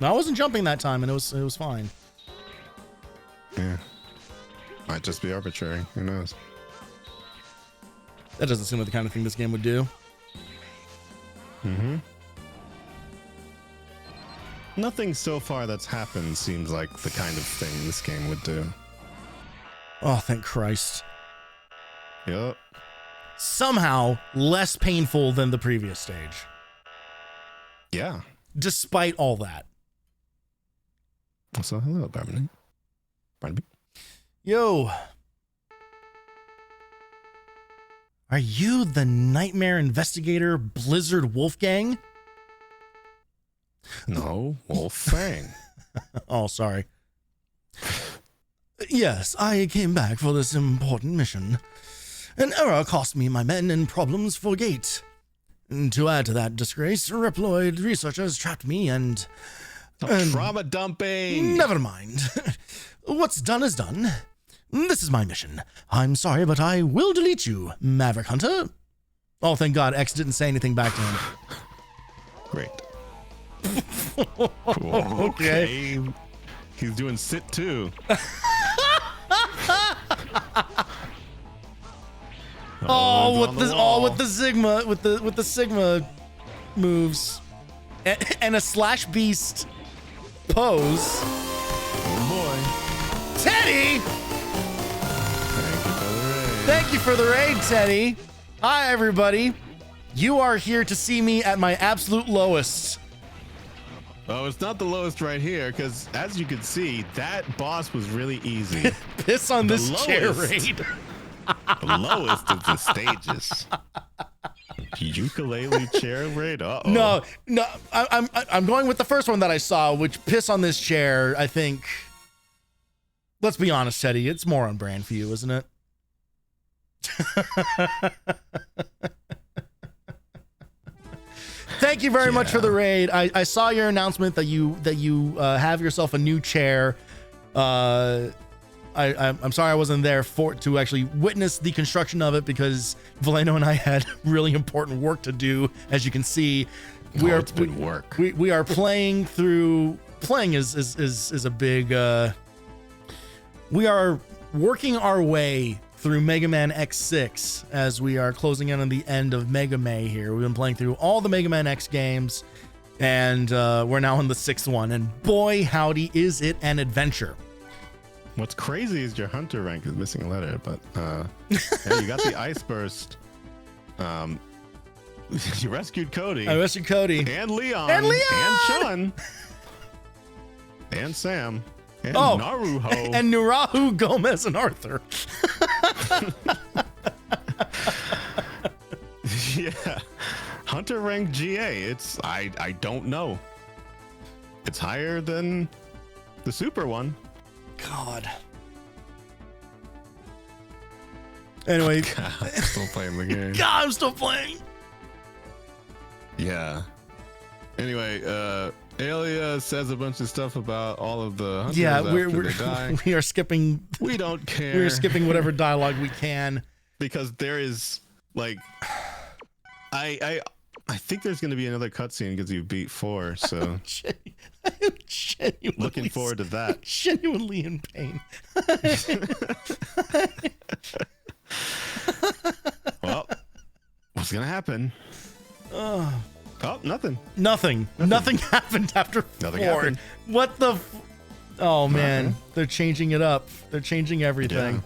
No, I wasn't jumping that time, and it was fine. Yeah. Might just be arbitrary. Who knows? That doesn't seem like the kind of thing this game would do. Mm-hmm. Nothing so far that's happened seems like the kind of thing this game would do. Oh, thank Christ. Yup. Somehow less painful than the previous stage. Yeah. Despite all that. So hello, Barman. Pardon me. Yo. Are you the nightmare investigator Blizzard Wolfgang? No, Wolf Fang. Oh, sorry. Yes, I came back for this important mission. An error cost me my men and problems for Gate. To add to that disgrace, Reploid researchers trapped me and Trauma dumping. never mind. What's done is done. This is my mission. I'm sorry, but I will delete you, Maverick Hunter. Oh, thank God, X didn't say anything back to him. Great. Okay. He's doing sit too. With the Sigma moves and a slash beast pose. Oh boy. Teddy, Thank you for the raid. thank you for the raid, Teddy. Hi, everybody. You are here to see me at my absolute lowest. Oh, it's not the lowest right here, because as you can see, that boss was really easy. Piss on this chair lowest. raid. The lowest of the stages. Ukulele chair raid? Uh-oh. No, I'm going with the first one that I saw, which piss on this chair. I think. Let's be honest, Teddy. It's more on brand for you, isn't it? Thank you very much for the raid. I saw your announcement that you have yourself a new chair. I'm sorry I wasn't there to actually witness the construction of it because Voleno and I had really important work to do. As you can see, It's been work. We are playing through. Playing is a big. We are working our way through Mega Man X6 as we are closing in on the end of Mega May here. We've been playing through all the Mega Man X games, and we're now on the 6th one. And boy, howdy, is it an adventure. What's crazy is your hunter rank is missing a letter, but yeah, you got the ice burst. You rescued Cody. I rescued Cody. And Leon. And Leon! And Sean. And Sam. And Naruho. And Nurahu, Gomez, and Arthur. Yeah. Hunter rank GA. It's I don't know. It's higher than the super one. God. Anyway. God, I'm still playing the game. God, I'm still playing. Yeah. Anyway, Alia says a bunch of stuff about all of the hunters after they die. We are skipping. We don't care. We are skipping whatever dialogue we can because there is like, I think there's going to be another cutscene because you beat 4. So I'm genuinely looking forward to that. Genuinely in pain. Well, what's gonna happen? Oh, nothing. Nothing happened after Nothing 4. happened. What the? Oh man, they're changing it up. They're changing everything.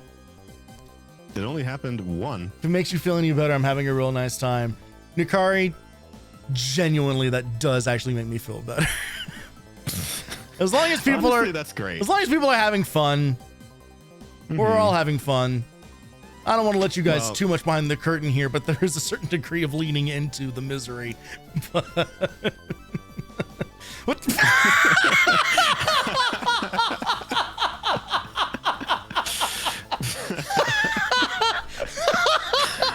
Yeah. It only happened 1. If it makes you feel any better, I'm having a real nice time. Nikari, genuinely, that does actually make me feel better. As long as people Honestly, that's great. As long as people are having fun, We're all having fun. I don't want to let you guys Well- too much behind the curtain here, but there is a certain degree of leaning into the misery. What?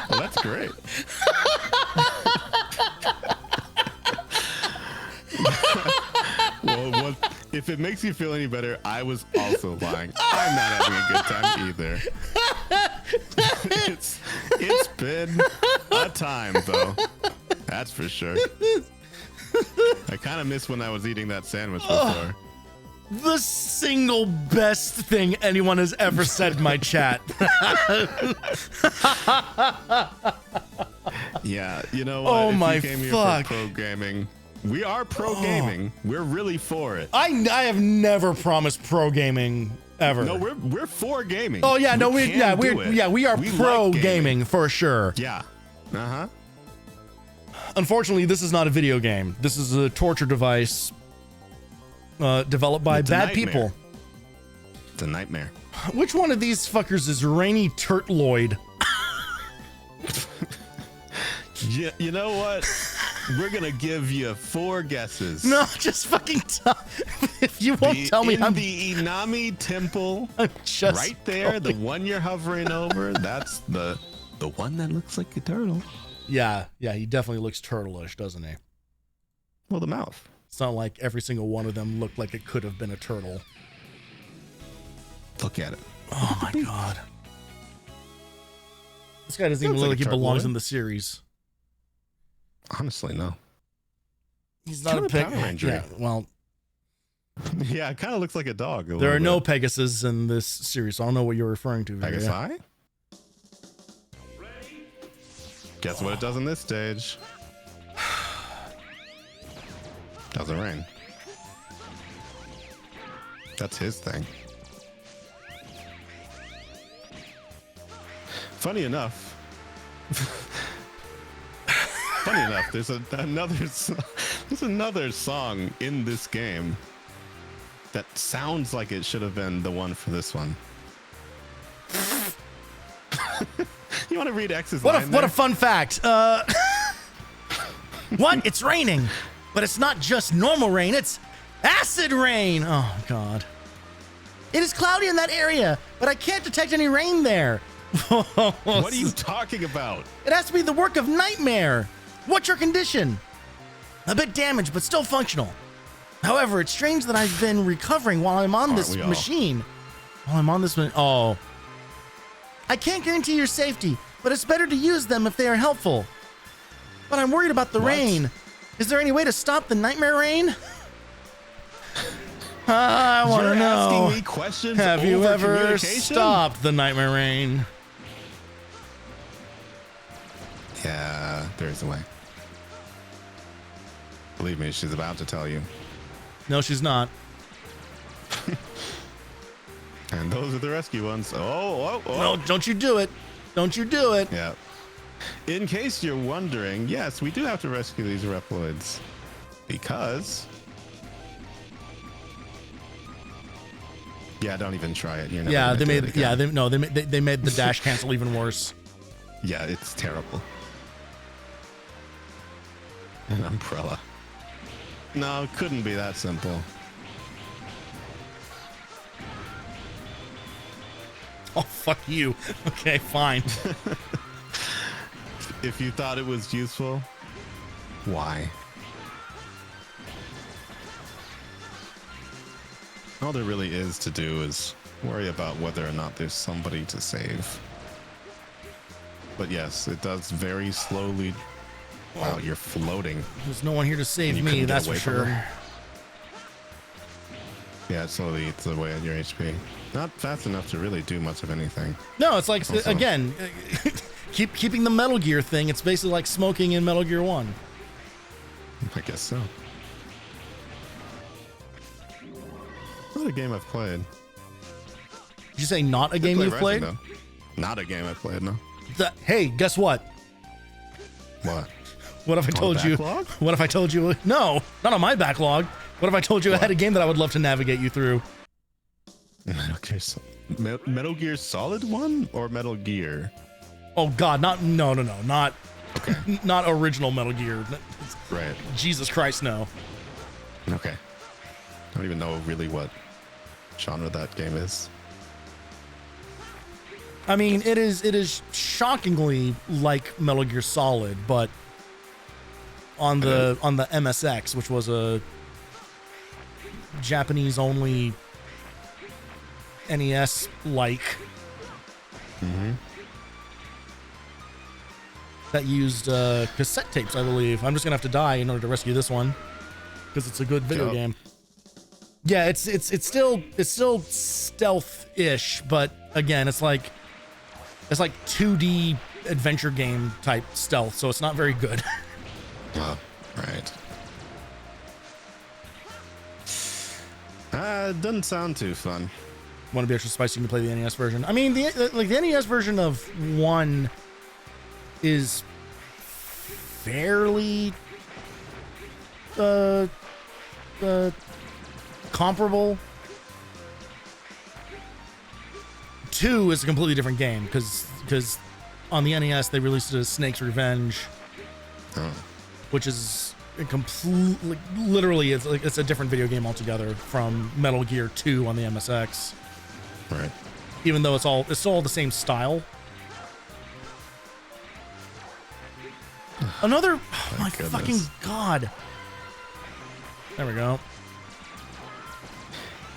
Well, that's great. Well, if it makes you feel any better, I was also lying. I'm not having a good time either. It's been a time, though. That's for sure. I kind of miss when I was eating that sandwich before. The single best thing anyone has ever said in my chat. Yeah, you know what? Oh if my you came here fuck. for pro gaming, we are pro gaming. We're really for it. I have never promised pro gaming ever. No, we're for gaming. Oh yeah, no, we can do it. we are We pro like gaming for sure. Yeah. Uh-huh. Unfortunately, this is not a video game. This is a torture device developed by It's a bad nightmare. people. It's a nightmare. Which one of these fuckers is Rainy Turtloid? Yeah, you know what? We're gonna give you 4 guesses. No, just fucking tell. If you won't tell me, in I'm the Inami temple, just right there, the going- one you're hovering over. That's the one that looks like a turtle. Yeah, he definitely looks turtleish, doesn't he? Well, the mouth. It's not like every single one of them looked like it could have been a turtle. Look at it. Oh my god. This guy doesn't even Looks look like like a he belongs turtloid. in the series. Honestly, no. He's not Kinda a Peg. Power Ranger. Yeah, well, Yeah, it kind of looks like a dog. there are no Pegasus in this series. So I don't know what you're referring to. Victor. Pegasi? Guess what it does in this stage? Doesn't rain. That's his thing. Funny enough, there's another song in this game that sounds like it should have been the one for this one. You want to read X's line What there? a fun fact. What? It's raining, but it's not just normal rain. It's acid rain. Oh god. It is cloudy in that area, but I can't detect any rain there. What are you talking about? It has to be the work of Nightmare. What's your condition? A bit damaged, but still functional. However, it's strange that I've been recovering while I'm on this we all? machine. While I'm on this one. Oh. I can't guarantee your safety, but it's better to use them if they are helpful. But I'm worried about the What? rain. Is there any way to stop the nightmare rain? I want to You're know. asking me questions Have you over ever communication? stopped the nightmare rain? Yeah, there's a way. Believe me, she's about to tell you. No, she's not. And those are the rescue ones. Oh. No, don't you do it. Don't you do it. Yeah. In case you're wondering, yes, we do have to rescue these Reploids. Because... Yeah, don't even try it. You're never Yeah, gonna they do it made. again. Yeah, they made the dash cancel even worse. Yeah, it's terrible. An umbrella. No, it couldn't be that simple. Oh fuck you. Okay, fine. If you thought it was useful, why? All there really is to do is worry about whether or not there's somebody to save. But yes, it does very slowly. Wow, you're floating. There's no one here to save You me. couldn't get That's for away from sure. them? Yeah, it slowly eats away at your HP. Not fast enough to really do much of anything. No, it's like Also- again, keeping the Metal Gear thing. It's basically like smoking in Metal Gear 1. I guess so. Not a game I've played. Did you say not a game Play you've Rising, played? though. Not a game I've played, no. Hey, guess what? What? What if I told you? backlog? What if I told you? No, not on my backlog. What if I told you I had a game that I would love to navigate you through? Metal Gear Metal Gear Solid 1 or Metal Gear? Oh God, not Okay. not original Metal Gear. Right. Jesus Christ, no. Okay. I don't even know really what genre that game is. I mean, it is shockingly like Metal Gear Solid, but on the MSX, which was a Japanese only NES like that used cassette tapes, I believe. I'm just gonna have to die in order to rescue this one because it's a good video game. Yeah, it's still stealth-ish, but again, it's like 2D adventure game type stealth, so it's not very good. Oh, right. It doesn't sound too fun. Want to be extra spicy? You can play the NES version. I mean, the NES version of 1 is fairly comparable. 2 is a completely different game because on the NES they released it as Snake's Revenge, which is literally it's a different video game altogether from Metal Gear 2 on the MSX. Right. Even though it's all the same style. Another, oh my goodness. fucking God. There we go.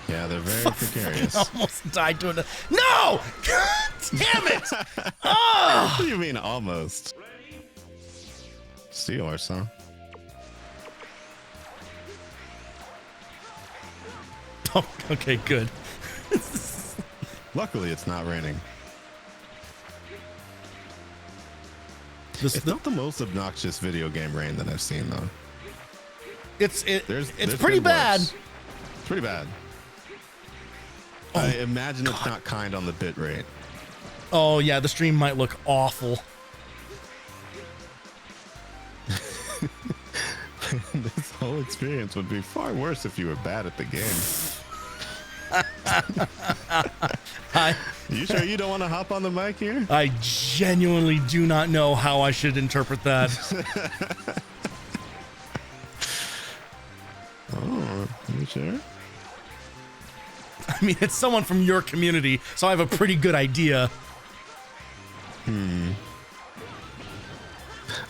Yeah, they're very precarious. Almost died to it. No! God damn it! Oh! What do you mean almost? Seahorse, huh? Oh, okay, good. Luckily, it's not raining. It's not the most obnoxious video game rain that I've seen, though. It's There's pretty been bad. worse. It's pretty bad. Oh, I imagine it's not kind on the bit rate. Oh yeah, the stream might look awful. This whole experience would be far worse if you were bad at the game. You sure you don't want to hop on the mic here? I genuinely do not know how I should interpret that. Oh, you sure? I mean, it's someone from your community, so I have a pretty good idea.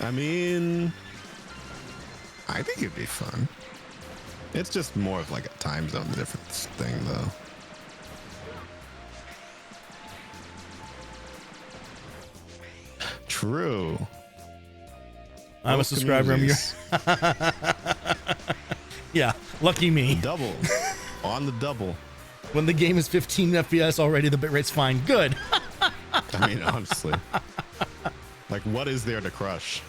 I mean, I think it'd be fun. It's just more of like a time zone difference thing, though. True. I'm a Most subscriber. communities. Yeah, lucky me. Double. On the double. When the game is 15 FPS already, the bitrate's fine. Good. I mean, honestly. Like, what is there to crush?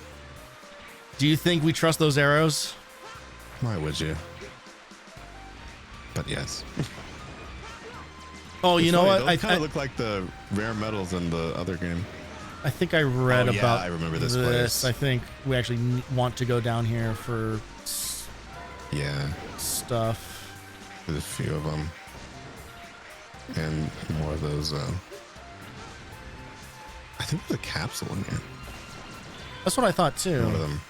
Do you think we trust those arrows? Why would you? But yes. Oh, you know what? Those kind of look like the rare metals in the other game. I think I read Oh, yeah, about I remember this place. I think we actually want to go down here for Yeah, stuff. there's a few of them. And more of those, I think there's a capsule in here. That's what I thought too. One of them.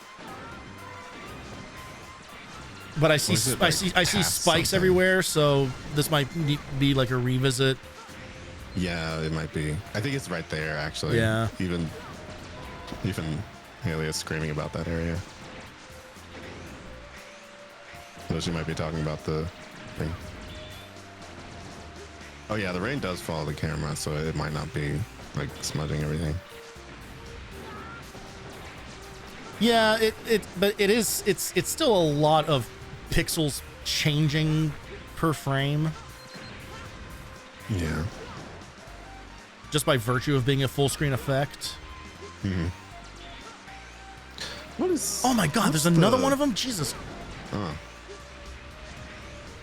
But I What see is it, I like see past spikes something? everywhere, so this might be like a revisit. Yeah, it might be. I think it's right there, actually. Yeah. Even Haley is screaming about that area. So she might be talking about the thing. Oh yeah, the rain does follow the camera, so it might not be like smudging everything. Yeah, but it's still a lot of pixels changing per frame Yeah. just by virtue of being a full screen effect. What is? Oh my God, there's what's another the- one of them. Jesus, Oh.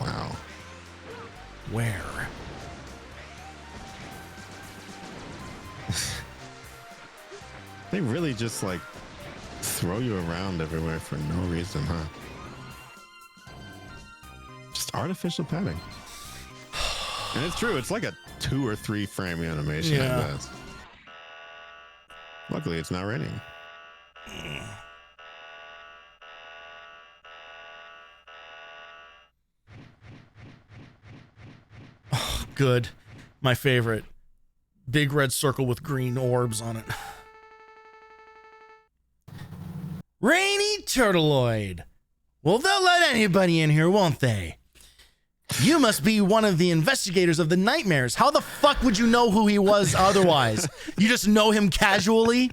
Wow. where? They really just like throw you around everywhere for no reason, huh? Just artificial padding. And it's true, it's like a 2 or 3 frame animation. Yeah. At best. Luckily, it's not raining. Oh, good. My favorite. Big red circle with green orbs on it. Rainy Turtleoid. Well, they'll let anybody in here, won't they? You must be one of the investigators of the nightmares. How the fuck would you know who he was otherwise? You just know him casually?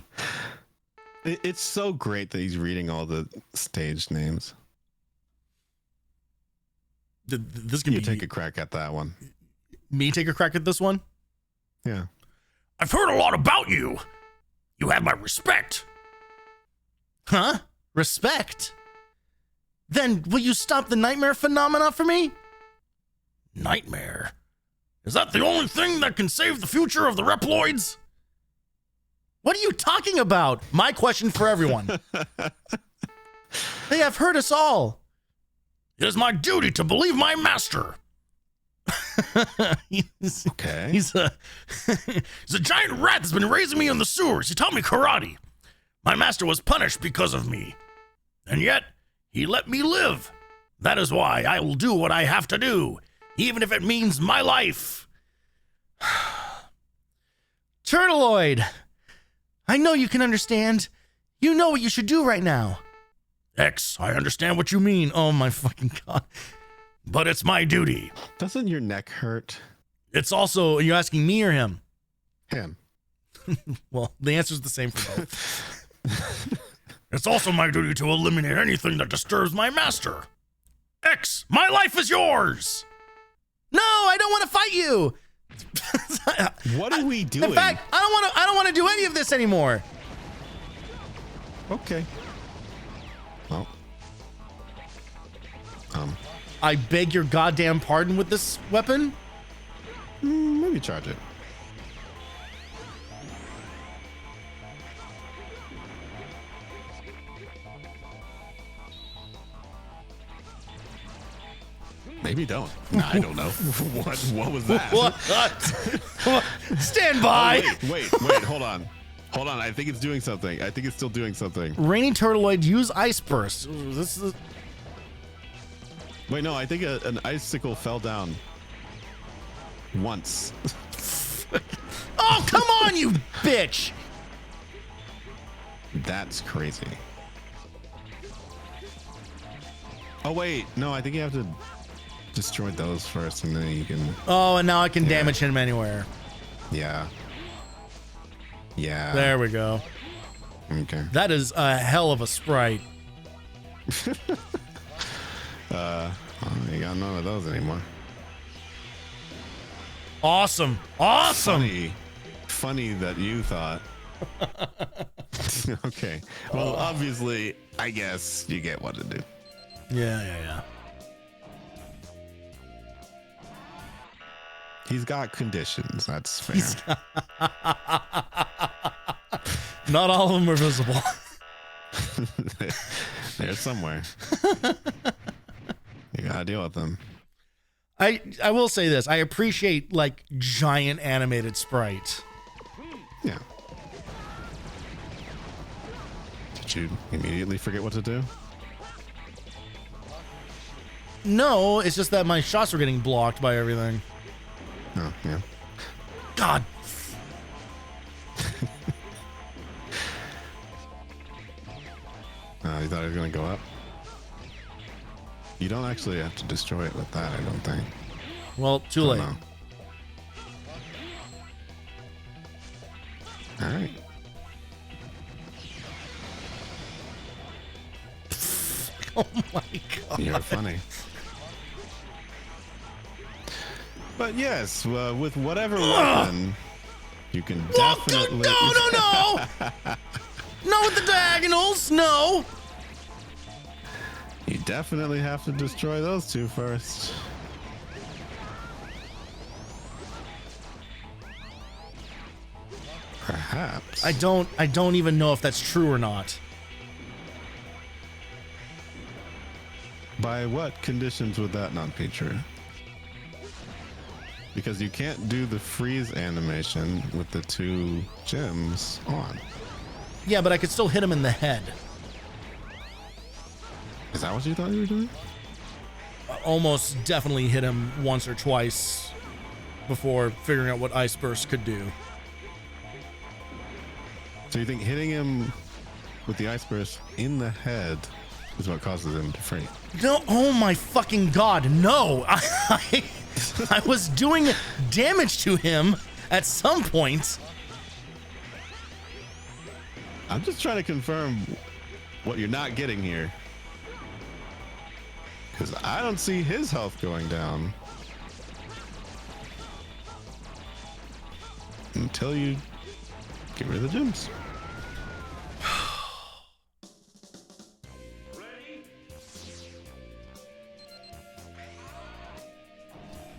It's so great that he's reading all the stage names. This can You be take a crack at that one. me take a crack at this one? Yeah. I've heard a lot about you. You have my respect. Huh? Respect? Then will you stop the nightmare phenomena for me? Nightmare? Is that the only thing that can save the future of the Reploids? What are you talking about? My question for everyone. They have hurt us all. It is my duty to believe my master. he's a giant rat that's been raising me in the sewers. He taught me karate. My master was punished because of me. And yet, he let me live. That is why I will do what I have to do, even if it means my life. Turtleoid, I know you can understand. You know what you should do right now. X, I understand what you mean. Oh my fucking God. But it's my duty. Doesn't your neck hurt? It's also, are you asking me or him? Him. Well, the answer's the same for both. It's also my duty to eliminate anything that disturbs my master. X, my life is yours. No, I don't want to fight you. What are we doing? In fact, I don't want to do any of this anymore. Okay. Well. I beg your goddamn pardon with this weapon? Maybe charge it. Maybe don't. Nah, I don't know. What was that? What? Stand by. Oh, wait, hold on. Hold on, I think it's doing something. I think it's still doing something. Rainy Turtleoid, use Ice Burst. This is... Wait, no, I think an icicle fell down. Once. Oh, come on, you bitch! That's crazy. Oh, wait. No, I think you have to destroy those first, and then you can... Oh, and now I can damage him anywhere. Yeah. Yeah. There we go. Okay. That is a hell of a sprite. You got none of those anymore. Awesome. Funny that you thought. Okay. Well, obviously, I guess you get what to do. Yeah. He's got conditions. That's fair. Not all of them are visible. They're somewhere. You gotta deal with them. I will say this. I appreciate like giant animated sprites. Yeah. Did you immediately forget what to do? No, it's just that my shots were getting blocked by everything. Oh, yeah. God. You thought it was gonna go up? You don't actually have to destroy it with that, I don't think. Well, too late. No. All right. Oh my God. You're funny. But yes, with whatever weapon, you can definitely... No! Not with the diagonals, no! You definitely have to destroy those two first. Perhaps. I don't even know if that's true or not. By what conditions would that not be true? Because you can't do the freeze animation with the 2 gems on. Yeah, but I could still hit him in the head. Is that what you thought you were doing? Almost definitely hit him once or twice before figuring out what Ice Burst could do. So you think hitting him with the Ice Burst in the head is what causes him to freeze? No, oh my fucking god, no. I was doing damage to him at some point. I'm just trying to confirm what you're not getting here. Because I don't see his health going down until you get rid of the gems.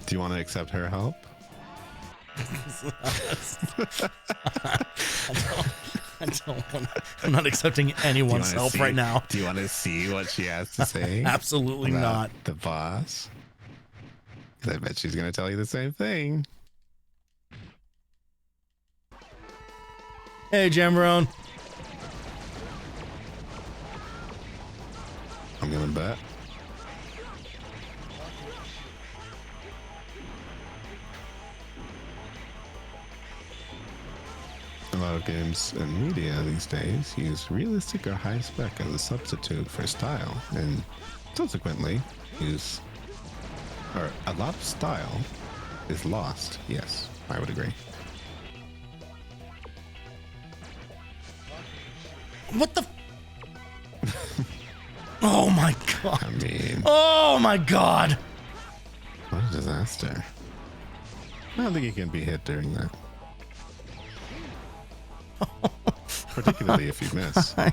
Do you want to accept her help? I don't want. I'm not accepting anyone's help right now. Do you want to see what she has to say? Absolutely about not. The boss. 'Cause I bet she's gonna tell you the same thing. Hey, Jambrone. I'm gonna bet. A lot of games and media these days use realistic or high spec as a substitute for style, and subsequently use, or a lot of style is lost. Yes, I would agree. What the? Oh my god. I mean, Oh my god. what a disaster. I don't think you can be hit during that. Particularly if you miss. I'm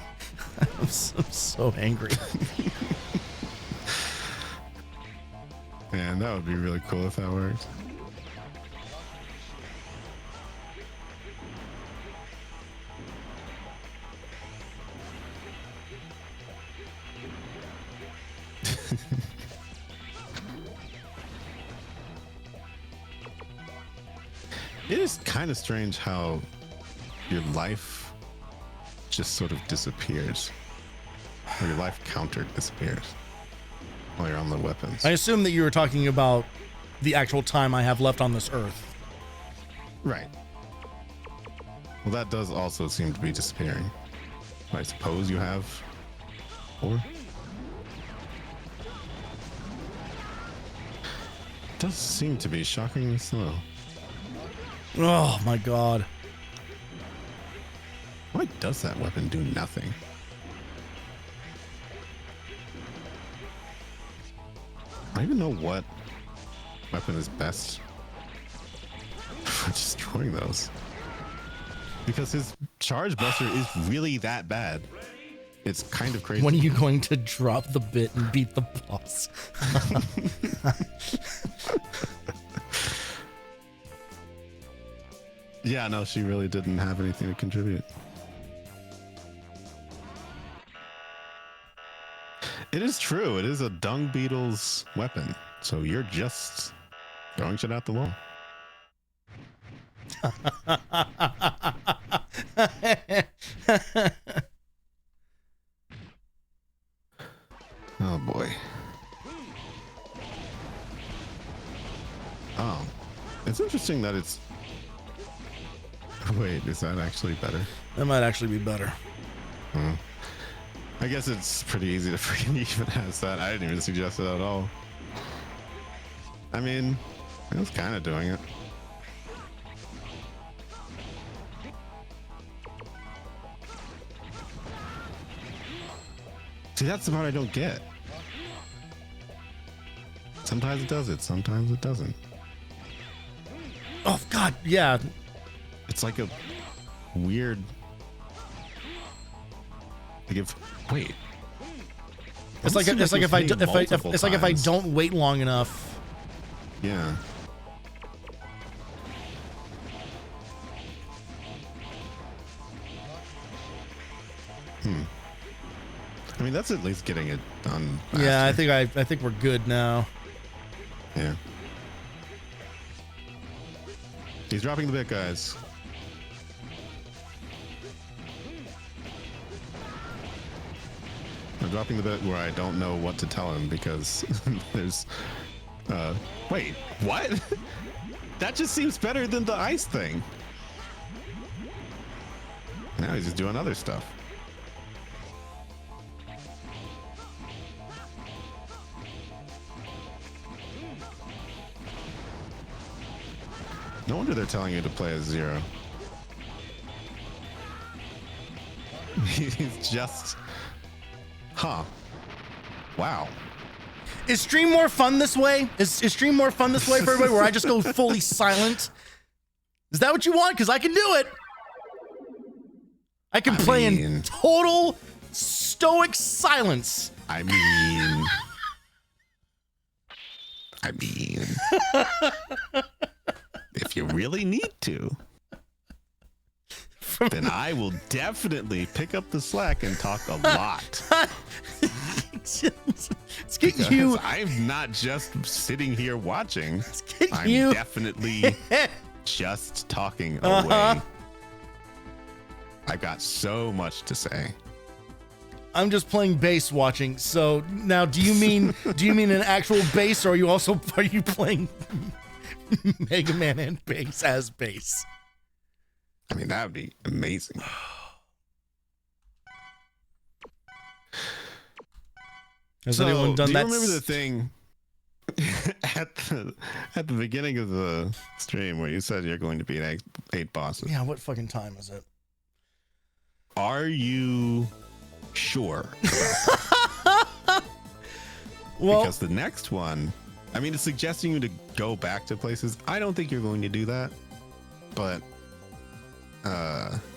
so angry. Man, that would be really cool if that worked. It is kind of strange how your life just sort of disappears, or your life counter disappears while you're on the weapons. I assume that you were talking about the actual time I have left on this earth. Right. Well, that does also seem to be disappearing. I suppose you have 4. It does seem to be shockingly slow. Oh my god. Why does that weapon do nothing? I don't even know what weapon is best for destroying those. Because his charge buster is really that bad. It's kind of crazy. When are you going to drop the bit and beat the boss? Yeah, no, she really didn't have anything to contribute. It is true. It is a dung beetle's weapon. So you're just throwing shit out the wall. Oh boy. Oh, it's interesting that it's. Wait, is that actually better? That might actually be better. I guess it's pretty easy to freaking even ask that. I didn't even suggest it at all. I mean, I was kind of doing it. See, that's the part I don't get. Sometimes it does it, sometimes it doesn't. Oh god, yeah. It's like a weird. Like if wait. It's like if I don't wait long enough. Yeah. I mean, that's at least getting it done faster. Yeah, I think we're good now. Yeah. He's dropping the bit, guys. I'm dropping the bit where I don't know what to tell him because there's... wait, what? That just seems better than the ice thing. Now he's just doing other stuff. No wonder they're telling you to play as Zero. He's just... Huh. Wow. Is stream more fun this way? Is stream more fun this way for everybody where I just go fully silent? Is that what you want? Because I can do it. I can play in total stoic silence. I mean... if you really need to, then I will definitely pick up the slack and talk a lot. It's getting you. I'm not just sitting here watching. I'm you. definitely just talking away. I got so much to say. I'm just playing bass watching. So now, do you mean an actual bass, or are you playing Mega Man and bass as bass? I mean, that would be amazing. Has anyone done that? Do you remember the thing at the beginning of the stream where you said you're going to beat eight bosses? Yeah, what fucking time is it? Are you sure? Well, because the next one, I mean, it's suggesting you to go back to places. I don't think you're going to do that, but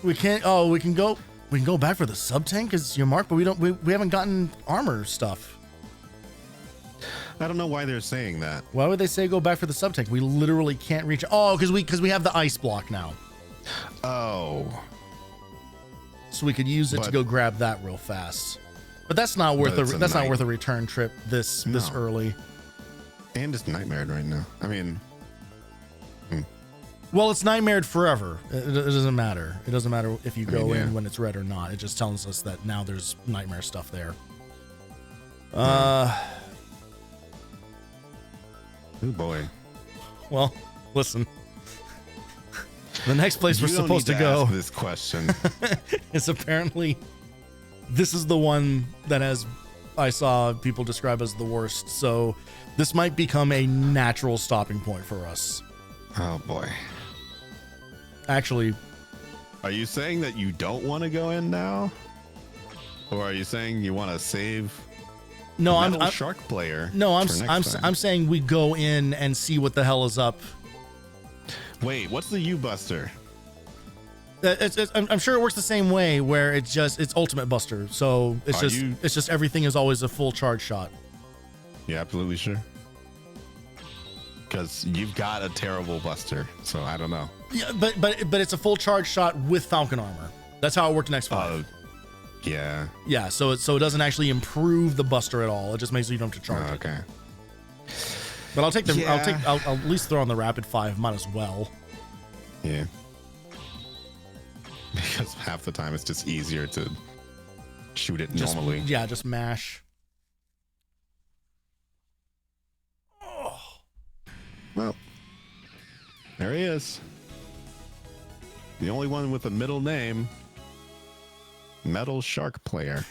we can't. Oh, we can go back for the sub tank as your mark, but we haven't gotten armor stuff. I don't know why they're saying that. Why would they say go back for the sub tank? We literally can't reach. Oh, because we have the ice block now. Oh. So we could use it to go grab that real fast. But that's not worth not worth a return trip this early. And it's nightmared right now. I mean, well, it's nightmared forever. It doesn't matter. It doesn't matter if you go in when it's red or not. It just tells us that now there's nightmare stuff there. Oh boy. Well, listen. The next place we're supposed to go. Ask this question is apparently this is the one that I saw people describe as the worst. So this might become a natural stopping point for us. Oh boy. Actually, are you saying that you don't want to go in now, or are you saying you want to save? No, I'm a shark player. No, I'm saying we go in and see what the hell is up. Wait, what's the U-Buster? I'm sure it works the same way, where it's Ultimate Buster. So it's just everything is always a full charge shot. Yeah, absolutely sure. Because you've got a terrible Buster, so I don't know. Yeah, but it's a full charge shot with Falcon armor. That's how it worked in X5. Yeah. Yeah, so it doesn't actually improve the Buster at all. It just makes you don't have to charge it. Okay. But I'll at least throw on the rapid 5. Might as well. Yeah. Because half the time it's just easier to shoot it normally. Yeah, just mash. Oh. Well, there he is. The only one with a middle name. Metal Shark Player.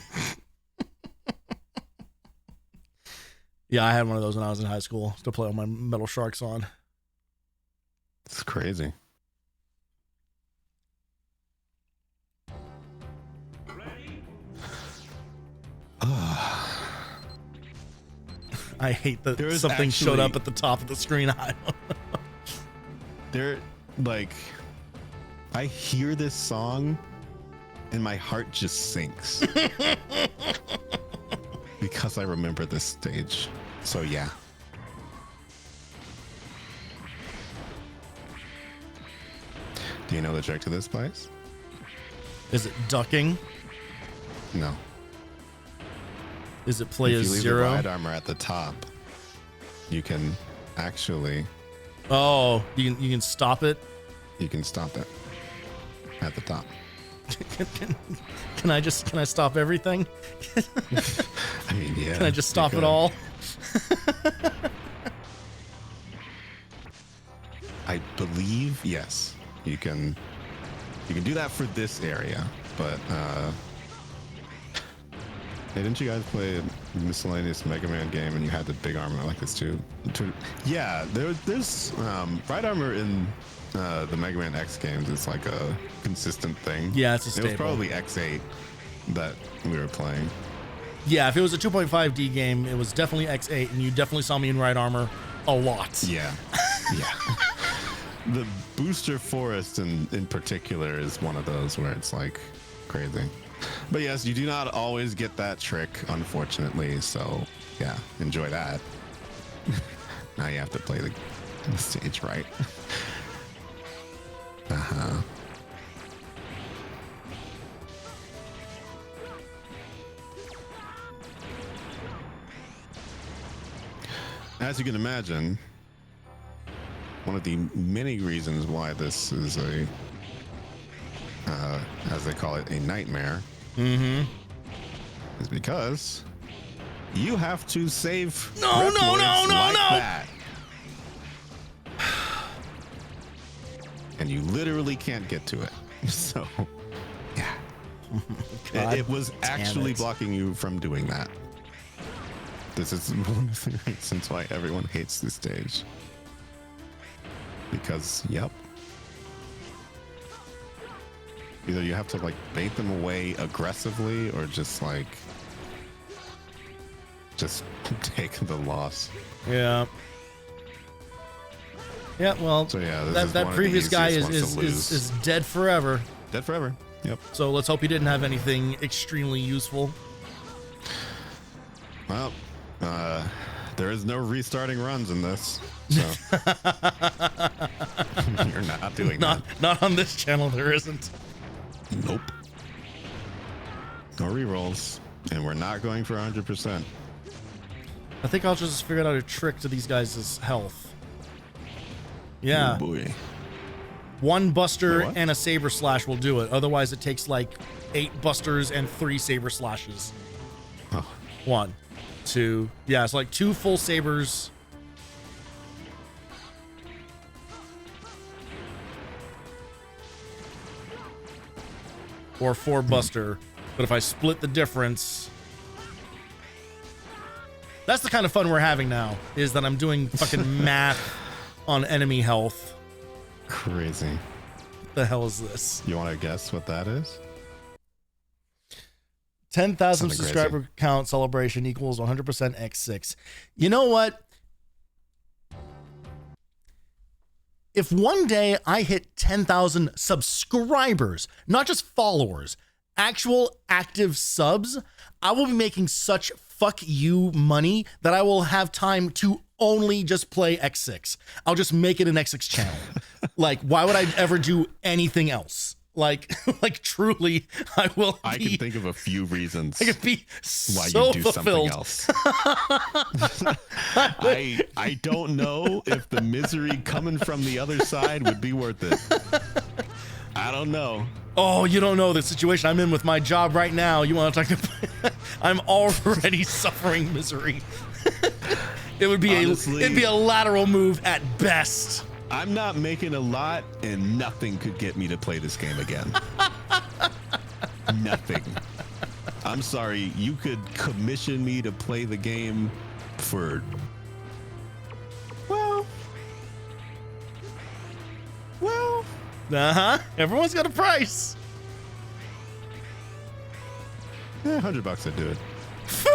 Yeah, I had one of those when I was in high school to play all my Metal Sharks on. It's crazy. I hate that something showed up at the top of the screen. I hear this song and my heart just sinks. Because I remember this stage. So yeah. Do you know the trick to this place? Is it ducking? No. Is it play as If you leave Zero? the ride armor at the top, you can actually... Oh, you can stop it? you can stop it at the top. Can I stop everything? I mean, yeah. Can I just stop it all? I believe yes. You can do that for this area, but hey, didn't you guys play a miscellaneous Mega Man game and you had the big armor like this too? Yeah, there's right armor in the Mega Man X games. It's like a consistent thing. Yeah, it's a staple. It was probably X8 that we were playing. Yeah, if it was a 2.5D game, it was definitely X8, and you definitely saw me in right armor a lot. Yeah, yeah. The booster forest in particular is one of those where it's like crazy. But yes, you do not always get that trick, unfortunately. So yeah, enjoy that. Now you have to play the stage right. Uh-huh. As you can imagine, one of the many reasons why this is a, as they call it, a nightmare, is because you have to save. No. That. And you literally can't get to it. So, yeah. It was actually blocking you from doing that. This is one of the reasons why everyone hates this stage. Because, yep. Either you have to like bait them away aggressively or just like take the loss. Yeah. Yeah, well, so yeah, that previous guy is dead forever. Dead forever. Yep. So let's hope he didn't have anything extremely useful. Well, there is no restarting runs in this. So you're not doing that. Not on this channel, there isn't. Nope. No rerolls. And we're not going for 100%. I think I'll just figure out a trick to these guys' health. Yeah. Oh boy. One buster and a saber slash will do it. Otherwise, it takes like 8 busters and 3 saber slashes. Oh. 1, 2. Yeah, it's like 2 full sabers. Or 4 buster. But if I split the difference... That's the kind of fun we're having now, is that I'm doing fucking math on enemy health. Crazy. What the hell is this? You want to guess what that is? 10,000 subscriber count celebration equals 100% X6. You know what? If one day I hit 10,000 subscribers, not just followers, actual active subs, I will be making such fuck you money that I will have time to only just play X6. I'll just make it an X6 channel. Like, why would I ever do anything else? Like truly, I will. I can think of a few reasons I could be why so you do fulfilled. Something else. I don't know if the misery coming from the other side would be worth it. I don't know. Oh, you don't know the situation I'm in with my job right now. You want to talk to? I'm already suffering misery. It would be it'd be a lateral move at best. I'm not making a lot, and nothing could get me to play this game again. Nothing. I'm sorry. You could commission me to play the game for, well. Everyone's got a price. Yeah, $100 I'd do it. For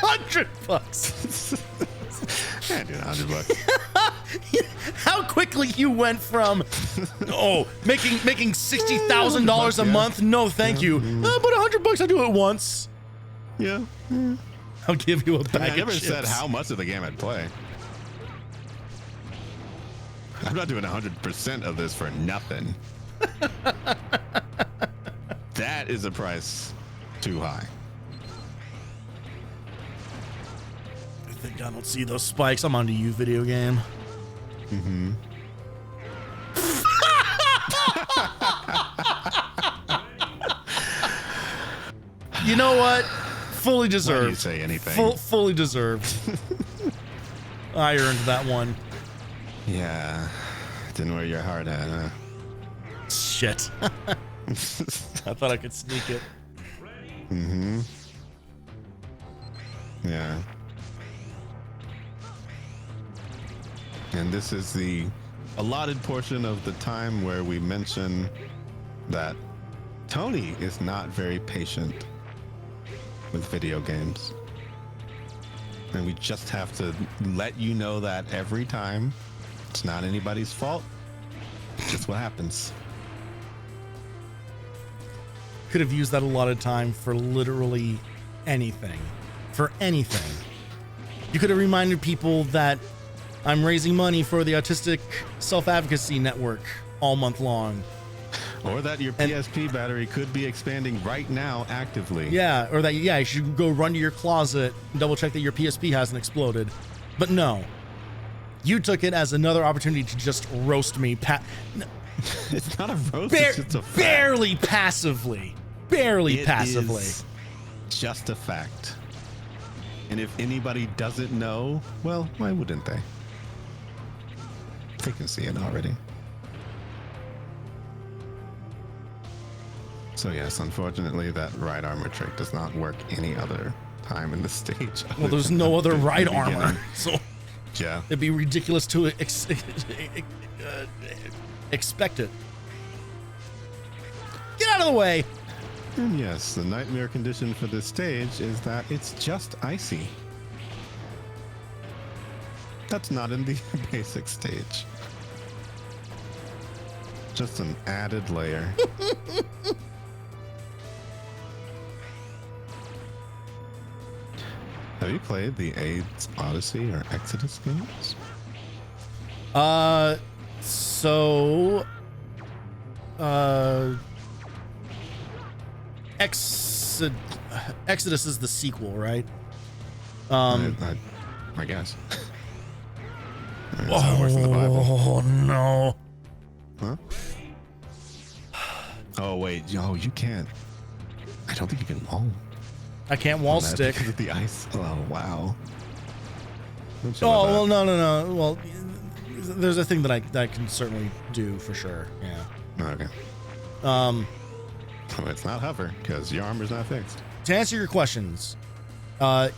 $100. Yeah, dude, $100. How quickly you went from making $60,000 a month? No, thank you. But $100, I'll do it once. Yeah. I'll give you a bag I never of chips. said how much of the game I'd play. I'm not doing 100% of this for nothing. That is a price too high. I think I don't see those spikes. I'm onto you, video game. You know what? Fully Why do you deserved. say anything? Fully deserved. I earned that one. Yeah. Didn't wear your heart out, huh? Shit. I thought I could sneak it. Mm-hmm. Yeah. And this is the allotted portion of the time where we mention that Tony is not very patient with video games. And we just have to let you know that every time. It's not anybody's fault. It's just what happens. Could have used that allotted time for literally anything. For anything. You could have reminded people that I'm raising money for the Autistic Self-Advocacy Network all month long. Or that your PSP battery could be expanding right now actively. Yeah, or that, you should go run to your closet and double check that your PSP hasn't exploded. But no. You took it as another opportunity to just roast me. It's not a roast, it's just a fact. Barely passively. Barely It passively. is just a fact. And if anybody doesn't know, well, why wouldn't they? They can see it already. So yes, unfortunately, that right armor trick does not work any other time in the stage. Well, there's no other right armor, so yeah, it'd be ridiculous to expect it. Get out of the way! and yes, the nightmare condition for this stage is that it's just icy. That's not in the basic stage. Just an added layer. Have you played the AIDS Odyssey or Exodus games? Exodus is the sequel, right? I guess. That's how it works in the Bible. Oh no! Huh? Oh wait, you can't. I don't think you can wall. I can't wall on that stick. because of the ice. Oh wow. Don't you love Oh that? well, no. Well, there's a thing that I can certainly do for sure. Yeah. Okay. Well, it's not hover because your armor's not fixed. To answer your questions,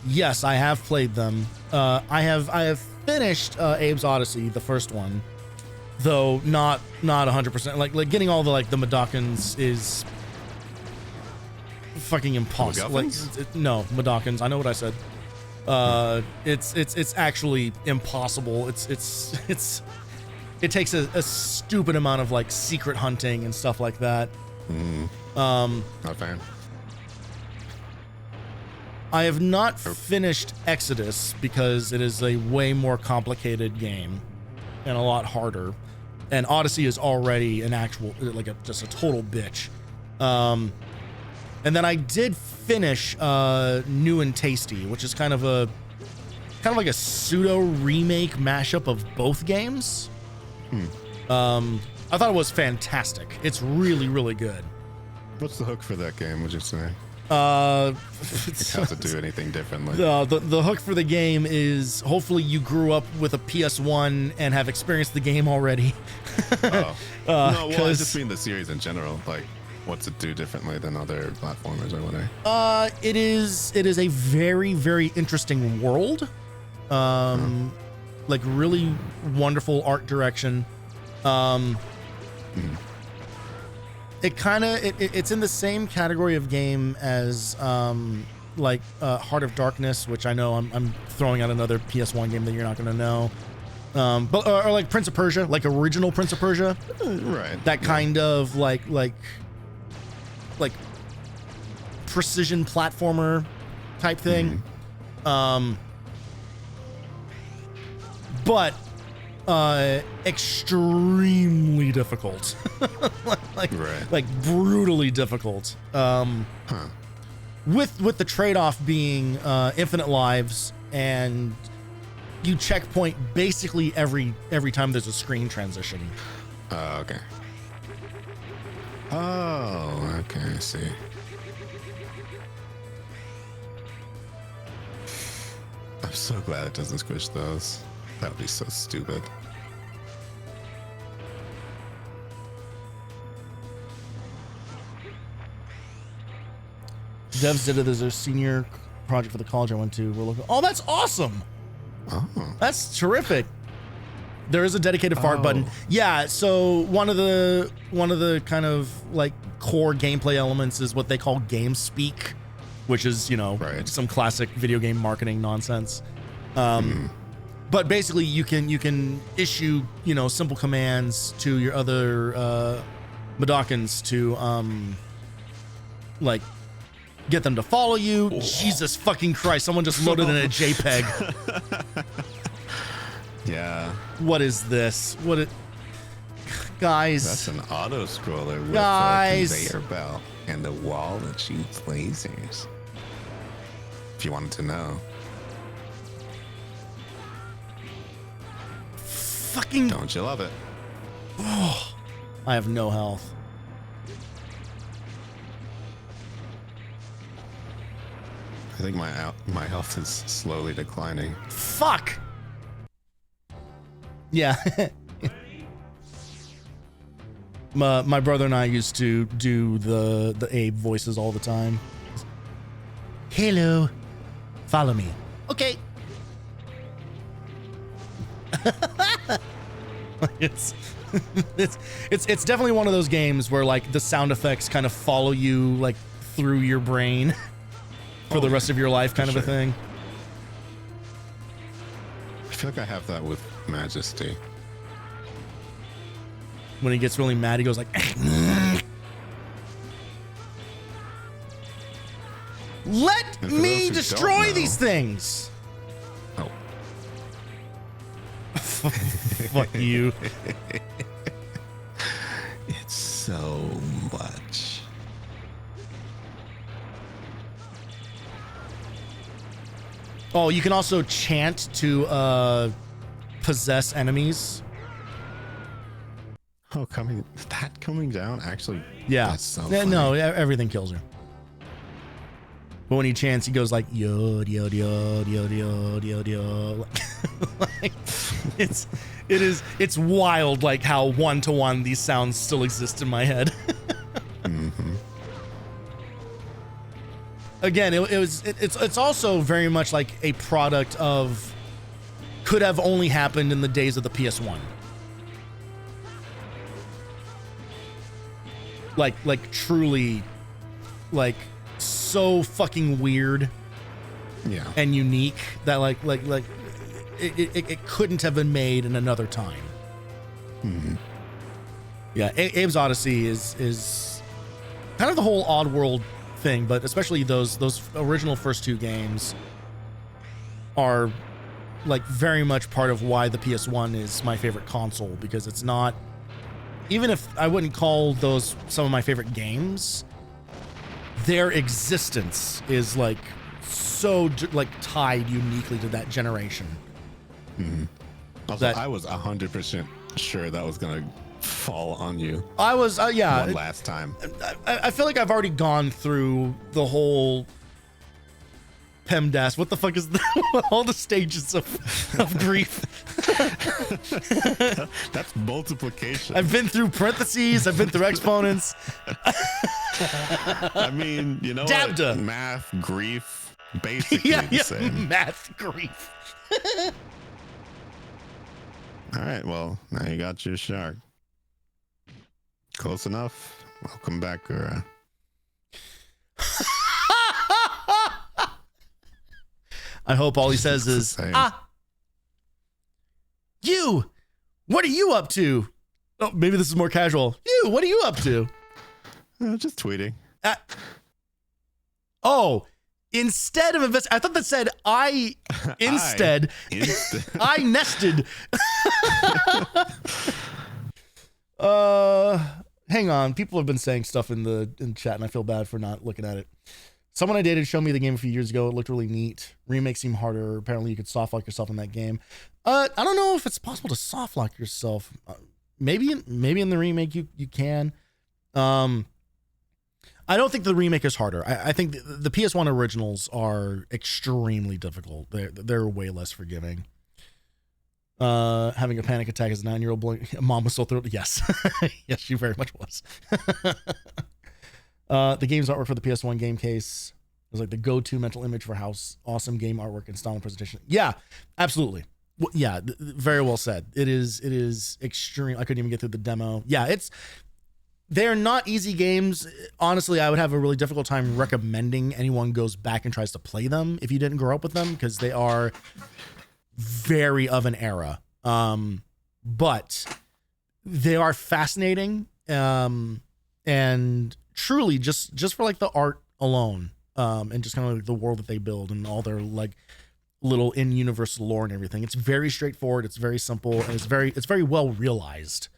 yes, I have played them. I have finished Abe's Odyssey, the first one, though not 100%. Like getting all the the Madokans is fucking impossible. MacGuffins? No, Madokans. I know what I said. It's actually impossible. It takes a stupid amount of secret hunting and stuff like that. Not a fan. I have not finished Exodus because it is a way more complicated game and a lot harder. And Odyssey is already an actual, just a total bitch. And then I did finish New and Tasty, which is kind of like a pseudo remake mashup of both games. I thought it was fantastic. It's really, really good. What's the hook for that game, would you say? It has to do anything differently. The hook for the game is hopefully you grew up with a PS1 and have experienced the game already. No, well, I just mean the series in general. Like, what's it do differently than other platformers or whatever? It is a very, very interesting world. Like really wonderful art direction. It's in the same category of game as Heart of Darkness, which I know I'm throwing out another PS1 game that you're not going to know. But like Prince of Persia, like original Prince of Persia, Right. that kind of like precision platformer type thing. But extremely difficult. like brutally difficult. With the trade-off being infinite lives, and you checkpoint basically every time there's a screen transition. Okay. Oh, okay, I see. I'm so glad it doesn't squish those. That would be so stupid. Devs did it as their senior project for the college I went to. We're looking. Oh, that's awesome. Oh. That's terrific. There is a dedicated fart button. Yeah, so one of the kind of like core gameplay elements is what they call game speak, which is, you know, some classic video game marketing nonsense. But basically you can issue, you know, simple commands to your other Madokans to like get them to follow you. Oh. Jesus fucking Christ, someone just loaded in a JPEG. Yeah. What is this? Guys. That's an auto scroller with guys. a conveyor belt and a wall that shoots lasers. If you wanted to know. Fucking. Don't you love it? Oh, I have no health. I think my health is slowly declining. Fuck. Yeah. my brother and I used to do the Abe voices all the time. Hello. Follow me. Okay. it's definitely one of those games where like the sound effects kind of follow you like through your brain for the rest of your life, kind of a thing. I feel like I have that with Majesty. When he gets really mad, he goes like, "Let me destroy these things." Oh. Fuck you. It's so much. Oh, you can also chant to possess enemies. Oh, coming down? Actually, yeah. That's so funny. No, everything kills her. But when he chants, he goes like yod yod yod yod yod yod yod. Like, it's wild, like how 1-to-1 these sounds still exist in my head. Mm-hmm. Again, it's also very much like a product of could have only happened in the days of the PS1. Like truly, like so fucking weird, yeah, and unique that like it couldn't have been made in another time. Mm-hmm. Yeah, Abe's Odyssey is kind of the whole Oddworld thing, but especially those original first two games are like very much part of why the PS1 is my favorite console, because it's not, even if I wouldn't call those some of my favorite games, their existence is like so like tied uniquely to that generation. Mm-hmm. Also, I was 100% sure that was gonna fall on you. I was yeah, one last time. I feel like I've already gone through the whole PEMDAS. What the fuck is that? All the stages of grief. That's multiplication. I've been through parentheses. I've been through exponents. I mean, you know Dabda. What? Math, grief, basically the same. Math, grief. All right, well, now you got your shark. Close enough. Welcome back, Gura. I hope all he says is, you, what are you up to? Oh, maybe this is more casual. You, what are you up to? Just tweeting. Instead of I thought that said I nested. Hang on. People have been saying stuff in chat, and I feel bad for not looking at it. Someone I dated showed me the game a few years ago. It looked really neat. Remake seemed harder. Apparently, you could soft lock yourself in that game. I don't know if it's possible to soft lock yourself. Maybe in the remake you can. I don't think the remake is harder. I think the PS1 originals are extremely difficult. They're way less forgiving. Having a panic attack as a 9-year-old boy, mom was so thrilled. Yes, yes, she very much was. The game's artwork for the PS1 game case was like the go-to mental image for how awesome game artwork and style and presentation. Yeah, absolutely. Yeah, very well said. It is extreme. I couldn't even get through the demo. Yeah, they're not easy games. Honestly, I would have a really difficult time recommending anyone goes back and tries to play them if you didn't grow up with them, because they are very of an era. But they are fascinating. And truly just for like the art alone, and just kind of like the world that they build and all their like little in-universe lore and everything. It's very straightforward. It's very simple, and it's very well realized.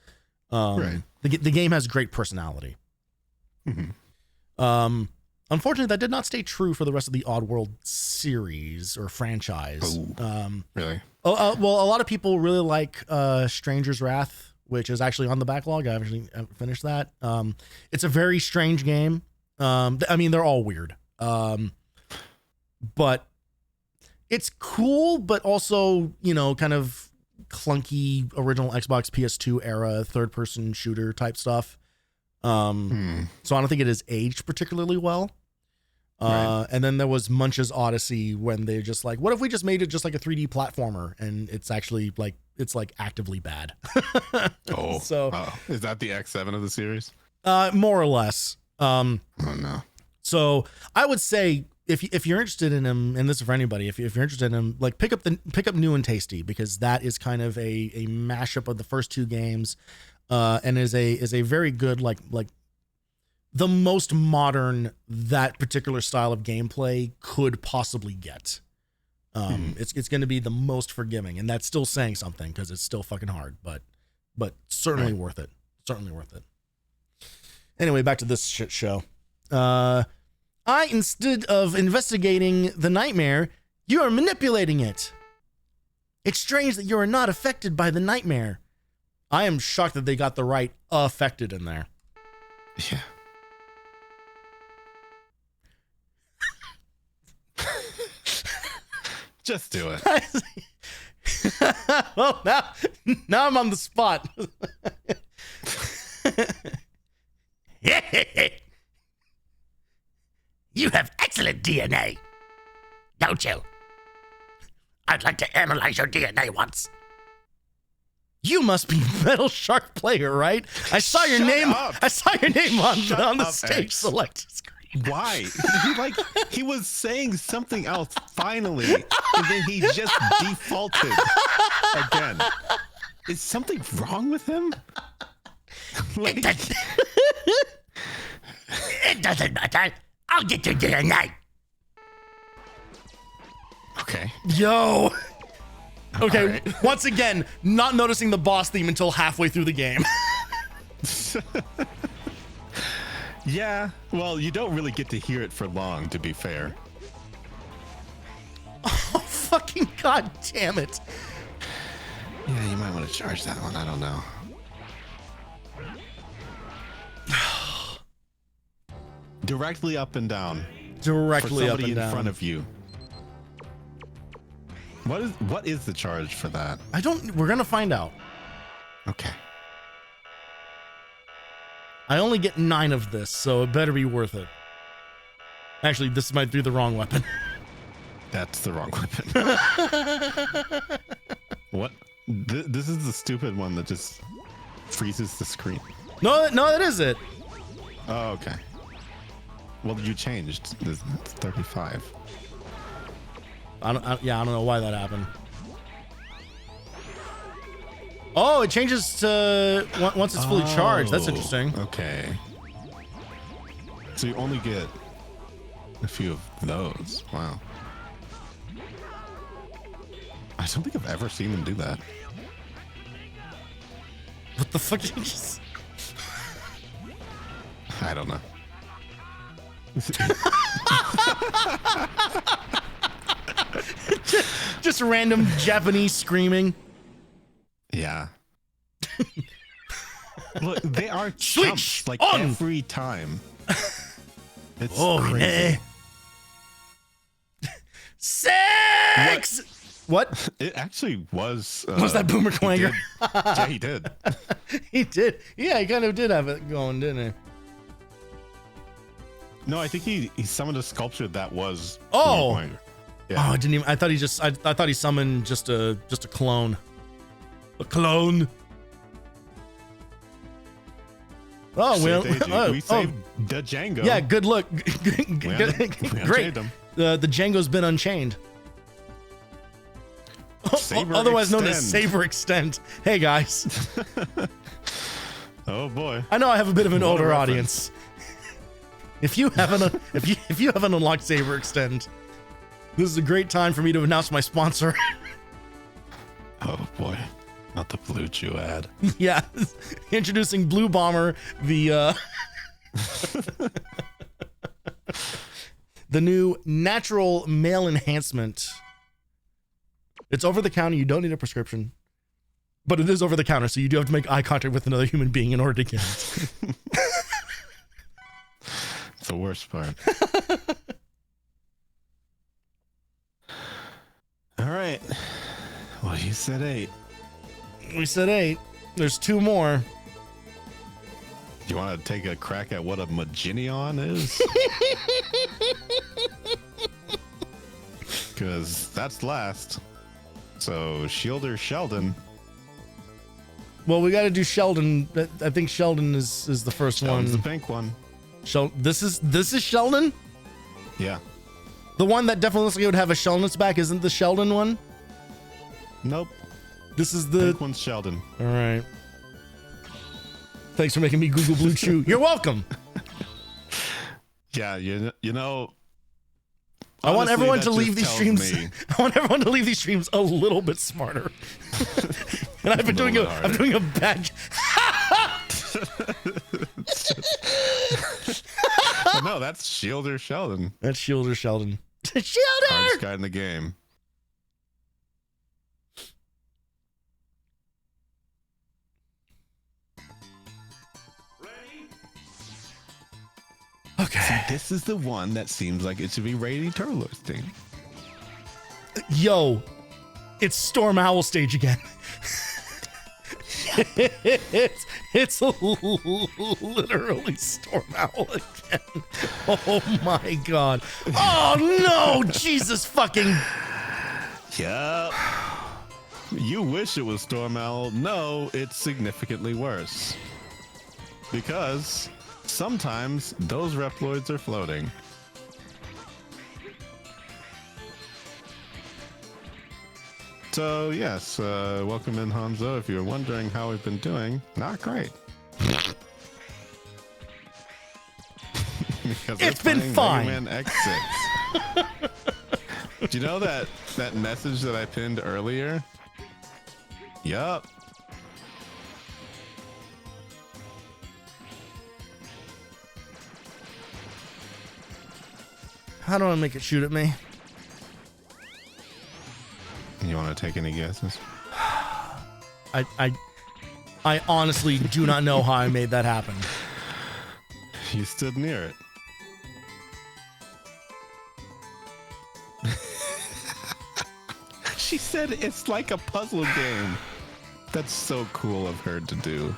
Right. The game has great personality. Mm-hmm. Unfortunately, that did not stay true for the rest of the Oddworld series or franchise. Really? Well, a lot of people really like Stranger's Wrath, which is actually on the backlog. I haven't finished that. It's a very strange game. I mean, they're all weird. But it's cool, but also, kind of clunky original Xbox PS2 era third-person shooter type stuff. So I don't think it has aged particularly well. Right. And then there was Munch's Odyssey, when they're just like, what if we just made it just like a 3D platformer? And it's actually like, it's like actively bad. So is that the X7 of the series? More or less. Oh no. So I would say if you're interested in him, and this is for anybody, if you're interested in him, like pick up New and Tasty, because that is kind of a mashup of the first two games, and is a very good like the most modern that particular style of gameplay could possibly get. It's going to be the most forgiving, and that's still saying something because it's still fucking hard, but certainly worth it. Certainly worth it. Anyway, back to this shit show. Instead of investigating the nightmare, you are manipulating it. It's strange that you are not affected by the nightmare. I am shocked that they got the right affected in there. Yeah. Just do it. Well, now I'm on the spot. You have excellent DNA, don't you? I'd like to analyze your DNA once. You must be Metal Shark Player, right? I saw your name. Up. I saw your name on the stage X. select screen. Why? He was saying something else finally, and then he just defaulted again. Is something wrong with him? It doesn't matter. I'll get your DNA. Okay. Yo. Okay, right. Once again, not noticing the boss theme until halfway through the game. Yeah, well, you don't really get to hear it for long, to be fair. Oh, fucking god damn it. Yeah, you might want to charge that one. I don't know. Directly up and down. Directly up and in down. front of you. What is the charge for that? We're gonna find out. Okay. I only get 9 of this, so it better be worth it. Actually, this might be the wrong weapon. That's the wrong weapon. What? This is the stupid one that just freezes the screen. No, that is it. Oh, okay. Well, you changed. It's 35. I don't know why that happened. Oh, it changes to once it's fully charged. That's interesting. Okay. So you only get a few of those. Wow. I don't think I've ever seen them do that. What the fuck did you just... I don't know. just random Japanese screaming. Yeah. Look, they are chumps like every time. It's Oh, crazy. yeah. Sex! What? It actually was. Was that Boomer Clanger? Yeah, he did. He did. Yeah, he kind of did have it going, didn't he? No, I think he summoned a sculpture that was. Oh. Boomer Clanger. Oh, Yeah. I didn't even. I thought he just. I thought he summoned just a clone. A clone. Oh, We saved the Django. Yeah, good look. We Great. unshaved him. The Django's been unchained. Saber Otherwise known as extend. Saber Extend. Hey guys, Oh boy. I know I have a bit of an What a older reference. audience. If you haven't if you haven't unlocked Saber Extend, this is a great time for me to announce my sponsor. Oh boy. Not the Blue Chew ad. Yeah, introducing Blue Bomber, the the new natural male enhancement. It's over the counter. You don't need a prescription, but it is over the counter, so you do have to make eye contact with another human being in order to get it. It's the worst part. All right. Well, you said 8. We said 8. There's 2 more. You want to take a crack at what a Maginion is? Because that's last. So, Shielder Sheldon. Well, we got to do Sheldon. I think Sheldon is the first Sheldon's the one. pink one. This is Sheldon. Yeah. The one that definitely looks like it would have a shell on its back isn't the Sheldon one. Nope. This is the. Pink one's Sheldon. All right. Thanks for making me Google Blue Chew. You're welcome. Yeah, you know. I want honestly, everyone that to leave just these tells streams. me- I want everyone to leave these streams a little bit smarter. And I've been doing little I'm harder. doing a bad. Oh, no, that's Shielder Sheldon. That's Shielder Sheldon. Hardest Shielder. guy in the game. Okay. This is the one that seems like it should be Rainy Turtler's thing. Yo, it's Storm Owl stage again. it's literally Storm Owl again. Oh my god. Oh no, Jesus fucking. Yep. You wish it was Storm Owl. No, it's significantly worse. Because sometimes those Reploids are floating. So yes, welcome in Hanzo. If you're wondering how we've been doing, not great. Because It's we're been playing fine. Mega Man X6. Do you know that message that I pinned earlier? Yup. How do I make it shoot at me? You want to take any guesses? I honestly do not know how I made that happen. You stood near it. She said it's like a puzzle game. That's so cool of her to do.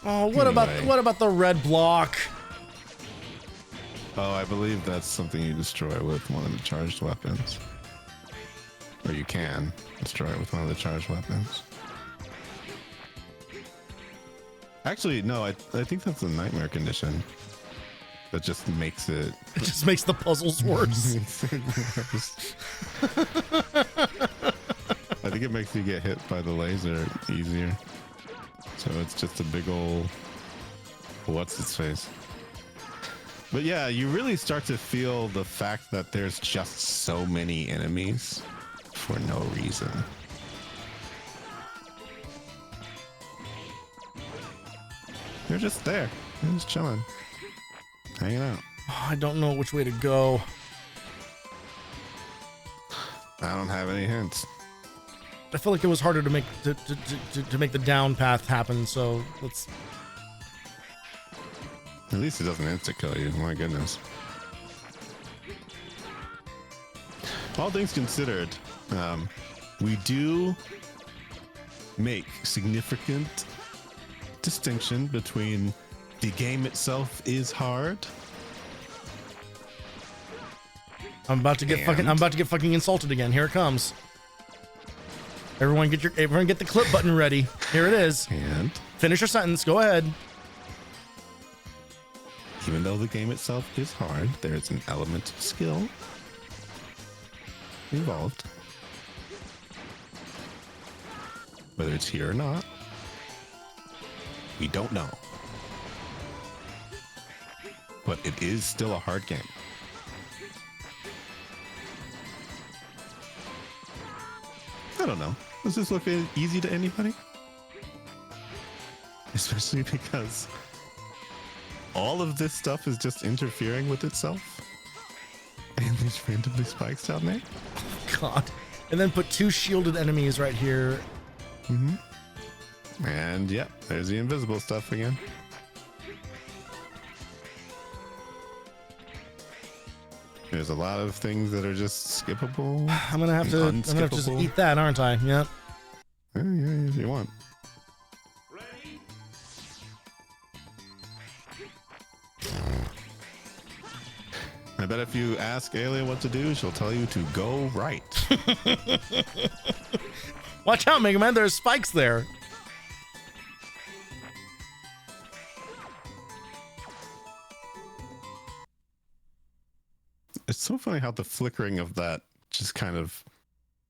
Oh, what Anyway. about the red block? Oh, I believe that's something you destroy with one of the charged weapons. Or you can destroy it with one of the charged weapons. Actually, no, I think that's a nightmare condition. That just makes it... It just makes the puzzles worse. I think it makes you get hit by the laser easier. So it's just a big old... What's its face? But yeah, you really start to feel the fact that there's just so many enemies for no reason. They're just there. They're just chilling. Hanging out. I don't know which way to go. I don't have any hints. I feel like it was harder to make to make the down path happen, so let's At least it doesn't insta kill you. My goodness. All things considered, we do make significant distinction between the game itself is hard. I'm about to get fucking insulted again. Here it comes. Everyone get the clip button ready. Here it is. And Finish your sentence. Go ahead. even though the game itself is hard, there is an element of skill involved. Whether it's here or not, we don't know. But it is still a hard game. I don't know. Does this look easy to anybody? Especially because all of this stuff is just interfering with itself. And there's randomly spikes down there. God. And then put 2 shielded enemies right here. Mm-hmm. And yep, there's the invisible stuff again. There's a lot of things that are just skippable. I'm gonna have to just eat that, aren't I? Yep. Yeah, if you want. I bet if you ask Alien what to do, she'll tell you to go right. Watch out, Mega Man. There's spikes there. It's so funny how the flickering of that just kind of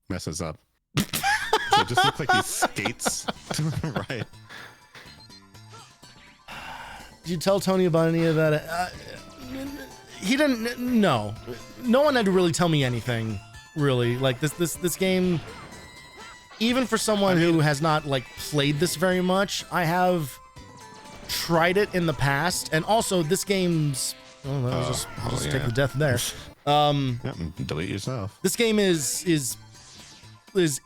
messes up. So it just looks like he skates to the right. Did you tell Tony about any of that? He didn't. No one had to really tell me anything. Really, like this game. Even for someone who has not like played this very much, I have tried it in the past, and also this game's. Oh, I'll just take the death there. Yep, delete yourself. This game is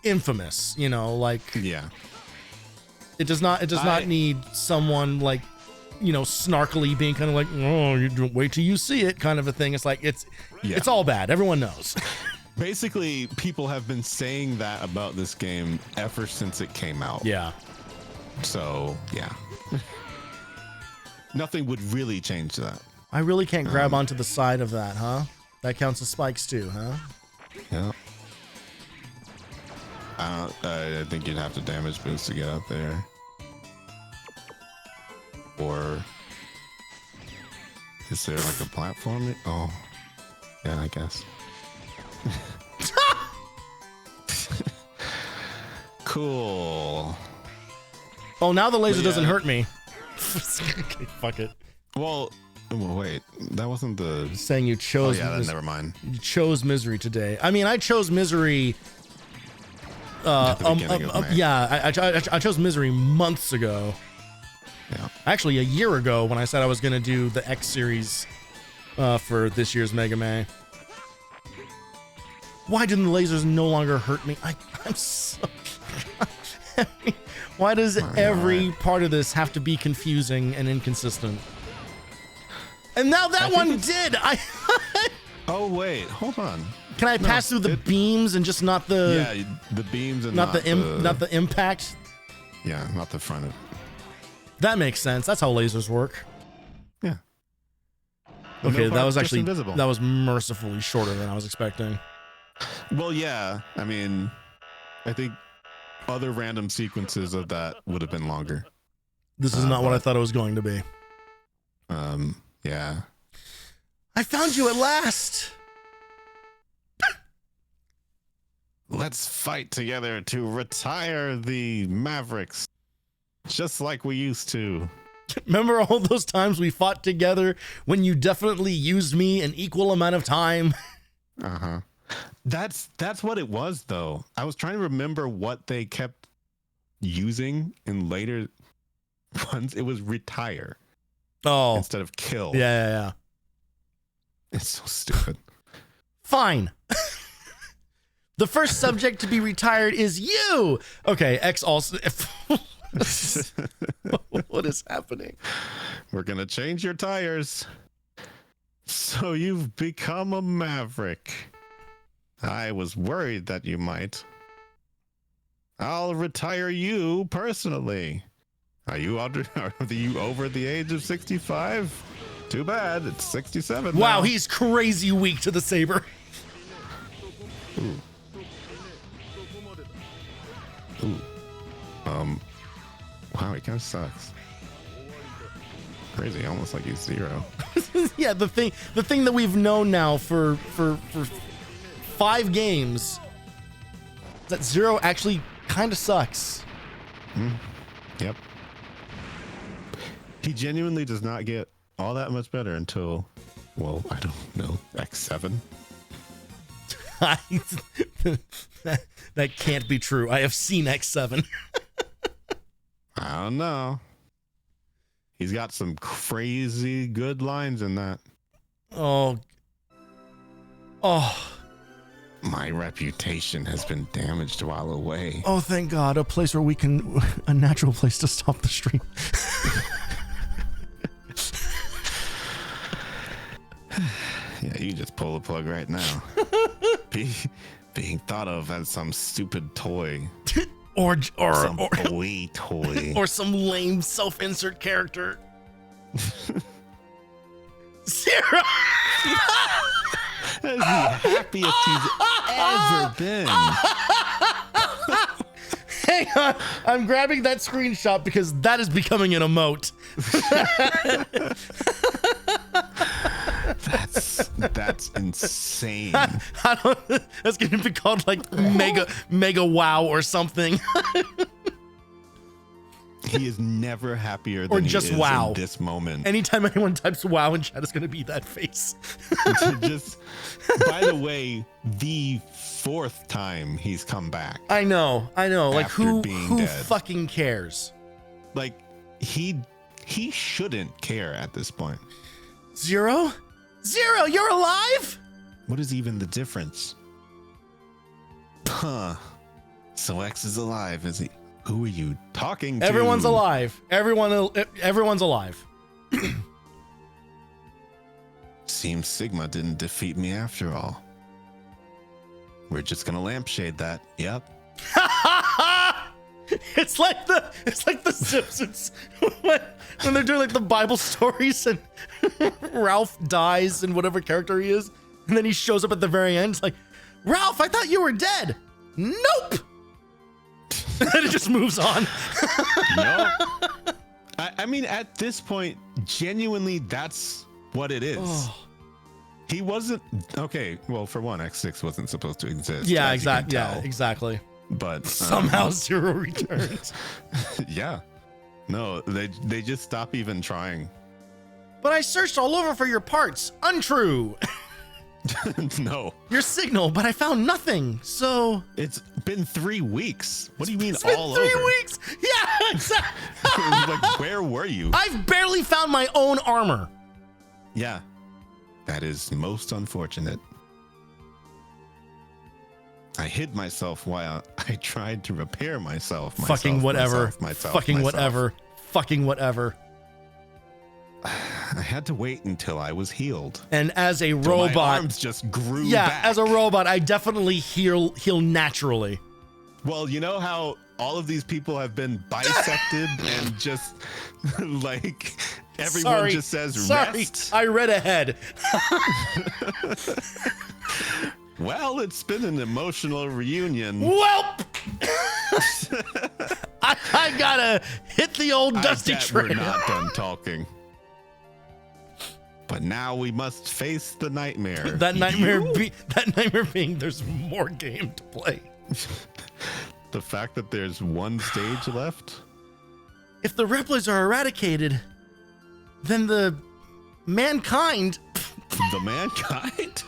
infamous, you know, like Yeah. it does not need someone like, you know, snarkily being kind of like, oh, you wait till you see it kind of a thing. It's like it's all bad. Everyone knows. Basically, people have been saying that about this game ever since it came out. Yeah. So, yeah. Nothing would really change that. I really can't grab onto the side of that, huh? That counts as spikes too, huh? Yeah. I think you'd have to damage boost to get up there. Or is there like a platform? Oh, yeah, I guess. Cool. Oh, now the laser doesn't hurt me. Okay, fuck it. Well, wait, that wasn't the Saying you chose. Oh yeah, then never mind. You chose misery today. I mean, I chose misery. Yeah, I chose misery months ago. Yeah. Actually, a year ago when I said I was going to do the X series for this year's Mega Man. Why didn't the lasers no longer hurt me? I'm so... I mean, why does every part of this have to be confusing and inconsistent? And now that one did! Oh, wait, hold on. Can I pass through the beams and just not the... Yeah, the beams and not the impact? Yeah, not the front of it. That makes sense. That's how lasers work. Yeah. Okay, No that was just actually invisible. that was mercifully shorter than I was expecting. Well, yeah. I mean, I think other random sequences of that would have been longer. This is not what I thought it was going to be. Yeah. I found you at last. Let's fight together to retire the Mavericks, just like we used to. Remember all those times we fought together when you definitely used me an equal amount of time? Uh-huh. That's what it was, though. I was trying to remember what they kept using in later ones. It was retire. Oh. Instead of kill. Yeah. It's so stupid. Fine. The first subject to be retired is you. Okay, X also... What is happening? We're gonna change your tires. So you've become a maverick. I was worried that you might. I'll retire you personally. Are you over the age of 65? Too bad. It's 67 Wow, now. he's crazy weak to the saber. Ooh. Wow, he kind of sucks. Crazy, almost like he's 0. Yeah, the thing that we've known now for 5 games, that 0 actually kind of sucks. Yep. He genuinely does not get all that much better until, well, I don't know, X7. That can't be true. I have seen X7. I don't know. He's got some crazy good lines in that. Oh. My reputation has been damaged while away. Oh, thank God. A place where a natural place to stop the stream. Yeah, you just pull the plug right now. Being thought of as some stupid toy. Or Some boy toy. or some lame self-insert character. 0. That is the happiest he's ever been. Hang on. I'm grabbing that screenshot because that is becoming an emote. That's insane. That's going to be called like mega wow or something. He is never happier than Or just he is wow. in this moment. Anytime anyone types wow in chat, it's going to be that face. Just, by the way, the 4th time he's come back. I know. Like After who being dead. fucking cares? Like he shouldn't care at this point. 0? You're alive? What is even the difference? Huh. So X is alive, is he? Who are you talking to? Everyone's alive. Everyone's alive. Seems Sigma didn't defeat me after all. We're just gonna lampshade that. Yep. It's like the Simpsons when they're doing like the Bible stories and Ralph dies in whatever character he is, and then he shows up at the very end. It's like, Ralph, I thought you were dead. Nope. And then it just moves on. No. I mean, at this point, genuinely, that's what it is. Oh. He wasn't okay. Well, for one, X6 wasn't supposed to exist. Yeah, as you can exactly. Yeah, tell. exactly. But Somehow 0 returns. yeah, no, they just stop even trying. But I searched all over for your parts. Untrue. No, Your signal, but I found nothing. So it's been 3 weeks. What do you mean it's been all 3 over? weeks. Yeah, exactly. Like, where were you? I've barely found my own armor. Yeah, that is most unfortunate. I hid myself while I tried to repair myself. Fucking whatever. Fucking whatever. Fucking whatever. I had to wait until I was healed. And as a Till robot, my arms just grew yeah, back. as a robot, I definitely heal naturally. Well, you know how all of these people have been bisected and just like everyone just says rest. I read ahead. Well, it's been an emotional reunion. Welp. I gotta hit the old dusty I bet trail. we're not done talking. But now we must face the nightmare. That nightmare being there's more game to play. The fact that there's one stage left. If the Reploids are eradicated, then the mankind. The mankind?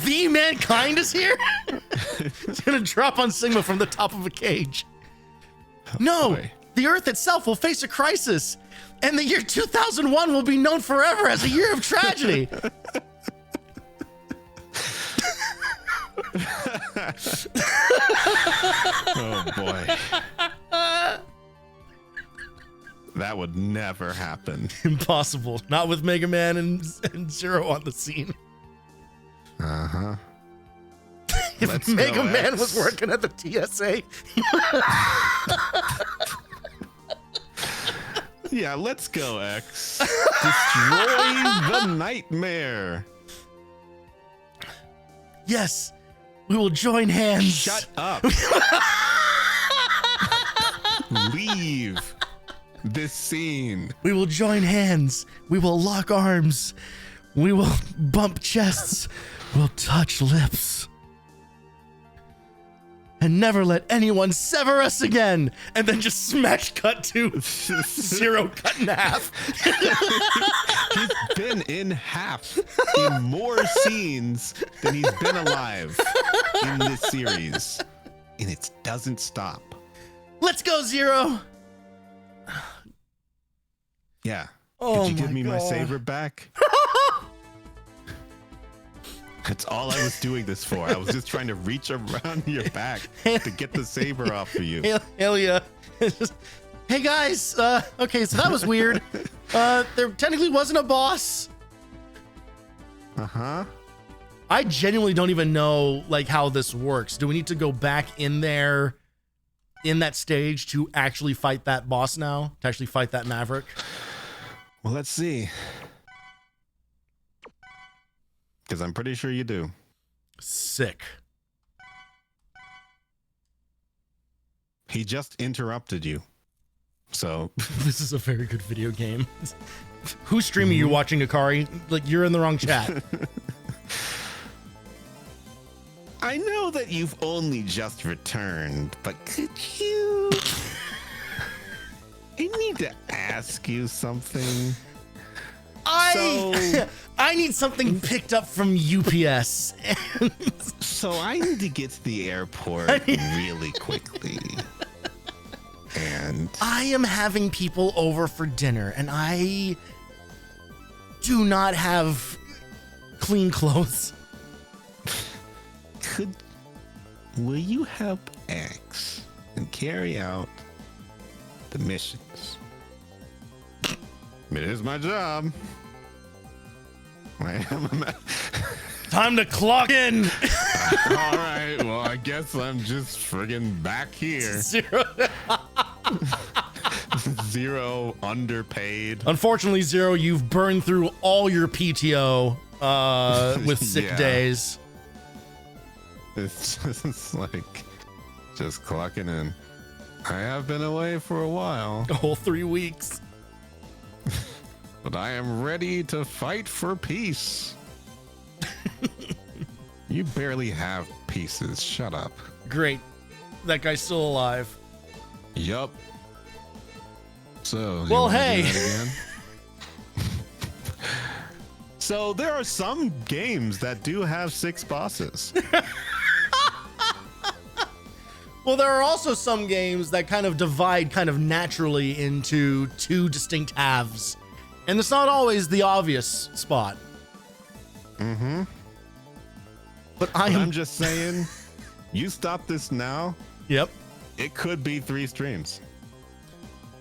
The mankind is here? It's gonna drop on Sigma from the top of a cage. No, boy. the Earth itself will face a crisis, and the year 2001 will be known forever as a year of tragedy. Oh boy. That would never happen. Impossible. Not with Mega Man and Zero on the scene. Uh-huh. If Let's Mega go, Man X. was working at the TSA. Yeah, let's go, X. Destroy the nightmare. Yes, we will join hands. Shut up. Leave this scene. We will join hands. We will lock arms. We will bump chests. We'll touch lips. And never let anyone sever us again. And then just smash cut to Zero cut in half. He's been in half in more scenes than he's been alive in this series. And it doesn't stop. Let's go, Zero. Yeah. Oh Could you give my me my God. saber back? That's all I was doing this for. I was just trying to reach around your back to get the saber off of you. Hell yeah. Hey guys, okay, so that was weird. There technically wasn't a boss. Uh-huh. I genuinely don't even know like how this works. Do we need to go back in there in that stage to actually fight that boss now? To actually fight that Maverick? Well, let's see. Because I'm pretty sure you do. Sick. He just interrupted you. So This is a very good video game. Who's streaming you watching, Akari? Like, you're in the wrong chat. I know that you've only just returned, but could you... I need to ask you something. I need something picked up from UPS. So I need to get to the airport really quickly. And I am having people over for dinner, and I do not have clean clothes. will you help X and carry out the missions? It is my job. I am a Time to clock in. All right, well, I guess I'm just friggin' back here. Zero. Zero underpaid. Unfortunately, Zero, you've burned through all your PTO with sick Yeah. days. It's just like just clocking in. I have been away for a while, A whole 3 weeks. but I am ready to fight for peace. You barely have pieces. Shut up. Great. That guy's still alive. Yup. So, you Well, wanna do hey. that again? So there are some games that do have 6 bosses. Well, there are also some games that kind of divide kind of naturally into 2 distinct halves. And it's not always the obvious spot. Mm-hmm. But I'm just saying, you stop this now, Yep. it could be 3 streams.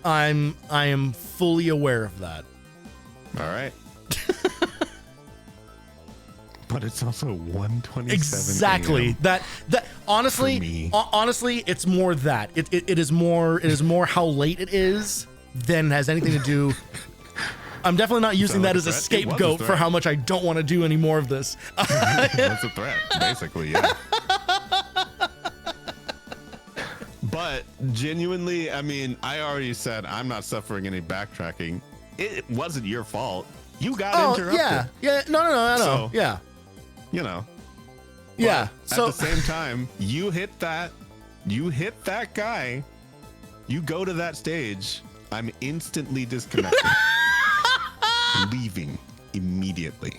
I am fully aware of that. All right. But it's also 127 Exactly. AM. That honestly, For me. honestly, it's more that. It is more how late it is than has anything to do. I'm definitely not using Sound that like as a a threat? It was a scapegoat for threat. how much I don't want to do any more of this. That's a threat, basically, yeah. But genuinely, I mean, I already said I'm not suffering any backtracking. It wasn't your fault. You got interrupted. yeah. No, I know. So- Yeah. You know. Yeah. But So at the same time, you hit that guy, you go to that stage, I'm instantly disconnected. Leaving immediately.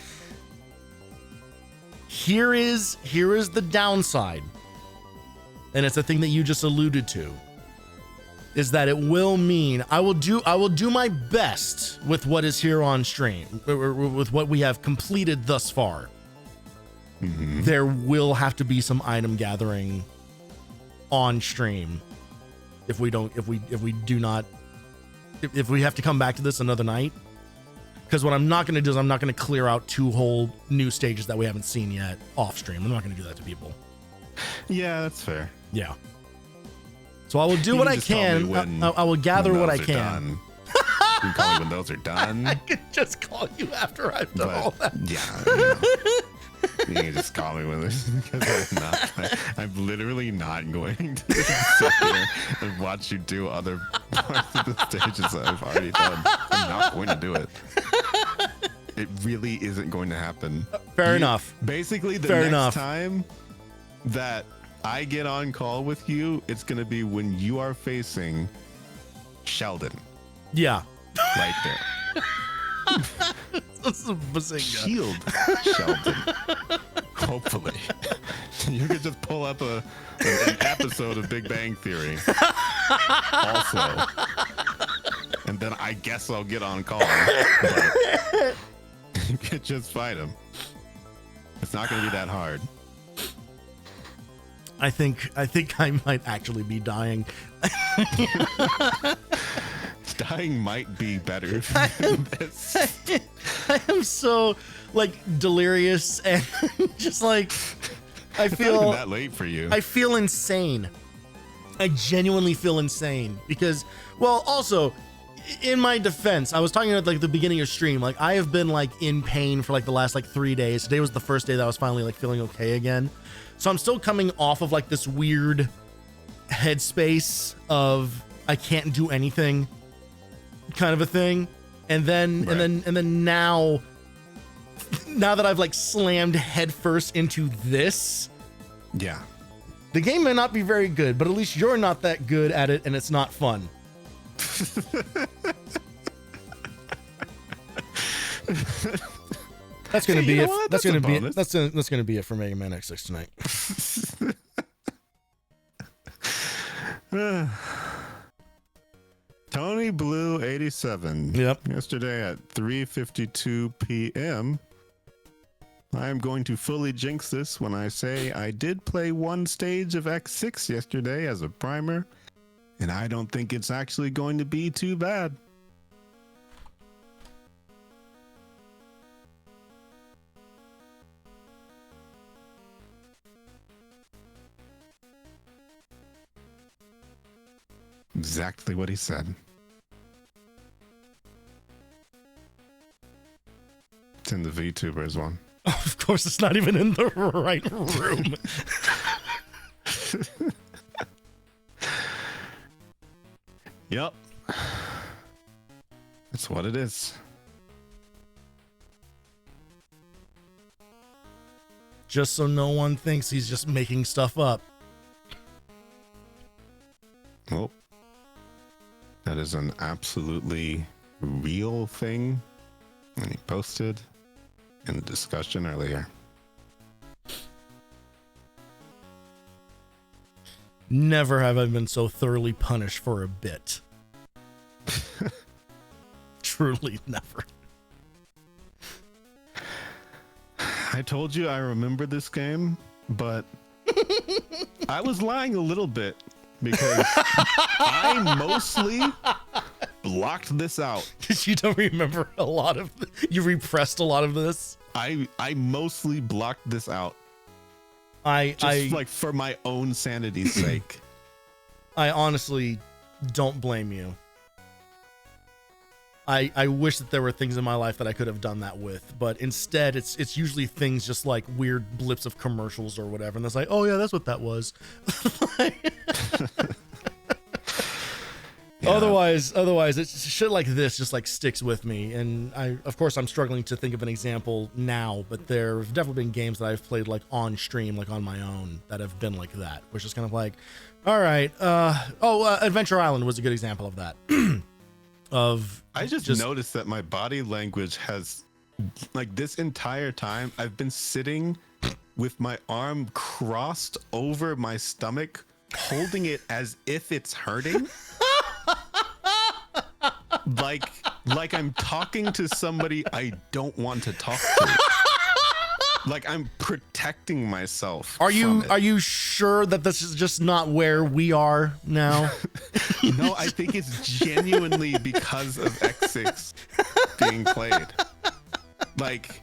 here is the downside. And it's the thing that you just alluded to. Is that it will mean I will do my best with what is here on stream, with what we have completed thus far. Mm-hmm. There will have to be some item gathering on stream if we do not if we have to come back to this another night. Because what I'm not going to do is I'm not going to clear out 2 whole new stages that we haven't seen yet off stream. I'm not going to do that to people. Yeah, that's fair. Yeah. So I will do what I can. I will gather what I can. You can call me when those are done. I could just call you after I've done all that. Yeah, you can just call me when I'm literally not going to sit here and watch you do other parts of the stages that I've already done. I'm not going to do it. It really isn't going to happen. Fair enough. Basically, the next time that I get on call with you, it's going to be when you are facing Sheldon. Yeah. Right there. Shield Sheldon. Hopefully. You could just pull up an episode of Big Bang Theory. Also. And then I guess I'll get on call. But you could just fight him. It's not going to be that hard. I think I might actually be dying. Dying might be better than this. I am so like delirious and just like I feel not even that late for you. I feel insane. I genuinely feel insane because, well, also in my defense, I was talking at like the beginning of stream, like I have been like in pain for like the last like 3 days. Today was the first day that I was finally like feeling okay again. So I'm still coming off of like this weird headspace of I can't do anything kind of a thing. And then now that I've like slammed headfirst into this, yeah, the game may not be very good, but at least you're not that good at it and it's not fun. That's gonna be it. That's gonna be it. That's gonna be it for Mega Man X6 tonight. Tony Blue 87. Yep. Yesterday at 3:52 p.m. I am going to fully jinx this when I say I did play 1 stage of X6 yesterday as a primer, and I don't think it's actually going to be too bad. Exactly what he said. It's in the VTubers one. Oh, of course, it's not even in the right room. Yep. That's what it is. Just so no one thinks he's just making stuff up. Well, that is an absolutely real thing, and he posted in the discussion earlier. Never have I been so thoroughly punished for a bit. Truly never. I told you I remember this game, but I was lying a little bit because I mostly blocked this out. You don't remember a lot of you repressed a lot of this? I mostly blocked this out. Like for my own sanity's sake. I honestly don't blame you. I wish that there were things in my life that I could have done that with, but instead it's usually things just like weird blips of commercials or whatever, and it's like, oh yeah, that's what that was. Yeah. Otherwise it's shit like this just like sticks with me, and of course I'm struggling to think of an example now, but there have definitely been games that I've played like on stream, like on my own, that have been like that, which is kind of like, all right, Adventure Island was a good example of that. I just noticed that my body language has, like, this entire time I've been sitting with my arm crossed over my stomach, holding it as if it's hurting. like I'm talking to somebody I don't want to talk to. Like I'm protecting myself. Are you sure that this is just not where we are now? No, I think it's genuinely because of X6 being played. Like,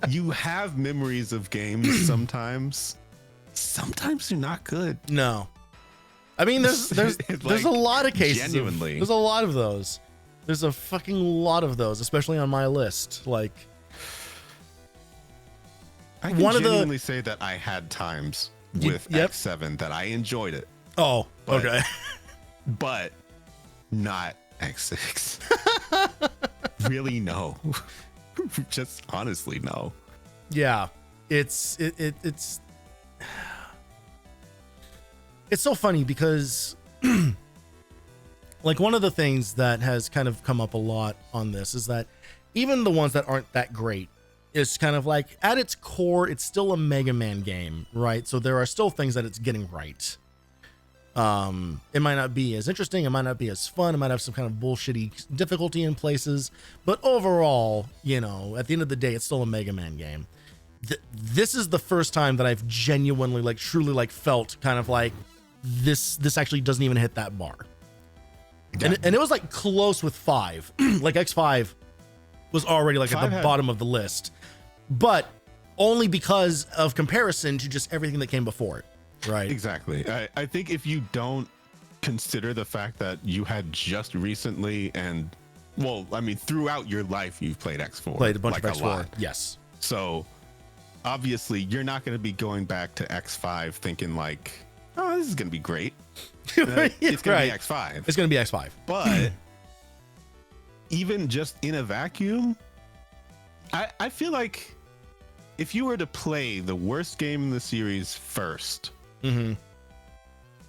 you have memories of games sometimes. Sometimes they're not good. No. I mean, there's Like, a lot of cases. genuinely. There's a lot of those. There's a fucking lot of those, especially on my list. Like, I can genuinely say that I had times with X7 that I enjoyed it. Oh, But- okay. But not X6. Really, no. Just honestly, no. Yeah, it's so funny because like one of the things that has kind of come up a lot on this is that even the ones that aren't that great is kind of like at its core, it's still a Mega Man game, right? So there are still things that it's getting right. It might not be as interesting, it might not be as fun, it might have some kind of bullshitty difficulty in places, but overall, you know, at the end of the day, it's still a Mega Man game. This is the first time that I've genuinely, like, truly, like, felt kind of like this actually doesn't even hit that bar. Yeah. And it was like close with 5. Like X5 was already like at the bottom of the list, but only because of comparison to just everything that came before it. Right. Exactly. I think if you don't consider the fact that you had just recently and, well, I mean, throughout your life, you've played X4. Played a bunch of X4. Lot. Yes. So obviously you're not going to be going back to X5 thinking like, oh, this is going to be great. It's going to be X5. It's going to be X5. But even just in a vacuum, I feel like if you were to play the worst game in the series first,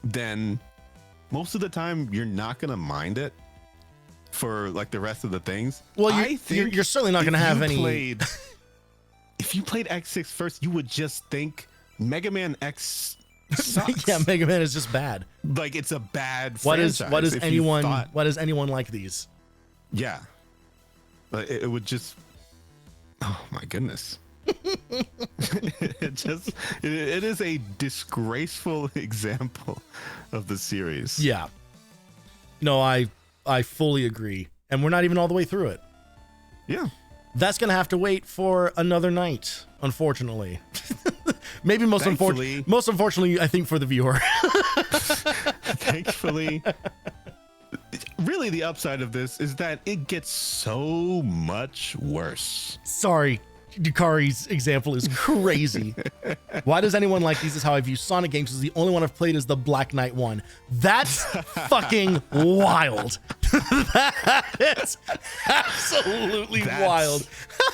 then most of the time you're not going to mind it for like the rest of the things. Well, you're certainly not going to have any. If you played X6 first, you would just think Mega Man X sucks. Yeah, Mega Man is just bad. Like it's a bad What franchise. is anyone like these? Yeah. It would just, oh my goodness. It is a disgraceful example of the series. Yeah. No, I fully agree. And we're not even all the way through it. Yeah. That's going to have to wait for another night, unfortunately. Maybe most unfortunately, I think for the viewer. Thankfully, really the upside of this is that it gets so much worse. Sorry, Dukari's example is crazy. Why does anyone like these is how I view Sonic games, because the only one I've played is the Black Knight one. That's fucking wild. That's absolutely wild.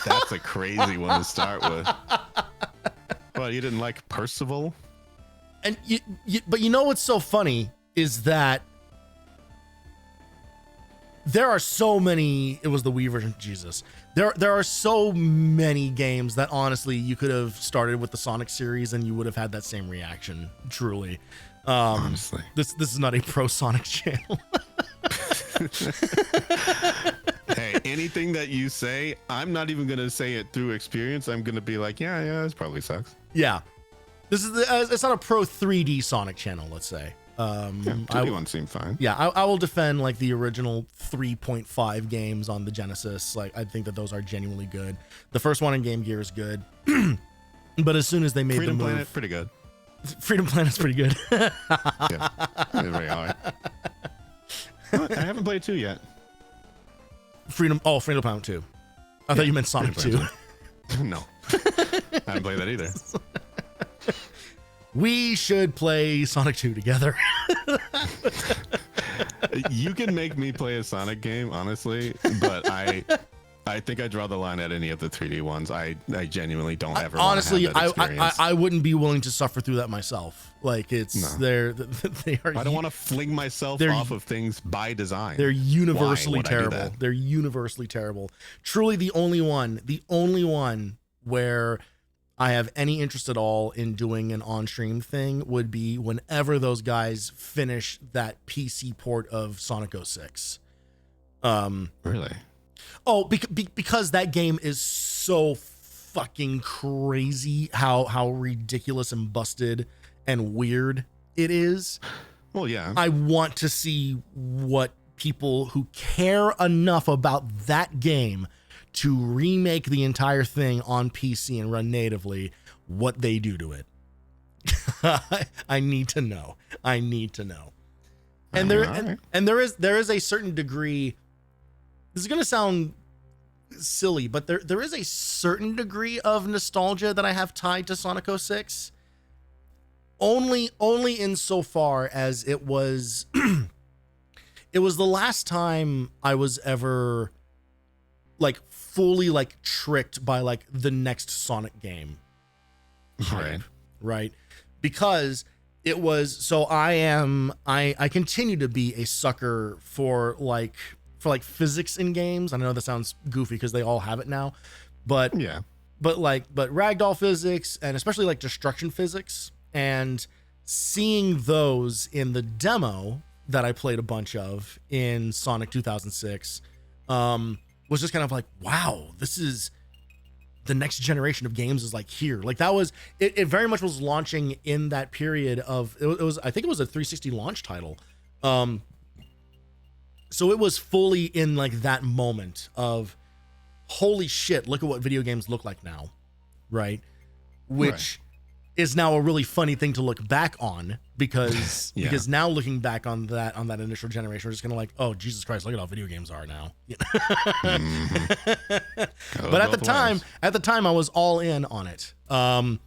That's a crazy one to start with. Well, you didn't like Percival? And but you know what's so funny is that there are so many. It was the Wii version. Jesus, there are so many games that honestly you could have started with the Sonic series and you would have had that same reaction. Truly, honestly, this is not a pro Sonic channel. Hey, anything that you say, I'm not even gonna say it through experience. I'm gonna be like, yeah, this probably sucks. Yeah, this is it's not a pro 3D Sonic channel. Let's say. Yeah, 2D one seemed fine. Yeah, I will defend like the original 3.5 games on the Genesis. Like I think that those are genuinely good. The first one in Game Gear is good, but as soon as they made Freedom the move, Planet, pretty good. Freedom Planet's pretty good. Yeah, it's very alright. I haven't played 2 yet. Freedom Planet 2. I thought you meant Sonic 2. No, I haven't played that either. We should play Sonic 2 together. You can make me play a Sonic game, honestly, but I think I draw the line at any of the 3D ones. I genuinely don't ever. Honestly, want to have that I wouldn't be willing to suffer through that myself. Like it's they are. I don't want to fling myself off of things by design. They're universally terrible. They're universally terrible. Truly, the only one where I have any interest at all in doing an on-stream thing would be whenever those guys finish that PC port of Sonic 06. Really? Oh, because that game is so fucking crazy how ridiculous and busted and weird it is. Well, yeah. I want to see what people who care enough about that game to remake the entire thing on PC and run natively, what they do to it. I need to know. And there is a certain degree. This is going to sound silly, but there is a certain degree of nostalgia that I have tied to Sonic 06. Only insofar as it was it was the last time I was ever like fully like tricked by like the next Sonic game. Right. Because it was, so I continue to be a sucker for physics in games. I know that sounds goofy because they all have it now, but ragdoll physics and especially like destruction physics, and seeing those in the demo that I played a bunch of in Sonic 2006 was just kind of like, wow, this is the next generation of games is like here. Like that was, it very much was launching in that period of, it was, I think it was a 360 launch title. So it was fully in like that moment of, holy shit, look at what video games look like now. Right. Which is now a really funny thing to look back on because because now looking back on that initial generation, we're just kind of like, oh Jesus Christ, look at how video games are now. But at the time I was all in on it. And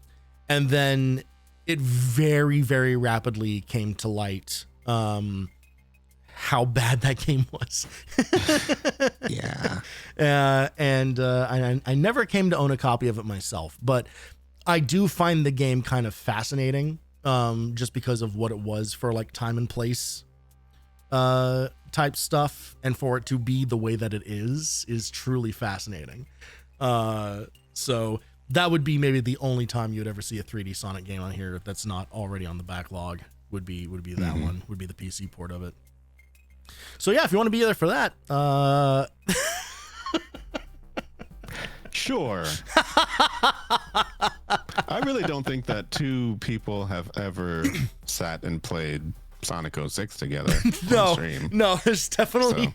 then it very, very rapidly came to light how bad that game was. I never came to own a copy of it myself, but I do find the game kind of fascinating, just because of what it was for like time and place type stuff, and for it to be the way that it is truly fascinating. So that would be maybe the only time you'd ever see a 3D Sonic game on here that's not already on the backlog. Would be that one, would be the PC port of it. So yeah, if you want to be there for that, sure. I really don't think that two people have ever sat and played Sonic 06 together on stream. No, there's definitely.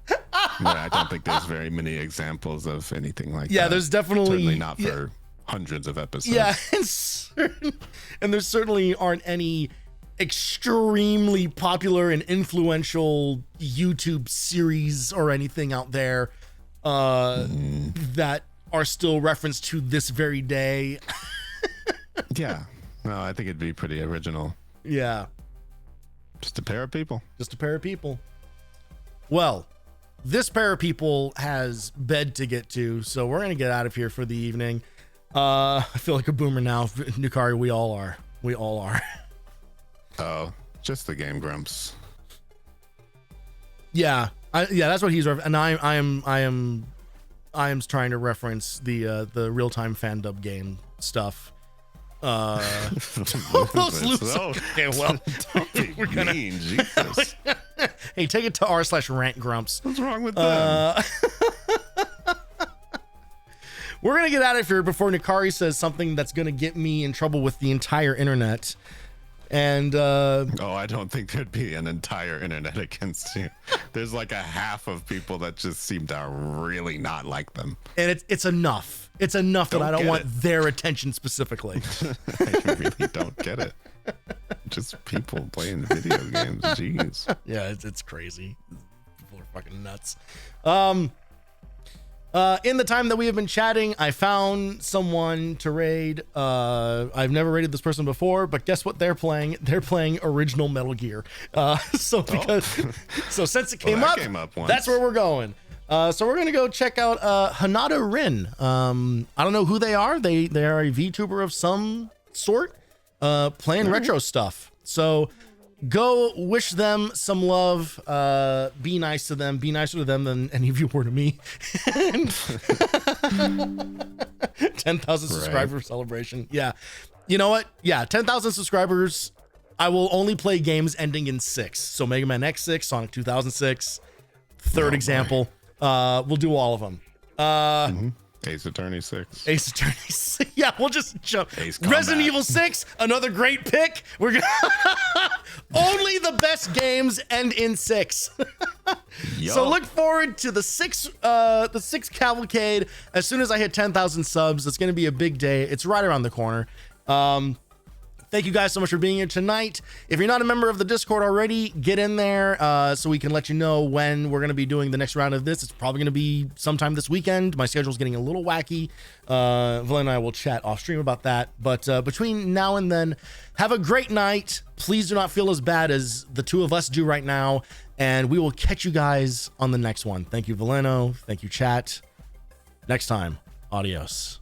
So, I don't think there's very many examples of anything like that. Yeah, there's definitely. Certainly not for hundreds of episodes. Yeah, and there certainly aren't any extremely popular and influential YouTube series or anything out there that are still referenced to this very day. Yeah. No, I think it'd be pretty original. Yeah. Just a pair of people. Well, this pair of people has bed to get to, so we're going to get out of here for the evening. I feel like a boomer now. Nukari, we all are. Oh, just the Game Grumps. Yeah. That's what he's, and I am trying to reference the real-time fan dub game stuff. Those loops. Okay, well, we're gonna mean, Jesus. Hey, take it to r/rant grumps. What's wrong with them? We're gonna get out of here before Nukari says something that's gonna get me in trouble with the entire internet. And I don't think there'd be an entire internet against you. There's like a half of people that just seem to really not like them. And it's enough. It's enough that I don't want their attention specifically. I really don't get it. Just people playing video games. Jeez. Yeah, it's crazy. People are fucking nuts. In the time that we have been chatting, I found someone to raid. I've never raided this person before, but guess what they're playing? They're playing original Metal Gear. So since it came up once. That's where we're going. So we're gonna go check out Hanada Rin. I don't know who they are. They are a VTuber of some sort, playing retro stuff. So go wish them some love. Be nice to them. Be nicer to them than any of you were to me. 10,000 subscriber celebration. Yeah. You know what? Yeah, 10,000 subscribers. I will only play games ending in 6. So Mega Man X6, Sonic 2006. Third example. We'll do all of them. Ace Attorney 6. Ace Attorney 6. Yeah, we'll just jump. Ace Resident Combat. Evil 6, another great pick. We're gonna only the best games end in 6. So look forward to the 6 cavalcade. As soon as I hit 10,000 subs, it's gonna be a big day. It's right around the corner. Thank you guys so much for being here tonight. If you're not a member of the Discord already, get in there so we can let you know when we're going to be doing the next round of this. It's probably going to be sometime this weekend. My schedule's getting a little wacky. Voleno and I will chat off stream about that. But between now and then, have a great night. Please do not feel as bad as the two of us do right now. And we will catch you guys on the next one. Thank you, Voleno. Thank you, chat. Next time, adios.